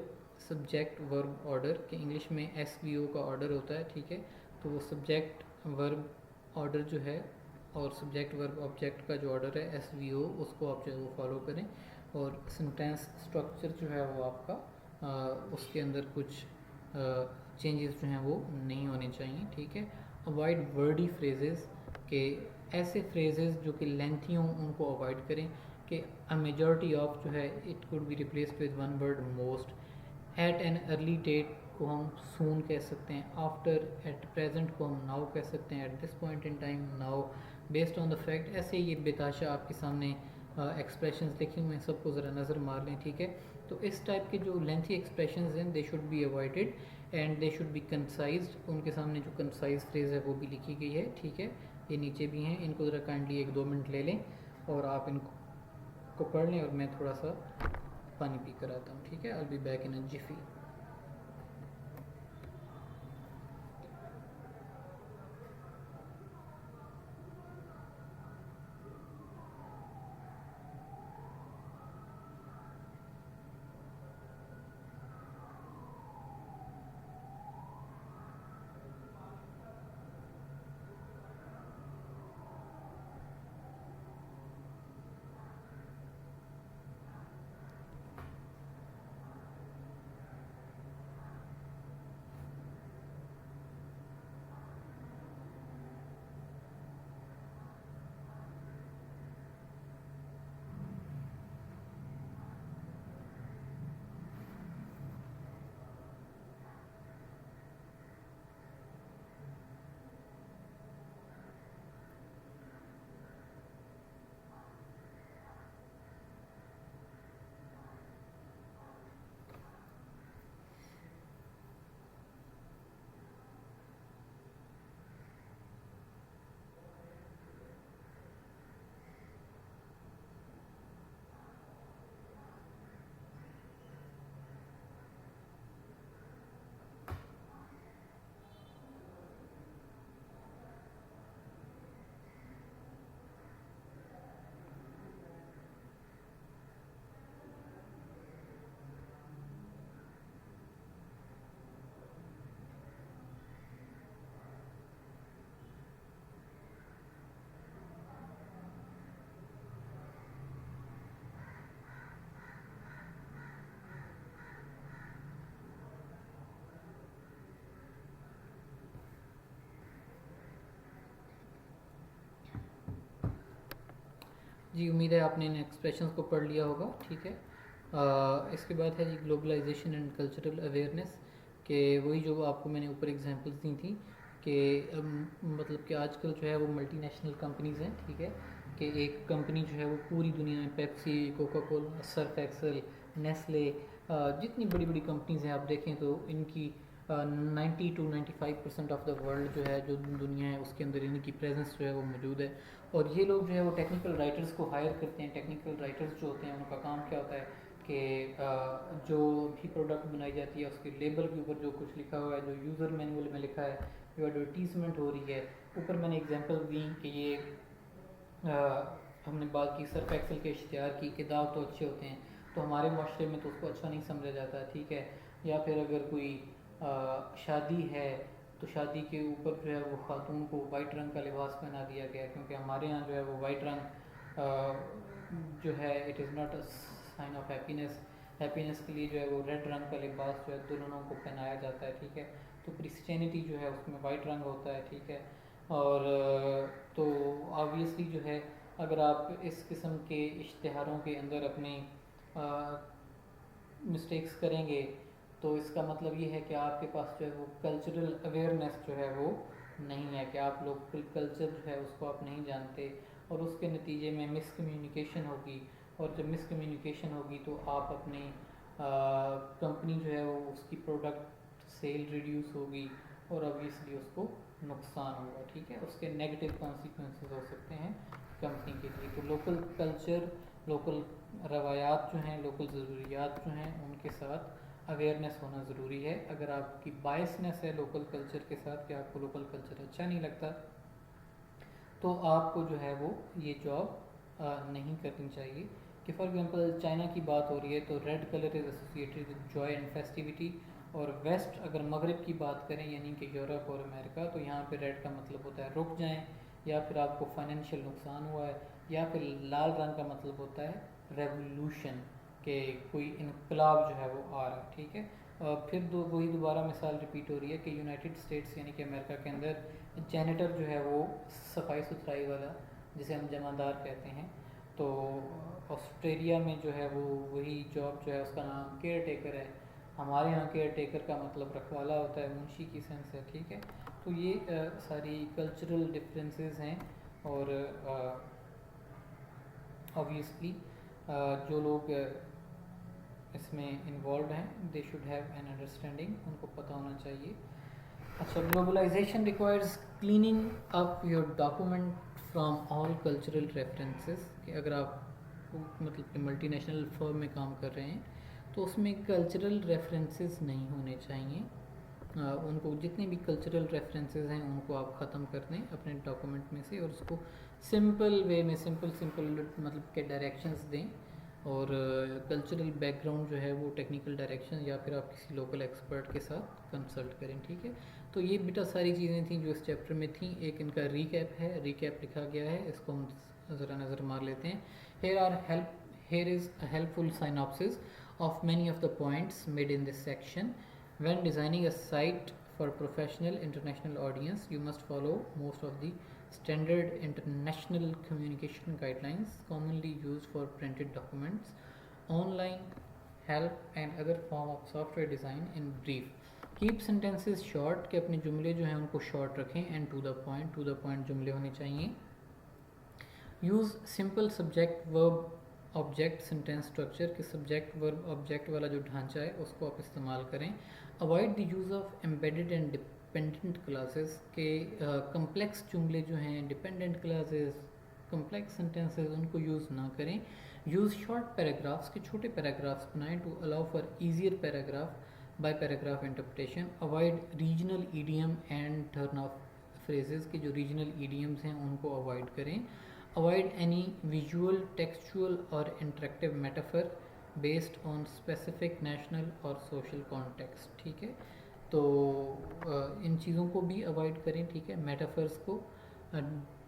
subject verb order, के इंग्लिश में SVO का ऑर्डर होता है, ठीक है। तो वो सब्जेक्ट वर्ब ऑर्डर जो है और सब्जेक्ट वर्ब ऑब्जेक्ट का जो ऑर्डर है SVO, उसको आप जो है वो फॉलो करें। और सेंटेंस स्ट्रक्चर जो है वो आपका उसके अंदर कुछ चेंजेस जो हैं वो नहीं होने चाहिए, ठीक है। अवॉइड वर्डी फ्रेजेस, के ऐसे फ्रेजेस जो कि लेंथी हों उनको अवॉइड करें। कि अ मेजॉरिटी ऑफ जो है it could be replaced with one word most. At an early date को हम सून कह सकते हैं, आफ्टर एट प्रेजेंट को हम नाउ कह सकते हैं, at this point in time now, based on the fact. ऐसे ये बेताशा आपके सामने एक्सप्रेशंस लिखे हुए हैं, सबको ज़रा नज़र मार लें, ठीक है। तो इस टाइप के जो लेंथी एक्सप्रेशंस हैं they should be avoided and they should be concised. उनके सामने जो कंसाइज फ्रेज है वो भी लिखी गई है, ठीक है। ये नीचे भी हैं, इनको ज़रा काइंडली 1-2 मिनट ले लें और आप इनको पढ़ लें, और मैं थोड़ा सा पानी पी कर आता हूँ, ठीक है। I will be back in a jiffy. जी, उम्मीद है आपने इन एक्सप्रेशंस को पढ़ लिया होगा, ठीक है। इसके बाद है जी ग्लोबलाइजेशन एंड कल्चरल अवेयरनेस, कि वही जो आपको मैंने ऊपर एग्जांपल्स दी थी कि मतलब कि आजकल जो है वो मल्टीनेशनल कंपनीज़ हैं, ठीक है, कि एक कंपनी जो है वो पूरी दुनिया में Pepsi, Coca Cola, Surf Excel, Nestle, जितनी बड़ी बड़ी कंपनीज़ हैं आप देखें तो इनकी 90 to 95% ऑफ द वर्ल्ड जो है, जो दुनिया है उसके अंदर इनकी प्रेजेंस जो है वो मौजूद है। और ये लोग जो है वो टेक्निकल राइटर्स को हायर करते हैं। टेक्निकल राइटर्स जो होते हैं उनका काम क्या होता है कि जो भी प्रोडक्ट बनाई जाती है उसके लेबल के ऊपर जो कुछ लिखा हुआ है, जो यूज़र मैनुअल में लिखा है, जो एडवर्टीजमेंट हो रही है, ऊपर मैंने एग्जांपल दी कि ये हमने बात की सर्फ एक्सल के इश्तिहार की, कि दाग तो अच्छे होते हैं, तो हमारे माशरे में तो उसको अच्छा नहीं समझा जाता, ठीक है। या फिर अगर कोई शादी है तो शादी के ऊपर जो है वो खातून को वाइट रंग का लिबास पहना दिया गया, क्योंकि हमारे यहाँ जो है वो वाइट रंग जो है it is not a sign of happiness. Happiness के लिए जो है वो रेड रंग का लिबास जो है दुल्हनों को पहनाया जाता है, ठीक है। तो क्रिश्चियनिटी जो है उसमें वाइट रंग होता है, ठीक है। और तो ऑब्वियसली जो है अगर आप इस किस्म के इश्तिहारों के अंदर अपने मिस्टेक्स करेंगे तो इसका मतलब ये है कि आपके पास जो है वो कल्चरल अवेयरनेस जो है वो नहीं है, कि आप लोग कल्चर जो है उसको आप नहीं जानते, और उसके नतीजे में मिसकम्युनिकेशन होगी। और जब मिसकम्युनिकेशन होगी तो आप अपनी कंपनी जो है वो उसकी प्रोडक्ट सेल रिड्यूस होगी और ऑब्वियसली उसको नुकसान होगा, ठीक है। उसके नेगेटिव कॉन्सिक्वेंसेस हो सकते हैं कंपनी के लिए। तो लोकल कल्चर, लोकल रवायात जो हैं, लोकल ज़रूरियात जो हैं, उनके साथ अवेयरनेस होना ज़रूरी है। अगर आपकी बायसनेस है लोकल कल्चर के साथ कि आपको लोकल कल्चर अच्छा नहीं लगता, तो आपको जो है वो ये जॉब नहीं करनी चाहिए। कि फॉर एग्जांपल चाइना की बात हो रही है तो red colour is associated with Joy and festivity, और वेस्ट अगर मगरिब की बात करें यानी कि यूरोप और अमेरिका, तो यहाँ पे रेड का मतलब होता है रुक जाएं, या फिर आपको फाइनेंशियल नुकसान हुआ है, या फिर लाल रंग का मतलब होता है रेवोल्यूशन, के कोई इनकलाब जो है वो आ रहा है, ठीक है। फिर वही दोबारा मिसाल रिपीट हो रही है कि यूनाइटेड स्टेट्स यानी कि अमेरिका के अंदर जैनिटर जो है वो सफाई सुथराई वाला, जिसे हम जमादार कहते हैं, तो ऑस्ट्रेलिया में जो है वो वही जॉब जो है उसका नाम केयर टेकर है। हमारे यहाँ केयर टेकर का मतलब रखवाला होता है, मुंशी की सेंस है, ठीक है। तो ये सारी कल्चरल डिफरेंसेस हैं, और ऑब्वियसली जो लोग इसमें इन्वॉल्व हैं they should have an understanding, उनको पता होना चाहिए। अच्छा, globalisation requires cleaning up your document from all cultural references, कि अगर आप मतलब कि मल्टीनेशनल फर्म में काम कर रहे हैं तो उसमें कल्चरल रेफरेंसेस नहीं होने चाहिए। उनको जितने भी कल्चरल रेफरेंसेस हैं उनको आप ख़त्म कर दें अपने डॉक्यूमेंट में से, और उसको सिंपल वे में सिंपल मतलब के डायरेक्शंस दें। और कल्चरल बैकग्राउंड जो है वो टेक्निकल डायरेक्शन या फिर आप किसी लोकल एक्सपर्ट के साथ कंसल्ट करें, ठीक है। तो ये बेटा सारी चीज़ें थी जो इस चैप्टर में थी। एक इनका रीकैप है, रीकैप लिखा गया है, इसको हम ज़रा नज़र मार लेते हैं। Here is a helpful synopsis of many of the points made in this section. When designing a site for professional international audience, you must follow most of the standard international communication guidelines commonly used for printed documents, online help and other form of software design. In brief, keep sentences short, के अपने जुमले जो हैं उनको short रखें, and to the point जुमले होने चाहिए। Use simple subject verb object sentence structure, के सब्जेक्ट वर्ब ऑब्जेक्ट वाला जो ढांचा है उसको आप इस्तेमाल करें। Avoid the use of embedded and dependent clauses, के कम्प्लेक्स जुमले जो हैं, डिपेंडेंट क्लासेस, कम्प्लेक्स सेंटेंसेस, उनको यूज़ ना करें। यूज़ शॉर्ट पैराग्राफ्स, के छोटे पैराग्राफ्स बनाएं to allow for easier paragraph by paragraph interpretation. Avoid regional idiom and turn of phrases, के जो रीजनल ईडियम्स हैं उनको अवॉइड करें। Avoid any visual, textual or interactive metaphor based on specific national or social context, ठीक है। तो इन चीज़ों को भी अवॉइड करें, ठीक है, मेटाफर्स को।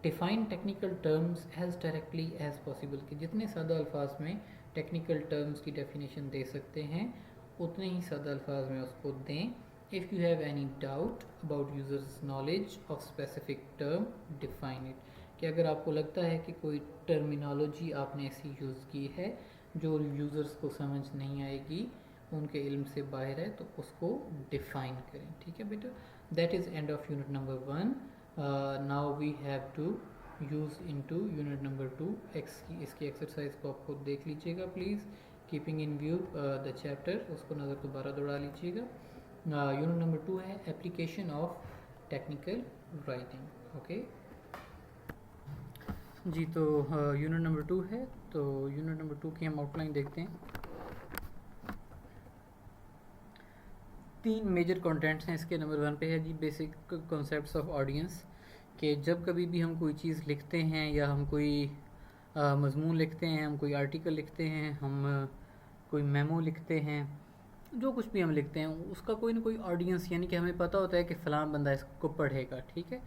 Define technical terms as directly as possible, कि जितने सादा अल्फाज में टेक्निकल टर्म्स की डेफिनेशन दे सकते हैं उतने ही सादा अल्फाज में उसको दें। If you have any doubt about users knowledge of specific term, define it, कि अगर आपको लगता है कि कोई टर्मिनोलॉजी आपने ऐसी यूज़ की है जो यूज़र्स को समझ नहीं आएगी, उनके इल्म से बाहर है, तो उसको डिफ़ाइन करें। ठीक है बेटा, that is end of unit number 1। Now we have to use into unit number 2। इसकी एक्सरसाइज को आप खुद देख लीजिएगा please, keeping in view the chapter, उसको नज़र दोबारा दौड़ा लीजिएगा। यूनिट नंबर 2 है application of technical writing. Okay जी, तो यूनिट नंबर 2 है, तो यूनिट नंबर 2 की हम आउटलाइन देखते हैं। 3 मेजर कंटेंट्स हैं इसके। नंबर 1 पे है जी बेसिक कॉन्सेप्ट्स ऑफ ऑडियंस, कि जब कभी भी हम कोई चीज़ लिखते हैं या हम कोई मजमून लिखते हैं, हम कोई आर्टिकल लिखते हैं, हम कोई मेमो लिखते हैं, जो कुछ भी हम लिखते हैं उसका कोई ना कोई ऑडियंस, यानी कि हमें पता होता है कि फ़लाँ बंदा इसको पढ़ेगा। ठीक है,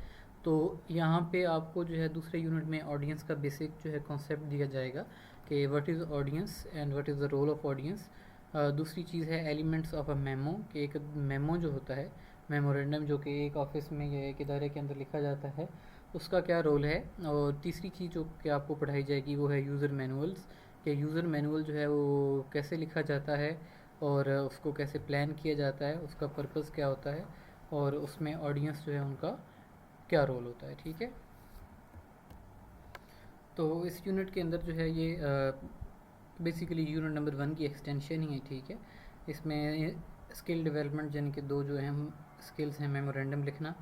तो यहाँ पे आपको जो है दूसरे यूनिट में ऑडियंस का बेसिक जो है कॉन्सेप्ट दिया जाएगा कि what is audience and what is the role of audience. दूसरी चीज़ है एलिमेंट्स ऑफ अ मेमो, कि एक मेमो जो होता है, मेमोरेंडम, जो कि एक ऑफिस में या एक इदारे के अंदर लिखा जाता है, उसका क्या रोल है। और तीसरी चीज़ जो कि आपको पढ़ाई जाएगी वो है यूज़र मैनुअल्स, कि यूज़र मैनुअल जो है वो कैसे लिखा जाता है और उसको कैसे प्लान किया जाता है, उसका पर्पज़ क्या होता है और उसमें ऑडियंस जो है उनका क्या रोल होता है। ठीक है, तो इस यूनिट के अंदर जो है ये बेसिकली यूनिट नंबर 1 की एक्सटेंशन ही है। ठीक है, इसमें स्किल डेवलपमेंट यानी कि 2 जो हैं स्किल्स हैं, मेमोरेंडम लिखना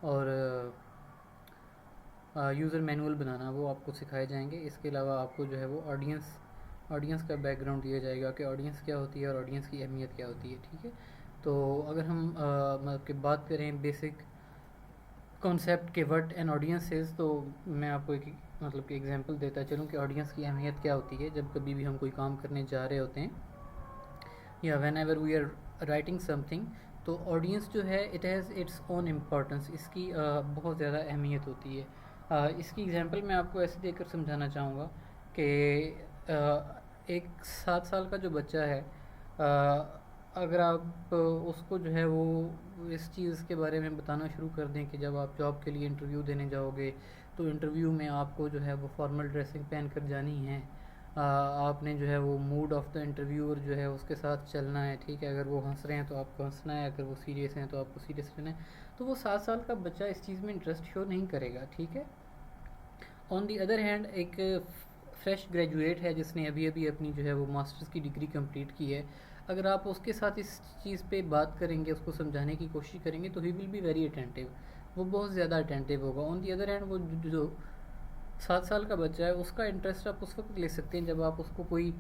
और यूज़र मैनुअल बनाना, वो आपको सिखाए जाएंगे। इसके अलावा आपको जो है वो ऑडियंस का बैकग्राउंड दिया जाएगा कि ऑडियंस क्या होती है और ऑडियंस की अहमियत क्या होती है। ठीक है, तो अगर हम मतलब कि बात करें बेसिक कॉन्सेप्ट के व्हाट एन ऑडियंस इज़, तो मैं आपको एक मतलब कि एग्जांपल देता चलूँ कि ऑडियंस की अहमियत क्या होती है जब कभी भी हम कोई काम करने जा रहे होते हैं या whenever we are writing something. तो ऑडियंस जो है it has its own importance, इसकी बहुत ज़्यादा अहमियत होती है। इसकी एग्जांपल मैं आपको ऐसे देकर समझाना चाहूँगा कि एक 7 साल का जो बच्चा है, अगर आप उसको जो है वो इस चीज़ के बारे में बताना शुरू कर दें कि जब आप जॉब के लिए इंटरव्यू देने जाओगे तो इंटरव्यू में आपको जो है वो फॉर्मल ड्रेसिंग पहन कर जानी है, आपने जो है वो मूड ऑफ द इंटरव्यूअर जो है उसके साथ चलना है। ठीक है, अगर वो हंस रहे हैं तो आपको हंसना है, अगर वो सीरियस हैं तो आपको सीरियस रहना है। तो वो 7 साल का बच्चा इस चीज़ में इंटरेस्ट शो नहीं करेगा। ठीक है, ऑन दी अदर हैंड एक फ्रेश ग्रेजुएट है जिसने अभी अभी अपनी जो है वो मास्टर्स की डिग्री कंप्लीट की है, अगर आप उसके साथ इस चीज़ पे बात करेंगे, उसको समझाने की कोशिश करेंगे, तो he will be very attentive, वो बहुत ज़्यादा अटेंटिव होगा। ऑन दी अदर हैंड वो जो 7 साल का बच्चा है उसका इंटरेस्ट आप उस वक्त ले सकते हैं जब आप उसको कोई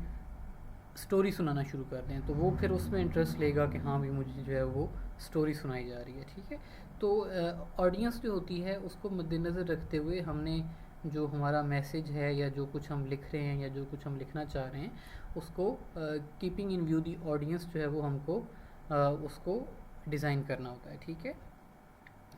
स्टोरी सुनाना शुरू कर दें, तो वो फिर उसमें इंटरेस्ट लेगा कि हाँ भी मुझे जो है वो स्टोरी सुनाई जा रही है। ठीक है, तो ऑडियंस जो होती है उसको मद्देनज़र रखते हुए हमने जो हमारा मैसेज है या जो कुछ हम लिख रहे हैं या जो कुछ हम लिखना चाह रहे हैं उसको keeping in view the audience जो है वो हमको उसको डिज़ाइन करना होता है। ठीक है,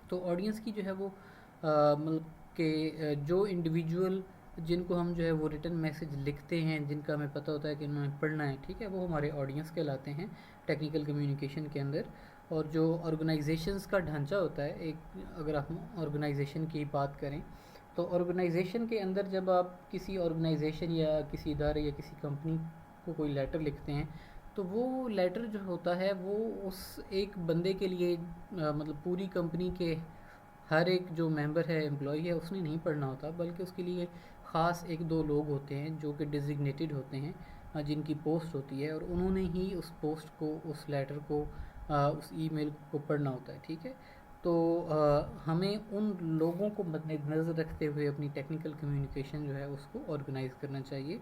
तो ऑडियंस की जो है वो मतलब कि जो इंडिविजुअल जिनको हम जो है वो रिटन मैसेज लिखते हैं, जिनका हमें पता होता है कि उन्होंने पढ़ना है, ठीक है, वो हमारे ऑडियंस कहलाते हैं टेक्निकल कम्युनिकेशन के अंदर। और जो ऑर्गेनाइजेशंस का ढांचा होता है, एक अगर हम ऑर्गेनाइजेशन की बात करें तो ऑर्गेनाइजेशन के अंदर जब आप किसी ऑर्गेनाइजेशन या किसी इदारे या किसी कंपनी को कोई लेटर लिखते हैं तो वो लेटर जो होता है वो उस एक बंदे के लिए मतलब पूरी कंपनी के हर एक जो मेंबर है, एम्प्लॉय है, उसने नहीं पढ़ना होता, बल्कि उसके लिए ख़ास 1-2 लोग होते हैं जो कि डिजिग्नेटेड होते हैं, जिनकी पोस्ट होती है और उन्होंने ही उस पोस्ट को, उस लेटर को, उस ईमेल को पढ़ना होता है। ठीक है, तो हमें उन लोगों को मद्देनज़र रखते हुए अपनी टेक्निकल कम्युनिकेशन जो है उसको ऑर्गेनाइज़ करना चाहिए।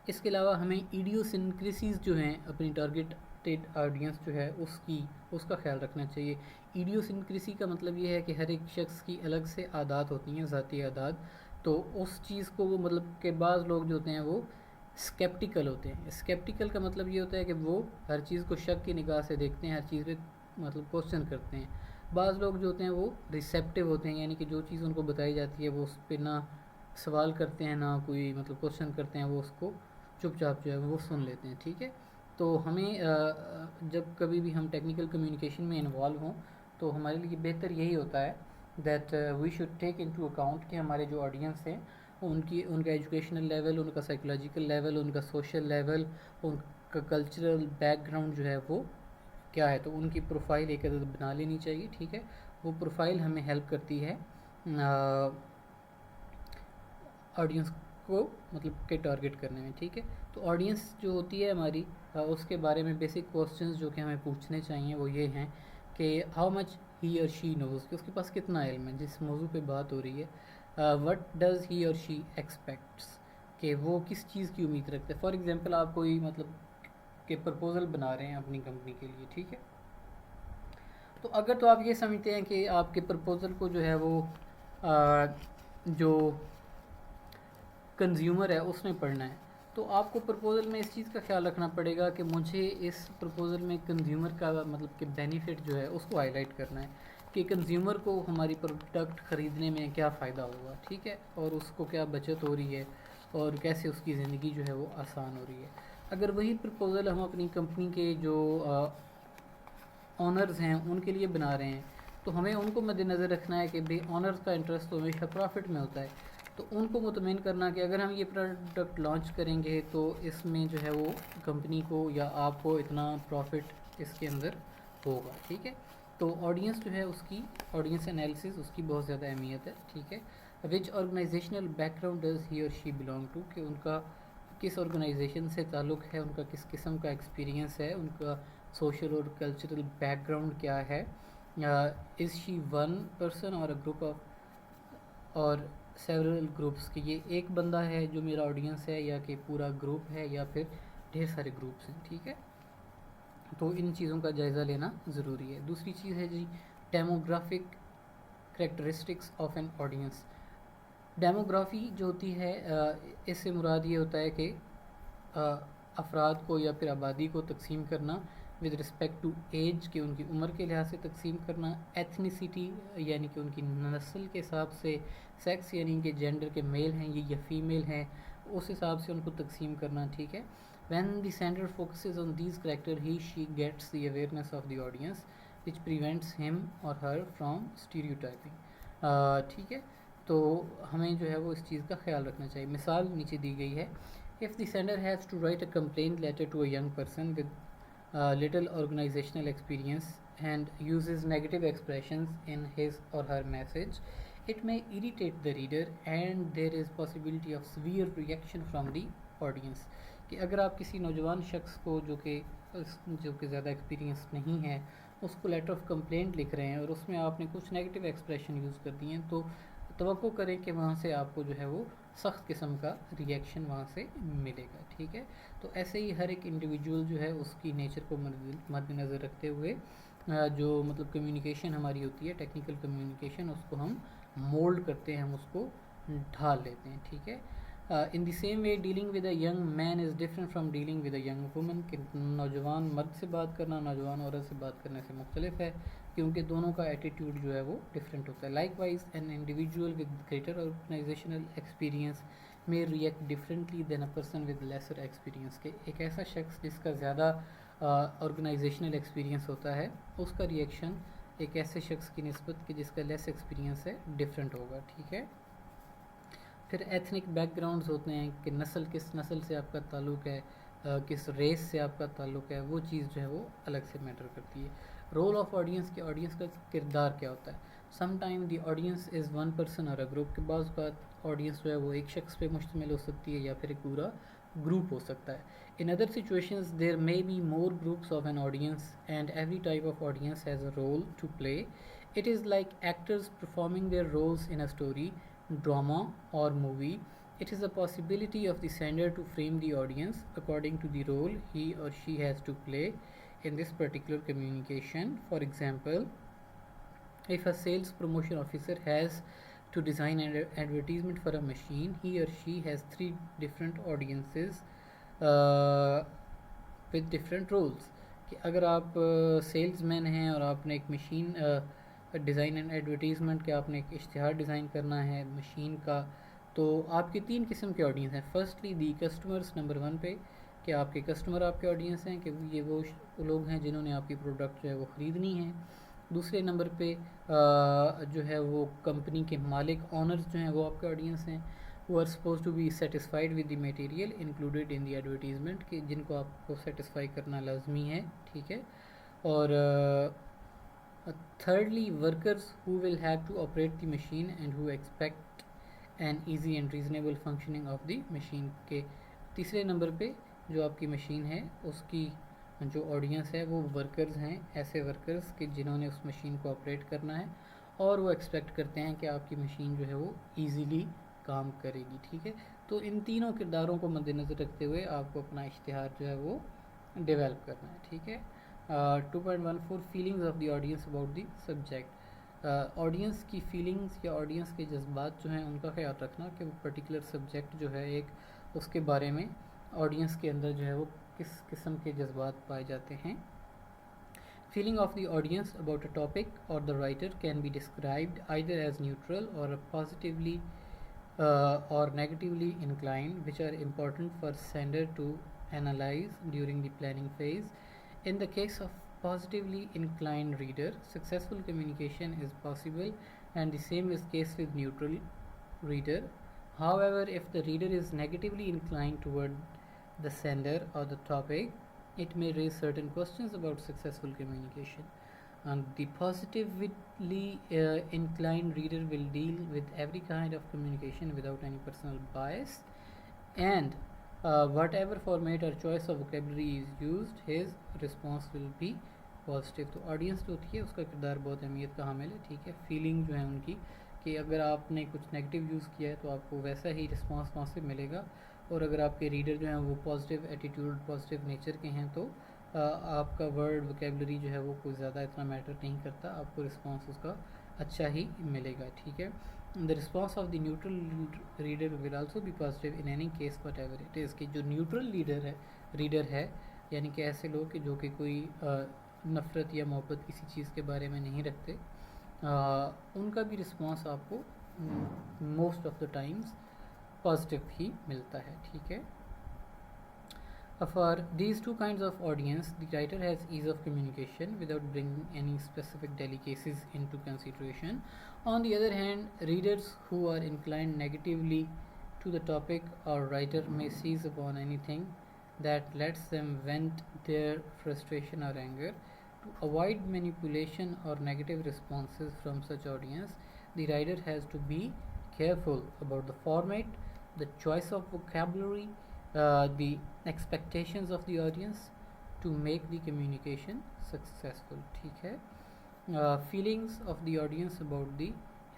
इसके अलावा हमें इडियोसिंक्रेसीज़ जो हैं अपनी टारगेटेड ऑडियंस जो है उसका ख्याल रखना चाहिए। इडियोसिंक्रेसी का मतलब ये है कि हर एक शख्स की अलग से आदत होती हैं, ज़ाती आदत, तो उस चीज़ को वो मतलब कि बाज़ लोग जो होते हैं वो स्केप्टिकल होते हैं। स्केप्टिकल का मतलब ये होता है कि वो हर चीज़ को शक की निगाह से देखते हैं, हर चीज़ पे मतलब क्वेश्चन करते हैं। बाज़ लोग जो होते हैं वो रिसेप्टिव होते हैं, यानी कि जो चीज़ उनको बताई जाती है वो उस पर ना सवाल करते हैं ना कोई मतलब क्वेश्चन करते हैं, वो उसको चुपचाप जो है वो सुन लेते हैं। ठीक है, तो हमें जब कभी भी हम टेक्निकल कम्युनिकेशन में इन्वॉल्व हों तो हमारे लिए बेहतर यही होता है that we should take into account कि हमारे जो ऑडियंस हैं उनका एजुकेशनल लेवल, उनका साइकोलॉजिकल लेवल, उनका सोशल लेवल, उनका कल्चरल बैकग्राउंड जो है वो क्या है, तो उनकी प्रोफाइल एक अदद बना लेनी चाहिए। ठीक है, वो प्रोफाइल हमें हेल्प करती है ऑडियंस को मतलब के टारगेट करने में। ठीक है, तो ऑडियंस जो होती है हमारी उसके बारे में बेसिक क्वेश्चंस जो कि हमें पूछने चाहिए वो ये हैं कि हाउ मच ही और शी नोज़, कि उसके पास कितना इल्म है जिस मौजू पे बात हो रही है। व्हाट डज़ ही और शी एक्सपेक्ट्स, कि वो किस चीज़ की उम्मीद रखते हैं। फॉर एग्जांपल आप कोई मतलब के प्रपोज़ल बना रहे हैं अपनी कंपनी के लिए। ठीक है, तो अगर तो आप ये समझते हैं कि आपके प्रपोज़ल को जो है वो जो कंज्यूमर है उसने पढ़ना है, तो आपको प्रपोज़ल में इस चीज़ का ख्याल रखना पड़ेगा कि मुझे इस प्रपोज़ल में कंज्यूमर का मतलब कि बेनिफिट जो है उसको हाईलाइट करना है कि कंज्यूमर को हमारी प्रोडक्ट ख़रीदने में क्या फ़ायदा होगा। ठीक है, और उसको क्या बचत हो रही है और कैसे उसकी ज़िंदगी जो है वो आसान हो रही है। अगर वही प्रपोज़ल हम अपनी कंपनी के जो ऑनर्स हैं उनके लिए बना रहे हैं, तो हमें उनको मद्देनज़र रखना है कि भाई ऑनर्स का इंटरेस्ट तो हमेशा प्रॉफिट में होता है, तो उनको मुतमिन करना कि अगर हम ये प्रोडक्ट लॉन्च करेंगे तो इसमें जो है वो कंपनी को या आपको इतना प्रॉफिट इसके अंदर होगा। ठीक है, तो ऑडियंस जो है उसकी ऑडियंस एनालिसिस उसकी बहुत ज़्यादा अहमियत है। ठीक है, विच ऑर्गेनाइजेशनल बैकग्राउंड डज ही और शी बिलोंग टू, कि उनका किस ऑर्गेनाइजेशन से ताल्लुक़ है, उनका किस किस्म का एक्सपीरियंस है, उनका सोशल और कल्चरल बैकग्राउंड क्या है, is she one person or a group of और सेवरल ग्रुप्स, कि ये एक बंदा है जो मेरा ऑडियंस है या कि पूरा ग्रुप है या फिर ढेर सारे ग्रुप्स हैं। ठीक है, तो इन चीज़ों का जायज़ा लेना ज़रूरी है। दूसरी चीज़ है जी demographic characteristics of an audience. Demography जो होती है इससे मुराद ये होता है कि अफराद को या फिर आबादी को तकसीम करना विद रिस्पेक्ट टू एज, के उनकी उम्र के लिहाज से तकसीम करना, एथनिसिटी यानी कि उनकी नस्ल के हिसाब से, सेक्स यानी कि जेंडर के मेल हैं ये या फीमेल हैं उस हिसाब से उनको तकसीम करना। ठीक है, when the sender focuses on these character he she gets the awareness of the audience which prevents him or her from stereotyping. ठीक है, तो हमें जो है वो इस चीज़ का ख्याल रखना चाहिए। मिसाल नीचे दी गई है, if the sender has to write a complaint letter to a young person with little organizational experience and uses negative expressions in his or her message, it may irritate the reader and there is possibility of severe reaction from the audience। कि अगर आप किसी नौजवान शख्स को जो कि ज़्यादा एक्सपीरियंस नहीं है उसको लेटर ऑफ कंप्लेंट लिख रहे हैं और उसमें आपने कुछ नेगेटिव एक्सप्रेशन यूज़ कर दिए हैं, तो तवक्को करें कि वहाँ से आपको जो है वो सख्त किस्म का रिएक्शन वहाँ से मिलेगा। ठीक है, तो ऐसे ही हर एक इंडिविजुअल जो है उसकी नेचर को मद्देनज़र रखते हुए जो मतलब कम्युनिकेशन हमारी होती है टेक्निकल कम्युनिकेशन उसको हम मोल्ड करते हैं, हम उसको ढाल लेते हैं। ठीक है, in the same way dealing with a young man is different from dealing with a young woman, कि नौजवान मर्द से बात करना नौजवान औरत से बात करने से मुख्तलिफ है क्योंकि दोनों का एटीट्यूड जो है वो डिफरेंट होता है। Likewise an individual with greater organisational experience में react differently than a person with lesser experience, के एक ऐसा शख्स जिसका ज़्यादा ऑर्गेनाइजेशनल एक्सपीरियंस होता है उसका रिएक्शन एक ऐसे शख्स की निस्बत कि जिसका लेस एक्सपीरियंस है डिफरेंट होगा। ठीक है, फिर एथनिक बैकग्राउंड्स होते हैं कि नस्ल किस नस्ल से आपका ताल्लुक़ है, किस रेस से आपका ताल्लुक़ है, वो चीज़ जो है वो अलग से मैटर करती है। रोल ऑफ ऑडियंस, के ऑडियंस का किरदार क्या होता है। Some time the audience is one person or a group, के बाद का ऑडियंस जो है वो एक शख्स पे मुश्तमिल हो सकती है या फिर एक पूरा ग्रुप हो सकता है। In other situations there may be more groups of an audience and every type of audience has a role to play. It is like actors performing their roles in a story, drama or movie. It is a possibility of the sender to frame the audience according to the role he or she has to play in this particular communication. For example, if a sales promotion officer has to design an advertisement for a machine, he or she has three different audiences with different roles। कि अगर आप salesman हैं और आपने एक machine design and advertisement के आपने एक इश्तिहार डिज़ाइन करना है मशीन का, तो आपके तीन किस्म के ऑडियंस हैं। फर्स्टली दी कस्टमर्स, नंबर वन पे कि आपके कस्टमर आपके ऑडियंस हैं कि ये वो लोग हैं जिन्होंने आपकी प्रोडक्ट जो है वो ख़रीदनी है। दूसरे नंबर पे जो है वो कंपनी के मालिक, ऑनर्स जो हैं वो आपके ऑडियंस हैं, वो are suppose to be satisfied with the material included in the advertisement, कि जिनको आपको सेटिस्फाई करना लाजमी है, ठीक है। और thirdly, workers who will have to operate the machine and who expect an easy and reasonable functioning of the machine। के तीसरे नंबर पे जो आपकी मशीन है उसकी जो ऑडियंस है वो वर्कर्स हैं, ऐसे वर्कर्स कि जिन्होंने उस मशीन को ऑपरेट करना है और वो एक्सपेक्ट करते हैं कि आपकी मशीन जो है वो ईजीली काम करेगी, ठीक है। तो इन तीनों किरदारों को मद्देनज़र रखते हुए आपको अपना इश्तिहार जो है वो डेवलप करना है, ठीक है। 2.14 feelings of the audience about the subject. Audience की फीलिंग्स या ऑडियंस के जज्बात जो हैं उनका ख्याल रखना कि वो पर्टिकुलर सब्जेक्ट जो है एक उसके बारे में ऑडियंस के अंदर जो है वो किस किस्म के जज्बात पाए जाते हैं। Feeling of the audience about a topic और the writer can be described either as neutral और positively or negatively inclined, which are important for sender to analyze during the planning phase. In the case of positively inclined reader, successful communication is possible, and the same is case with neutral reader. However, if the reader is negatively inclined toward the sender or the topic, it may raise certain questions about successful communication. And the positively inclined reader will deal with every kind of communication without any personal bias, and whatever format or choice of vocabulary is used, his response will be positive. तो audience जो होती है उसका किरदार बहुत अहमियत का हामिल है, ठीक है। फीलिंग जो है उनकी कि अगर आपने कुछ नेगेटिव यूज़ किया है तो आपको वैसा ही रिस्पांस वहाँ से मिलेगा, और अगर आपके रीडर जो हैं वो पॉजिटिव एटीट्यूड पॉजिटिव नेचर के हैं तो आपका वर्ड वोकेबलरी जो है वो कोई ज़्यादा इतना मैटर नहीं करता, आपको रिस्पांस उसका अच्छा ही मिलेगा, ठीक है। The response of the neutral reader will also be positive in any case what ever it is. कि जो न्यूट्रल रीडर है यानी कि ऐसे लोग कि जो कि कोई नफ़रत या मोहब्बत किसी चीज़ के बारे में नहीं रखते, उनका भी रिस्पांस आपको most of the times positive ही मिलता है, ठीक है। For these two kinds of audience, the writer has ease of communication without bringing any specific delicacies into consideration. On the other hand, readers who are inclined negatively to the topic or writer may seize upon anything that lets them vent their frustration or anger. To avoid manipulation or negative responses from such audience, the writer has to be careful about the format, the choice of vocabulary, the expectations of the audience to make the communication successful, ठीक है। feelings of the audience about the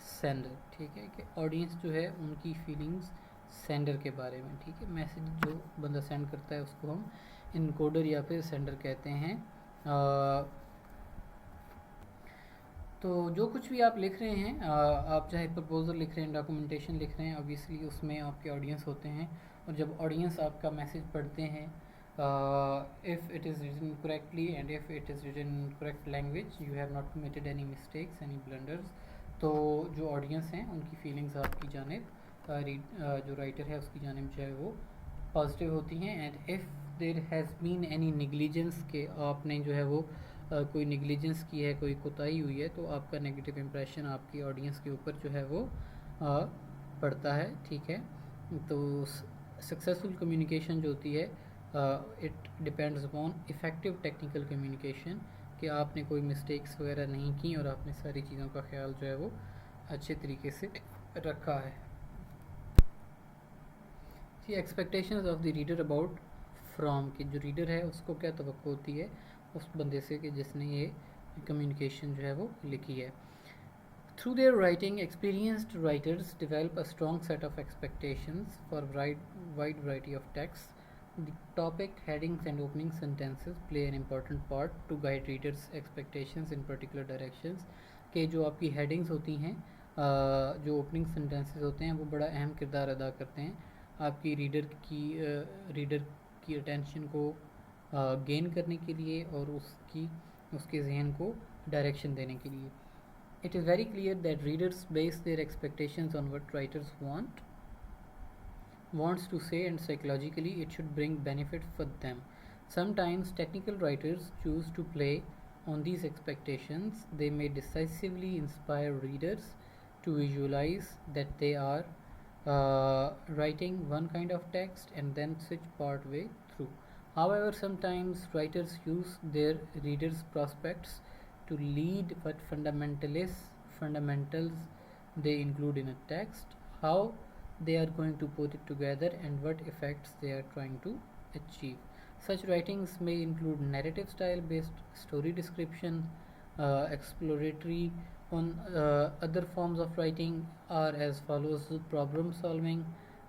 sender, ठीक है, कि audience जो है उनकी feelings sender के बारे में, ठीक है। मैसेज जो बंदा सेंड करता है उसको हम इनकोडर या फिर सेंडर कहते हैं। तो जो कुछ भी आप लिख रहे हैं, आप चाहे प्रपोजल लिख रहे हैं, डॉक्यूमेंटेशन लिख रहे हैं, ऑब्वियसली उसमें आपके ऑडियंस होते हैं, और जब ऑडियंस आपका मैसेज पढ़ते हैं, if it is written correctly and if it is written in correct language, you have not committed any mistakes any blunders, तो जो ऑडियंस हैं उनकी फीलिंग्स आपकी जानिब जो राइटर है उसकी जानिब जो है वो पॉजिटिव होती हैं। And if there has been any negligence, के आपने जो है वो कोई निगलीजेंस की है, कोई कोताही हुई है, तो आपका नेगेटिव इम्प्रेशन आपकी ऑडियंस के ऊपर जो है वो पड़ता है, ठीक है। तो सक्सेसफुल कम्युनिकेशन जो होती है it depends upon effective technical communication, कि आपने कोई मिस्टेक्स वगैरह नहीं की और आपने सारी चीज़ों का ख्याल जो है वो अच्छे तरीके से रखा है। The expectations of the reader about from, कि जो रीडर है उसको क्या तवक्को होती है उस बंदे से कि जिसने ये कम्युनिकेशन जो है वो लिखी है। Through their writing, experienced writers develop a strong set of expectations for wide variety of texts. The topic, headings and opening sentences play an important part to guide readers' expectations in particular directions. कि जो आपकी headings होती हैं, जो opening sentences होते हैं, वो बड़ा अहम किरदार अदा करते हैं आपकी रीडर की अटेंशन को गेन करने के लिए और उसके जहन को डायरेक्शन देने के लिए। It is very clear that readers base their expectations on what writers wants to say, and psychologically it should bring benefit for them. Sometimes technical writers choose to play on these expectations, they may decisively inspire readers to visualize that they are writing one kind of text and then switch part way through. However, sometimes writers use their readers' prospects to lead what fundamentals they include in a text, how they are going to put it together, and what effects they are trying to achieve. Such writings may include narrative style based story description, exploratory on other forms of writing are as follows: problem solving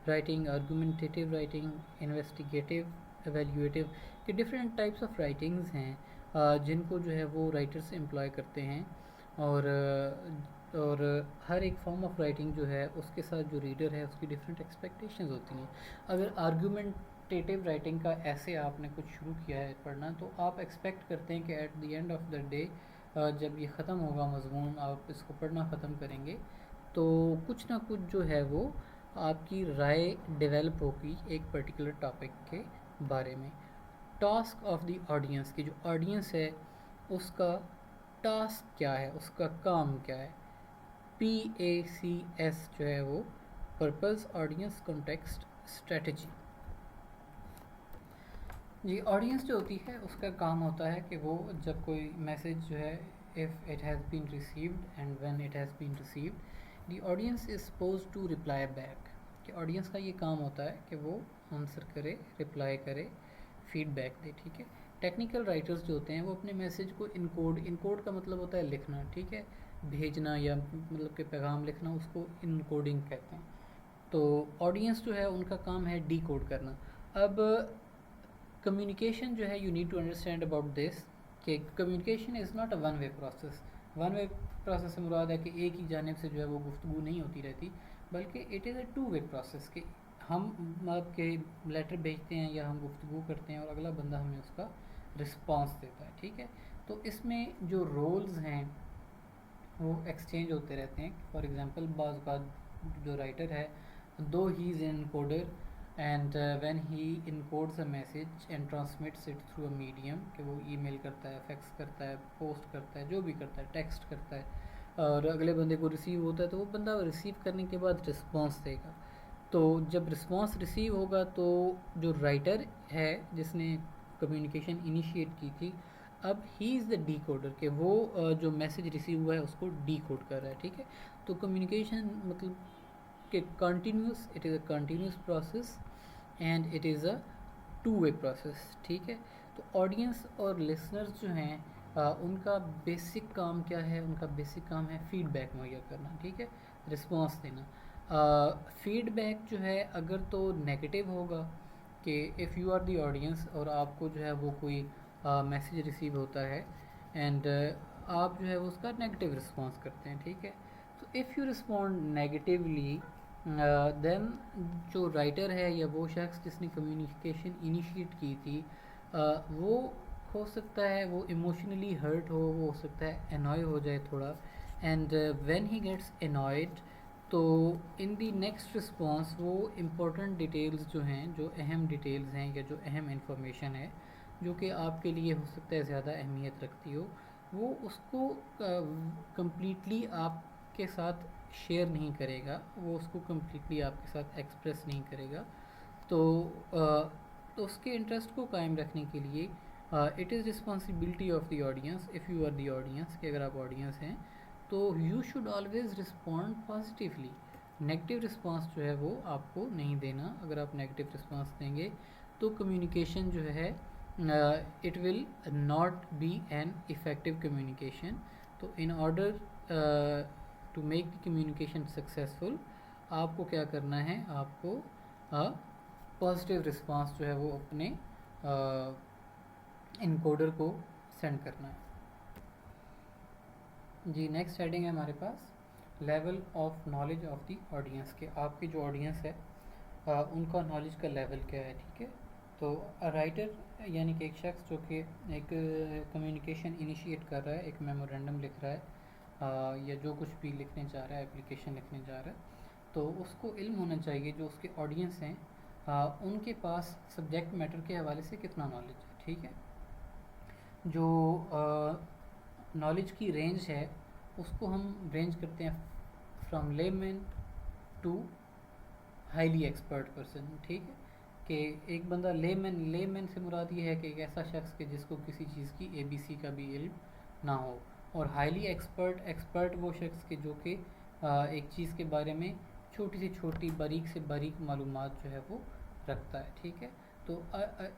writing, argumentative writing, investigative, evaluative। के different types of writings हैं जिनको जो है वो writers employ करते हैं। और हर एक फॉर्म ऑफ राइटिंग जो है उसके साथ जो रीडर है उसकी डिफरेंट एक्सपेक्टेशंस होती हैं। अगर आर्गूमेंटेटिव राइटिंग का ऐसे आपने कुछ शुरू किया है पढ़ना, तो आप एक्सपेक्ट करते हैं कि at the end of the day जब ये ख़त्म होगा मज़मून, आप इसको पढ़ना ख़त्म करेंगे तो कुछ ना कुछ जो है वो आपकी राय डेवलप होगी एक पर्टिकुलर टॉपिक के बारे में। टास्क ऑफ द ऑडियंस, की जो ऑडियंस है उसका टास्क क्या है, उसका काम क्या है। PACS जो है वो पर्पस, ऑडियंस, कॉन्टेक्स्ट, स्ट्रेटजी। ये ऑडियंस जो होती है उसका काम होता है कि वो जब कोई मैसेज जो है, if it has been received and when it has been received, the audience is suppose to reply back. कि ऑडियंस का ये काम होता है कि वो आंसर करे, रिप्लाई करे, फीडबैक दे। ठीक है। टेक्निकल राइटर्स जो होते हैं वो अपने मैसेज को इनकोड का मतलब होता है लिखना, ठीक है, भेजना या मतलब कि पैगाम लिखना, उसको इनकोडिंग कहते हैं। तो ऑडियंस जो है उनका काम है डीकोड करना। अब कम्युनिकेशन जो है, you need to understand about this कि communication is not a one way process. One way process से मुराद है कि एक ही जानिब से जो है वो गुफ्तगू नहीं होती रहती, बल्कि it is a two way process कि हम मतलब के लेटर भेजते हैं या हम गुफ्तगू करते हैं और अगला बंदा हमें उसका रिस्पॉन्स देता है। ठीक है। तो इसमें जो रोल्स हैं वो एक्सचेंज होते रहते हैं। फॉर एग्ज़ाम्पल बाज़ बात जो राइटर है, दो ही is N coder and when he encodes a message and transmits it through a medium, कि वो ईमेल करता है, फैक्स करता है, पोस्ट करता है, जो भी करता है, टेक्स्ट करता है, और अगले बंदे को रिसीव होता है, तो वो बंदा रिसीव करने के बाद रिस्पॉन्स देगा। तो जब रिस्पॉन्स रिसीव होगा तो जो राइटर है जिसने कम्युनिकेशन इनिशिएट की थी, अब he is the D coder, कि वो जो मैसेज रिसीव हुआ है उसको डी कोड कर रहा है। ठीक है। तो कम्युनिकेशन मतलब कि continuous, it is a continuous process and it is a two way process. ठीक है। तो ऑडियंस और लिसनर्स जो हैं उनका बेसिक काम क्या है, उनका बेसिक काम है फीडबैक मुहैया करना। ठीक है। रिस्पॉन्स देना। फीडबैक जो है अगर तो नेगेटिव होगा कि if you are the audience और आपको जो है वो कोई मैसेज रिसीव होता है एंड आप जो है वो उसका नेगेटिव रिस्पॉन्स करते हैं। ठीक है। तो if you respond negatively then जो राइटर है या वो शख्स जिसने कम्युनिकेशन इनिशिएट की थी वो हो सकता है वो इमोशनली हर्ट वो हो सकता है एनॉय हो जाए थोड़ा, and when he gets annoyed तो इन दी नेक्स्ट रिस्पॉन्स वो इम्पोर्टेंट डिटेल्स जो हैं, जो अहम डिटेल्स हैं या जो अहम इंफॉर्मेशन है जो कि आपके लिए हो सकता है ज़्यादा अहमियत रखती हो, वो उसको कम्प्लीटली आपके साथ शेयर नहीं करेगा, वो उसको कम्प्लीटली आपके साथ एक्सप्रेस नहीं करेगा। तो उसके इंटरेस्ट को कायम रखने के लिए it is responsibility of the audience, if you are the audience, कि अगर आप ऑडियंस हैं तो you should always respond positively. Negative response जो है वो आपको नहीं देना। अगर आप नेगेटिव रिस्पॉन्स देंगे तो कम्युनिकेशन जो है it will not be an effective communication. तो in order to make the communication successful आपको क्या करना है, आपको पॉजिटिव रिस्पॉन्स जो है वो अपने इनकोडर को सेंड करना है। जी नेक्स्ट हेडिंग है हमारे पास level of knowledge of the audience, के आपकी जो ऑडियंस है उनका नॉलेज का लेवल क्या है। ठीक है। तो राइटर यानी कि एक शख्स जो कि एक कम्युनिकेशन इनिशिएट कर रहा है, एक मेमोरेंडम लिख रहा है या जो कुछ भी लिखने जा रहा है, एप्लीकेशन लिखने जा रहा है, तो उसको इल्म होना चाहिए जो उसके ऑडियंस हैं उनके पास सब्जेक्ट मैटर के हवाले से कितना नॉलेज है। ठीक है। जो नॉलेज की रेंज है उसको हम रेंज करते हैं from layman to highly expert person, ठीक है। कि एक बंदा लेमैन से मुराद ये है कि एक ऐसा शख्स कि जिसको किसी चीज़ की ABC का भी इल्म ना हो, और हाईली एक्सपर्ट वो शख्स के जो कि एक चीज़ के बारे में छोटी से छोटी बारीक से बारीक मालूमात जो है वो रखता है, ठीक है। तो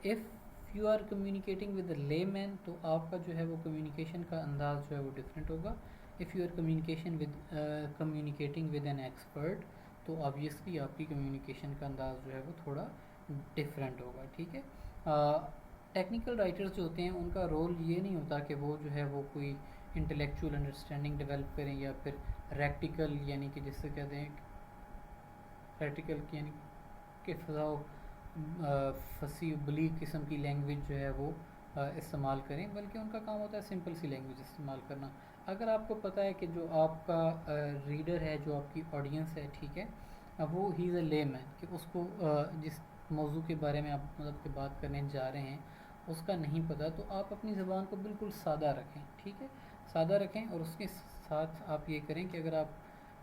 if you are communicating with layman तो आपका जो है वो कम्युनिकेशन का अंदाज़ जो है वो डिफरेंट होगा। If you are communicating with an expert तो ऑब्वियसली आपकी कम्युनिकेशन का अंदाज़ जो है वो थोड़ा डिफरेंट होगा, ठीक है। टेक्निकल राइटर्स जो होते हैं उनका रोल ये नहीं होता कि वो जो है वो कोई इंटेलेक्चुअल अंडरस्टैंडिंग डेवलप करें या फिर रैक्टिकल यानी कि जिससे कहते हैं प्रैक्टिकल यानी कि फसी बलीग किस्म की लैंग्वेज जो है वो इस्तेमाल करें, बल्कि उनका काम होता है सिंपल सी लैंग्वेज इस्तेमाल करना। अगर आपको पता है कि जो आपका रीडर है, जो आपकी ऑडियंस है, ठीक है, अब वो ही इज़ अ लेमैन कि उसको जिस मौजू के बारे में आप मतलब कि बात करने जा रहे हैं उसका नहीं पता, तो आप अपनी ज़बान को बिल्कुल सादा रखें, ठीक है, सादा रखें। और उसके साथ आप ये करें कि अगर आप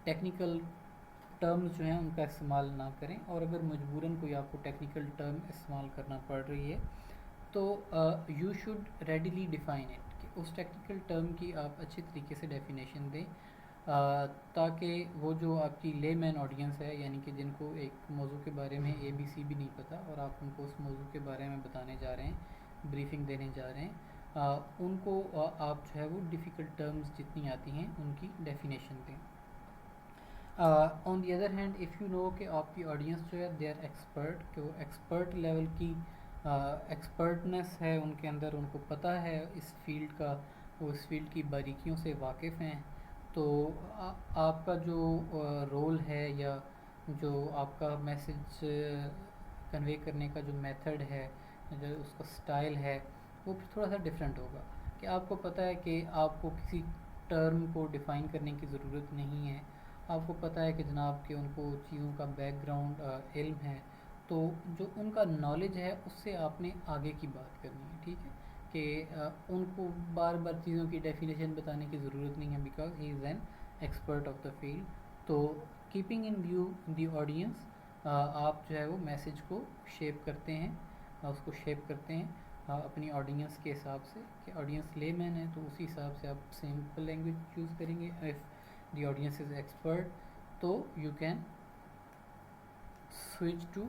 टेक्निकल टर्म्स जो हैं उनका इस्तेमाल ना करें, और अगर मजबूरन कोई आपको टेक्निकल टर्म इस्तेमाल करना पड़ रही है तो you should readily define it, कि उस टेक्निकल टर्म की आप अच्छी तरीके से डेफिनेशन दें, ताकि वो जो आपकी लेमैन ऑडियंस है यानी कि जिनको एक मौजू के बारे में ABC भी नहीं पता और आप उनको उस मौजू के बारे में बताने जा रहे हैं, ब्रीफिंग देने जा रहे हैं, उनको आप जो है वो डिफ़िकल्ट टर्म्स जितनी आती हैं उनकी डेफिनेशन दें। On the other hand if you know कि आपकी ऑडियंस जो है दे आर एक्सपर्ट, कि वो एक्सपर्ट लेवल की एक्सपर्टनेस है उनके अंदर, उनको पता है इस फील्ड का, वो इस फील्ड की बारीकियों से वाकिफ़ हैं, तो आपका जो रोल है या जो आपका मैसेज कन्वे करने का जो मेथड है, जो उसका स्टाइल है, वो फिर थोड़ा सा डिफरेंट होगा। कि आपको पता है कि आपको किसी टर्म को डिफ़ाइन करने की ज़रूरत नहीं है, आपको पता है कि जनाब कि उनको चीज़ों का बैकग्राउंड इल्म है, तो जो उनका नॉलेज है उससे आपने आगे की बात करनी है, ठीक है। कि उनको बार बार चीज़ों की डेफिनेशन बताने की ज़रूरत नहीं है, because he is an expert of the field. तो keeping in view the audience, आप जो है वो मैसेज को शेप करते हैं, उसको शेप करते हैं अपनी ऑडियंस के हिसाब से, कि ऑडियंस लेमैन है तो उसी हिसाब से आप सिंपल लैंग्वेज चूज़ करेंगे। If the audience is expert तो you can switch to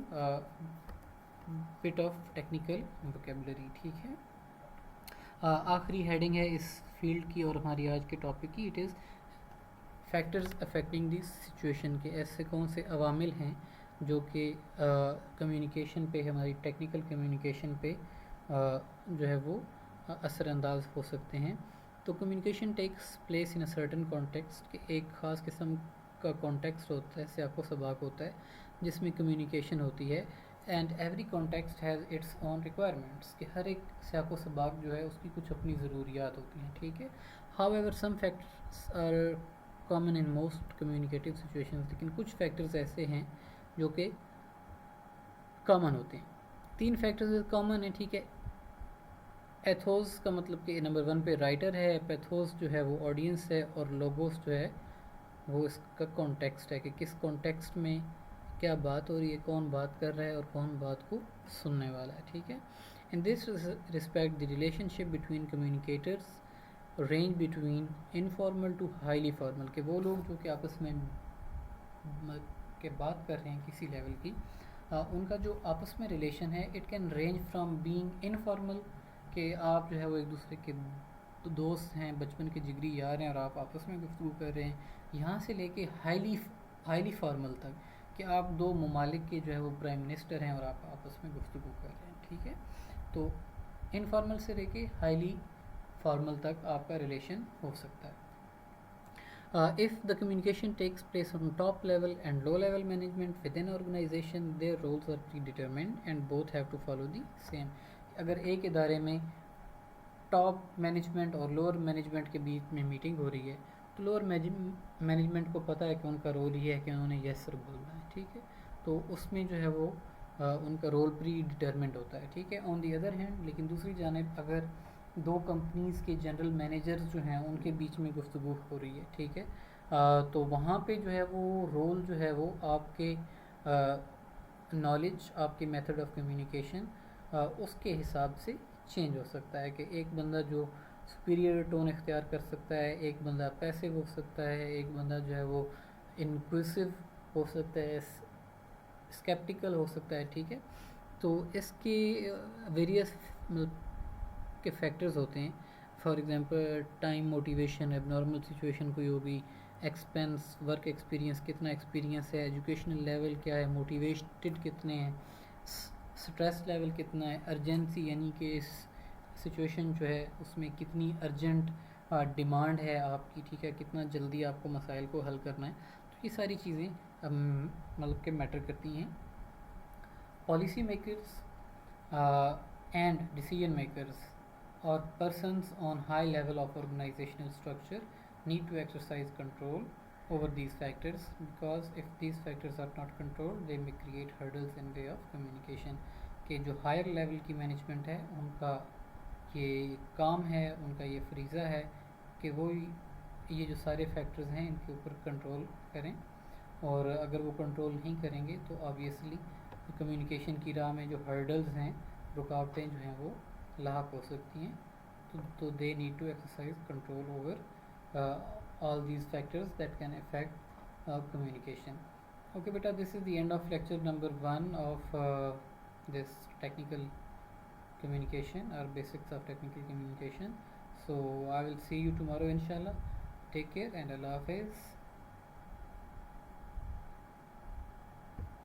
bit of technical vocabulary, ठीक है। आखिरी हेडिंग है इस फील्ड की और हमारी आज के टॉपिक की, it is factors affecting this situation, के ऐसे कौन से अवामिल हैं जो कि कम्युनिकेशन पे, हमारी टेक्निकल कम्युनिकेशन पे जो है वो असरअंदाज हो सकते हैं। तो communication takes place in a certain context, कि एक ख़ास किस्म का कॉन्टेक्स्ट होता है, सियाको सबाक होता है जिसमें कम्युनिकेशन होती है। And every context has its own requirements, कि हर एक सियाको सबाक जो है उसकी कुछ अपनी ज़रूरियात होती हैं, ठीक है। However some factors are common in most communicative situations, लेकिन कुछ फैक्टर्स ऐसे हैं जो कि कॉमन होते हैं। 3 फैक्टर्स कॉमन है, ठीक है। एथोस का मतलब कि नंबर 1 पे राइटर है, पैथोस जो है वो ऑडियंस है, और लोगोस जो है वो इसका कॉन्टेक्स्ट है, कि किस कॉन्टेक्स्ट में क्या बात हो रही है, कौन बात कर रहा है और कौन बात को सुनने वाला है, ठीक है। In this respect the relationship between communicators range between informal to highly formal, के वो लोग जो कि आपस में के बात कर रहे हैं किसी लेवल की, उनका जो आपस में रिलेशन है it can range from being informal, कि आप जो है वो एक दूसरे के दोस्त हैं, बचपन के जिगरी यार हैं और आप आपस में गुफ्तगू कर रहे हैं, यहाँ से लेके हाईली फॉर्मल तक, कि आप दो ममालिक के जो है वो प्राइम मिनिस्टर हैं और आप आपस में गुफ्तगू कर रहे हैं, ठीक है। तो इनफॉर्मल से लेके हाईली फॉर्मल तक आपका रिलेशन हो सकता है। If the communication takes place on top level and low level management within organization, their roles are predetermined and both have to follow the same. अगर एक इदारे में टॉप मैनेजमेंट और लोअर मैनेजमेंट के बीच में मीटिंग हो रही है तो लोअर मैनेजमेंट को पता है कि उनका रोल ये है कि उन्होंने यस सर बोलना है, ठीक है। तो उसमें जो है वो उनका रोल प्री डिटर्मिंड होता है, ठीक है। ऑन दी अदर हैंड, लेकिन दूसरी जानिब अगर दो कंपनीज़ के जनरल मैनेजर्स जो हैं उनके बीच में गुफ्तगू हो रही है, ठीक है। तो वहाँ पे जो है वो रोल जो है वो आपके नॉलेज, आपके मेथड ऑफ कम्युनिकेशन उसके हिसाब से चेंज हो सकता है कि एक बंदा जो सुपीरियर टोन इख्तियार कर सकता है, एक बंदा पैसिव हो सकता है, एक बंदा जो है वो इनक्लूसिव हो सकता है, स्केप्टिकल हो सकता है, ठीक है। तो इसके वेरियस के फैक्टर्स होते हैं। For example time, motivation, abnormal situation कोई होगी, एक्सपेंस, वर्क एक्सपीरियंस, कितना एक्सपीरियंस है, एजुकेशनल लेवल क्या है, मोटिवेटेड कितने हैं, स्ट्रेस लेवल कितना है, अर्जेंसी यानी कि इस सिचुएशन जो है उसमें कितनी अर्जेंट डिमांड है आपकी, ठीक है, कितना जल्दी आपको मसाइल को हल करना है। तो ये सारी चीज़ें मतलब के मैटर करती हैं। Policy makers and decision makers or persons on high level of organizational structure need to exercise control over these factors, because if these factors are not controlled they may create hurdles in way of communication। कि जो higher level की management है उनका ये काम है, उनका ये फरीज़ा है कि वो ये जो सारे फैक्टर्स हैं इनके ऊपर कंट्रोल करें, और अगर वो कंट्रोल नहीं करेंगे तो ऑब्वियसली कम्युनिकेशन की राह में जो हर्डल्स हैं, रुकावटें जो हैं वो लाक हो सकती हैं। तो they need to exercise control over all these factors that can affect communication. Okay बेटा, this is the end of lecture number 1 of this technical communication or basics of technical communication. So I will see you tomorrow inshallah. Take care and Allah Hafiz.